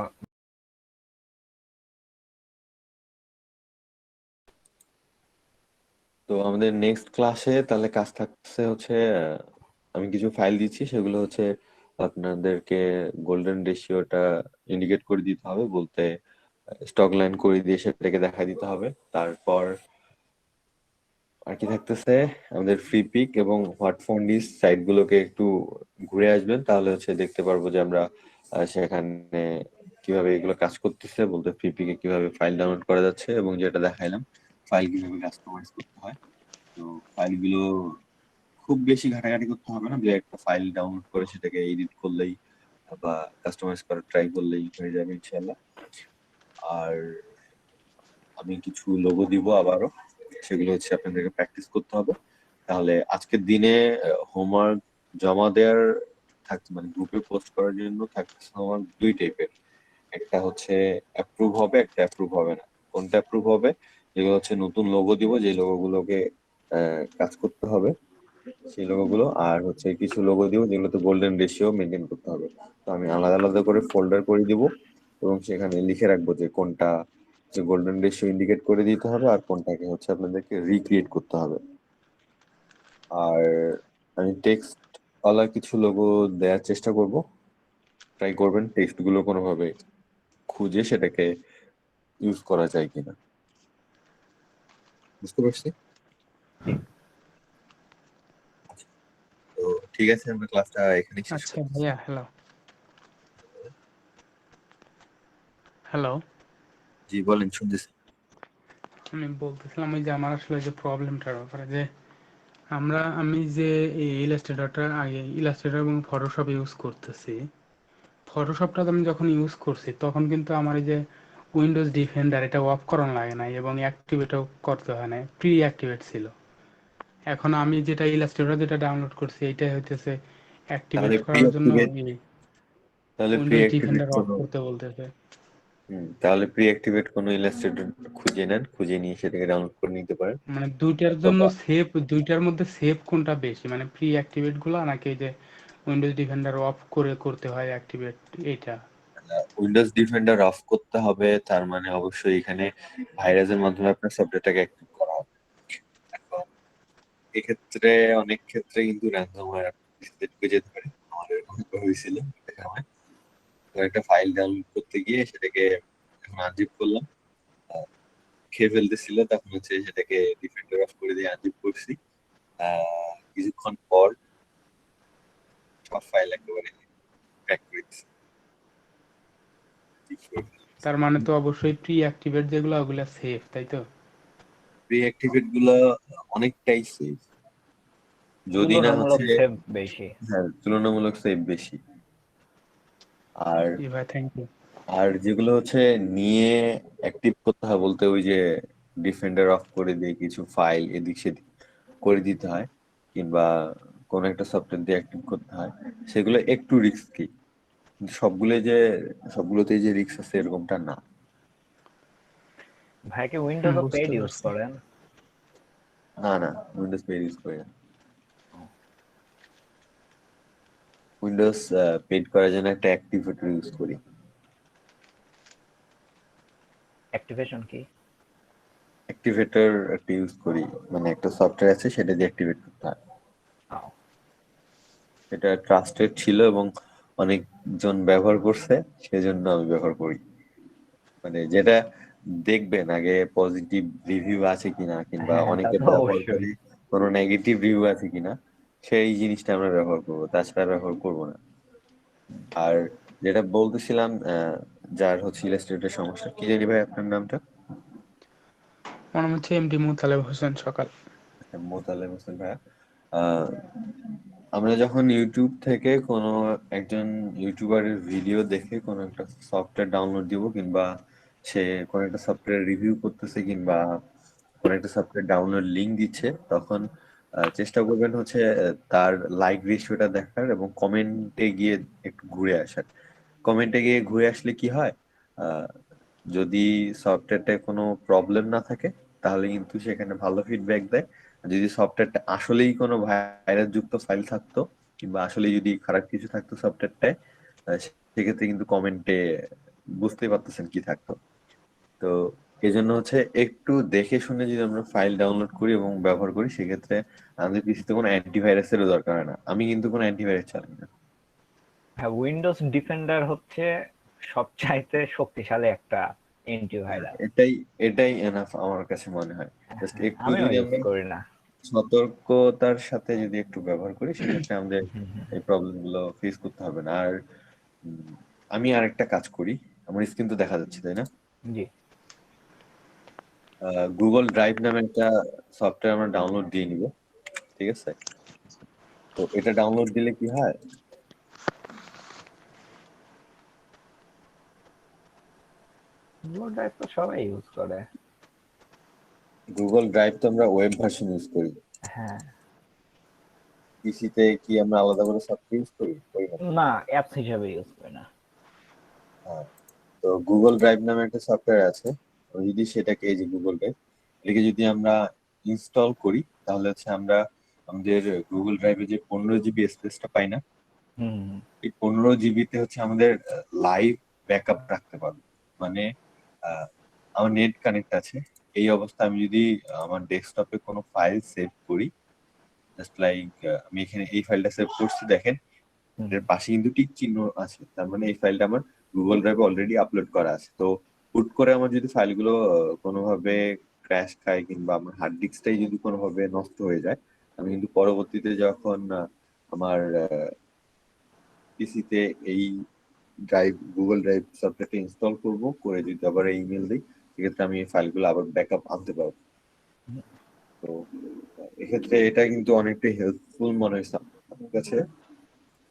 তো আমাদের নেক্সট ক্লাসে তাহলে কাজ থাকছে হচ্ছে আমি কিছু ফাইল দিচ্ছি, সেগুলো হচ্ছে আপনাদেরকে গোল্ডেন রেশিওটা ইন্ডিকেট করে দিতে হবে, বলতে স্টক লাইন করে দিয়ে সেটাকে দেখা দিতে হবে। তারপর আর কি থাকতেছে, আমাদের ফ্রি পিক এবং হোয়াট ফন্ডিস সাইট গুলোকে একটু ঘুরে আসবেন, তাহলে হচ্ছে দেখতে পারবো যে আমরা সেখানে কিভাবে এগুলো কাজ করতেছে, বলতে ফ্রি পিকে কিভাবে ফাইল ডাউনলোড করা যাচ্ছে, এবং যেটা দেখাইলাম ফাইল কিভাবে কাস্টমাইজ করতে হয়। তো ফাইলগুলো খুব বেশি ঘাটাঘাটি করতে হবে না, যে একটা ফাইল ডাউনলোড করে সেটাকে এডিট করলেই বা কাস্টমাইজ করা ট্রাই করলেই হয়ে যাবে ইনশাআল্লাহ। আর আমি কিছু লোগো দিব আবারও, সেগুলো হচ্ছে আপনাদেরকে প্র্যাকটিস করতে হবে। তাহলে আজকের দিনে হোমওয়ার্ক জমা দেওয়ার থাকছে, মানে গ্রুপে পোস্ট করার জন্য থাকছে আমার 2 টাইপের। একটা হচ্ছে অ্যাপ্রুভ হবে, একটা অ্যাপ্রুভ হবে না। কোনটা অ্যাপ্রুভ হবে? যেগুলো হচ্ছে নতুন লোগো দিব, যে লোগোগুলোকে কাজ করতে হবে সেই লোগোগুলো। আর হচ্ছে কিছু লোগো দিব যেগুলোতে গোল্ডেন রেশিও মেনটেন করতে হবে। তো আমি আলাদা আলাদা করে ফোল্ডার করে দিব এবং সেখানে লিখে রাখবো যে কোনটা যে গোল্ডেন রেশিও ইন্ডিকেট করে দিতে হবে আর কোনটাকে হচ্ছে আপনাদেরকে রিক্রিয়েট করতে হবে। আর আমি টেক্সট ওয়ালা কিছু লোগো দেওয়ার চেষ্টা করব, ট্রাই করবেন টেক্সট গুলো কোনোভাবে খুঁজে সেটাকে ইউজ করা যায় কিনা। বুঝতে পারছি? তো ঠিক আছে, আমরা ক্লাসটা এখানেই শেষ আচ্ছা করছি। ভাইয়া, হ্যালো হ্যালো, জি বলেন, শুনতেছি। আমি বলতেছিলাম ওই যে আমার আসলে যে প্রবলেমটার ব্যাপারে, যে আমি যে এই ইলাস্ট্রেটরটা আগে ইলাস্ট্রেটর এবং ফটোশপ ইউজ করতেছি, ফটোশপটা আমি যখন ইউজ করছি তখন কিন্তু আমার এই যে উইন্ডোজ ডিফেন্ডার এটা অফ করানো লাগে না এবং অ্যাক্টিভেটও করতে হয় না, প্রি অ্যাক্টিভেট ছিল। এখন আমি যেটা ইলাস্ট্রেটর যেটা ডাউনলোড করছি এইটাই হইতেছে অ্যাক্টিভেট তাহলে প্রি করার জন্য অ্যাক্টিভেট উইন্ডোজ ডিফেন্ডার অফ করতে বলতেছে। তাহলে প্রি অ্যাক্টিভেট কোনো ইলাস্ট্রেটর খুঁজে নেন, খুঁজে নিয়ে সেটাকে ডাউনলোড করে নিতে পারেন। মানে দুইটার জন্য সেভ, দুইটার মধ্যে সেভ কোনটা বেশি, মানে প্রি অ্যাক্টিভেট গুলো নাকি এই যে উইন্ডোজ ডিফেন্ডার অফ করে করতে হয় অ্যাক্টিভেট এইটা? উইন্ডোজ ডিফেন্ডার অফ করতে হবে, তার মানে অবশ্যই এখানে ভাইরাসের মাধ্যমে আপনার সফটওয়্যারটাকে অ্যাক্টিভ করা হবে। এখন এক্ষেত্রে অনেক ক্ষেত্রে কিন্তু র্যানসমওয়্যার ঢুকে যেতে পারে। আমাদের এরকম হয়েছিল একটা সময়। তো একটা ফাইল ডাউনলোড করতে গিয়ে সেটাকে আনজিপ করলাম, খেয়ে ফেলতেছিল, তখন হচ্ছে সেটাকে ডিফেন্ডার অফ করে দিয়ে আনজিপ করছি। কিছুক্ষণ পর সব ফাইল একেবারে ক্র্যাক করে দিচ্ছে। তার মানে তো অবশ্যই প্রি অ্যাক্টিভেট যেগুলো ওগুলা সেফ, তাই তো? প্রি অ্যাক্টিভেট গুলো অনেকটাই সেফ, যদি না তুলনামূলক হচ্ছে সেভ বেশি। হ্যাঁ, তুলনামূলক সেফ বেশি। আর জি ভাই, থ্যাংক ইউ। আর যেগুলো হচ্ছে নিয়ে অ্যাক্টিভ করতে হয় বলতে ওই যে ডিফেন্ডার অফ করে দিয়ে কিছু ফাইল এদিক সেদিক করে দিতে হয় কিংবা কোন একটা সফটওয়্যার দিয়ে অ্যাক্টিভ করতে হয়, সেগুলো একটু রিস্কি। কিন্তু সবগুলোতেই যে রিস্ক আছে এরকমটা না। ভাই কি উইন্ডোজ ও পেড ইউজ করেন? না উইন্ডোজ পেড ইউজ করি না। উইন্ডোজ পেড করার জন্য একটা অ্যাক্টিভেটর ইউজ করি। অ্যাক্টিভেশন কি? অ্যাক্টিভেটর একটা ইউজ করি, মানে একটা সফটওয়্যার আছে সেটা দিয়ে অ্যাক্টিভেট করতে হয়। এটা ট্রাস্টেড ছিল এবং অনেকজন ব্যবহার করছে, সেজন্য আমি ব্যবহার করি। মানে যেটা দেখবেন আগে পজিটিভ রিভিউ আছে কিনা কিংবা অনেকে ব্যবহার করে কোনো নেগেটিভ রিভিউ আছে কিনা, সেই জিনিসটা আমরা ব্যবহার করবো, তাছাড়া ব্যবহার করবো না। আর যেটা বলতেছিলাম, যার হচ্ছে ইলাস্ট্রেটরের সমস্যা, কি জানি ভাই আপনার নামটা? আমার নাম হচ্ছে এমডি মোতালেব হোসেন সকাল। মোতালেব হোসেন ভাইয়া, আমরা যখন ইউটিউব থেকে কোনো একজন ইউটিউবারের ভিডিও দেখে কোনো একটা সফটওয়্যার ডাউনলোড দিব কিংবা সে কোনো একটা সফটওয়্যার রিভিউ করতেছে কিংবা কোনো একটা সফটওয়্যার ডাউনলোড লিঙ্ক দিচ্ছে, তখন চেষ্টা করবেন হচ্ছে তার লাইক রেশিওটা দেখার এবং কমেন্টে গিয়ে একটু ঘুরে আসার। কমেন্টে গিয়ে ঘুরে আসলে কি হয়, যদি সফটওয়্যারটায় কোনো প্রবলেম না থাকে তাহলে কিন্তু সেখানে ভালো ফিডব্যাক দেয়। যদি সফটওয়্যারটা আসলেই কোনো ভাইরাস যুক্ত ফাইল থাকতো কিংবা আসলে যদি খারাপ কিছু থাকতো সফটওয়্যারটায়, সেক্ষেত্রে কিন্তু কমেন্টে বুঝতেই পারতেছেন কি থাকতো। তো এই জন্য হচ্ছে একটু দেখে শুনে যদি আমরা ফাইল ডাউনলোড করি এবং ব্যবহার করি, সেক্ষেত্রে আমাদের পিসিতে কোনো অ্যান্টিভাইরাসেরও দরকার হয় না। আমি কিন্তু কোনো অ্যান্টিভাইরাস চালাই না। হ্যাঁ, উইন্ডোজ ডিফেন্ডার হচ্ছে সবচাইতে শক্তিশালী একটা অ্যান্টিভাইরাস। এটাই এনাফ আমার কাছে মনে হয়। জাস্ট একটু আমিও যদি ইউজ আমরা করি না। সতর্কতার সাথে যদি একটু ব্যবহার করি, সেক্ষেত্রে আমাদের এই প্রবলেম গুলো ফেস করতে হবে না। আর আমি আরেকটা কাজ করি, আমার স্ক্রিন তো দেখা যাচ্ছে তাই না? জি। গুগল ড্রাইভ নামে একটা সফটওয়্যার আমরা ডাউনলোড দিয়ে নিব, ঠিক আছে? তো এটা ডাউনলোড দিলে কি হয়, গুগল ড্রাইভ তো সবাই ইউজ করে। গুগল ড্রাইভ তো আমরা ওয়েব ভার্সন ইউজ করি। হ্যাঁ, পিসিতে কি আমরা আলাদা করে সফটওয়্যার ইউজ করি? করি না। না অ্যাপস হিসেবে ইউজ করি না। হ্যাঁ, তো গুগল ড্রাইভ নামে একটা সফটওয়্যার আছে। যদি সেটাকে, এই যে গুগল ড্রাইভ, এটাকে যদি আমরা ইনস্টল করি তাহলে হচ্ছে আমরা আমাদের গুগল ড্রাইভে যে 15 জিবি স্পেসটা পাই না, এই 15 জিবিতে হচ্ছে আমাদের লাইভ ব্যাকআপ রাখতে পারবো। মানে আমার নেট কানেক্ট আছে, এই অবস্থায় আমি যদি আমার ডেস্কটপে কোনো ফাইল সেভ করি, জাস্ট লাইক আমি এখানে এই ফাইলটা সেভ করছি, দেখেন এর পাশে কিন্তু টিক চিহ্ন আছে, তার মানে এই ফাইলটা আমার গুগল ড্রাইভে অলরেডি আপলোড করা আছে। তো হুট করে আমার যদি ফাইলগুলো কোনোভাবে ক্র্যাশ খায় কিংবা আমার হার্ড ডিস্কটাই যদি কোনোভাবে নষ্ট হয়ে যায়, আমি কিন্তু পরবর্তীতে যখন আমার পিসিতে এই ড্রাইভ, গুগল ড্রাইভ সফটওয়্যারটা ইনস্টল করব, করে যদি আবার ইমেল দিই, সেক্ষেত্রে আমি এই ফাইলগুলো আবার ব্যাকআপ আনতে পারবো। তো এক্ষেত্রে এটা কিন্তু অনেকটাই হেল্পফুল মনে হয়েছে আমার কাছে,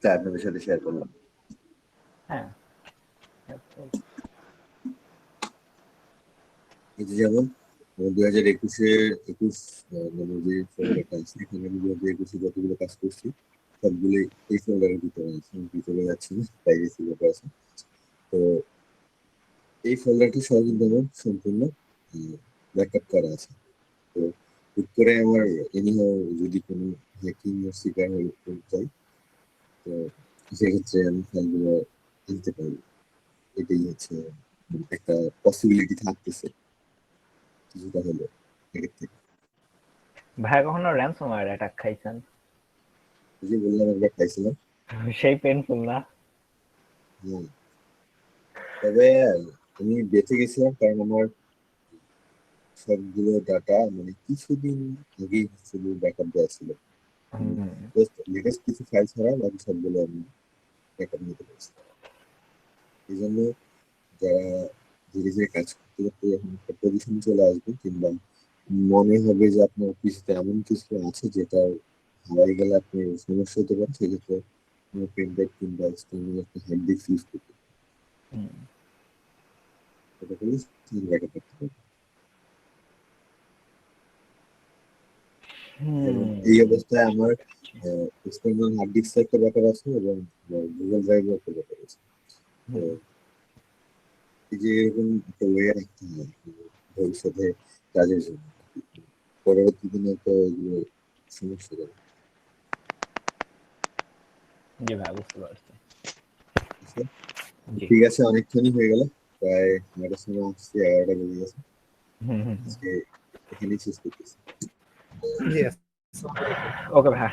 তাই আপনাদের সাথে শেয়ার করলাম। হ্যাঁ, এই যে যেমন 2021 মানে যে ফোল্ডারটা আছে, এখানে আমি 2021 যতগুলো কাজ করছি সবগুলো এই ফোল্ডারের ভিতরে আছে, আমি ভিতরে যাচ্ছি না, তাই এই ফোল্ডারটা আছে। তো এই ফোল্ডারটি সহ কিন্তু আমার সম্পূর্ণ ব্যাকআপ করা আছে। তো হুট করে আমার এনিহাও যদি কোনো হ্যাকিং এর শিকার হয়ে যাই, তো সেক্ষেত্রে আমি ফাইলগুলো আনতে পারবো। এটাই হচ্ছে একটা পসিবিলিটি থাকতেছে কিছুটা হলো এর থেকে। ভাই কখনো র্যানসমওয়্যার অ্যাটাক খাইছেন? যে বললাম একবার খাইছিলাম। সেই পেইনফুল না? তবে আমি বেঁচে গেছিলাম কারণ আমার সবগুলো ডাটা মানে কিছুদিন আগেই শুধু ব্যাকআপ দেওয়া ছিল। লেটেস্ট কিছু ফাইল ছাড়া বাকি সবগুলো আমি ব্যাকআপ নিতে পারছি। এই জন্য যারা ধীরে ধীরে কাজ করতে করতে যখন একটা পজিশন চলে আসবে কিংবা মনে হবে যে আপনার পিসিতে এমন কিছু আছে যেটা হারাই গেলে আপনার সমস্যা হতে পারে, সেক্ষেত্রে পেন ড্রাইভ কিংবা এক্সটার্নাল একটা হার্ড ডিস্ক ইউজ করতে এটা করলে ব্যাকআপ করতে পারবে। এই অবস্থায় আমার এক্সটার্নাল হার্ড ডিস্ক একটা ব্যাকআপ আছে এবং গুগল ড্রাইভের একটা ব্যাকআপ আছে। তো এই যে এরকম একটা ওয়ে রাখতে হয় ভবিষ্যতে কাজের জন্য, পরবর্তী দিনে তো এগুলো সমস্যা করে। জি ভাই, বুঝতে পারছি। ঠিক আছে, অনেকক্ষণই হয়ে গেল, প্রায় 9টার সময় আসছি, 11টা বেজে গেছে। আজকে এখানেই শেষ করতেছি। ওকে ভাই।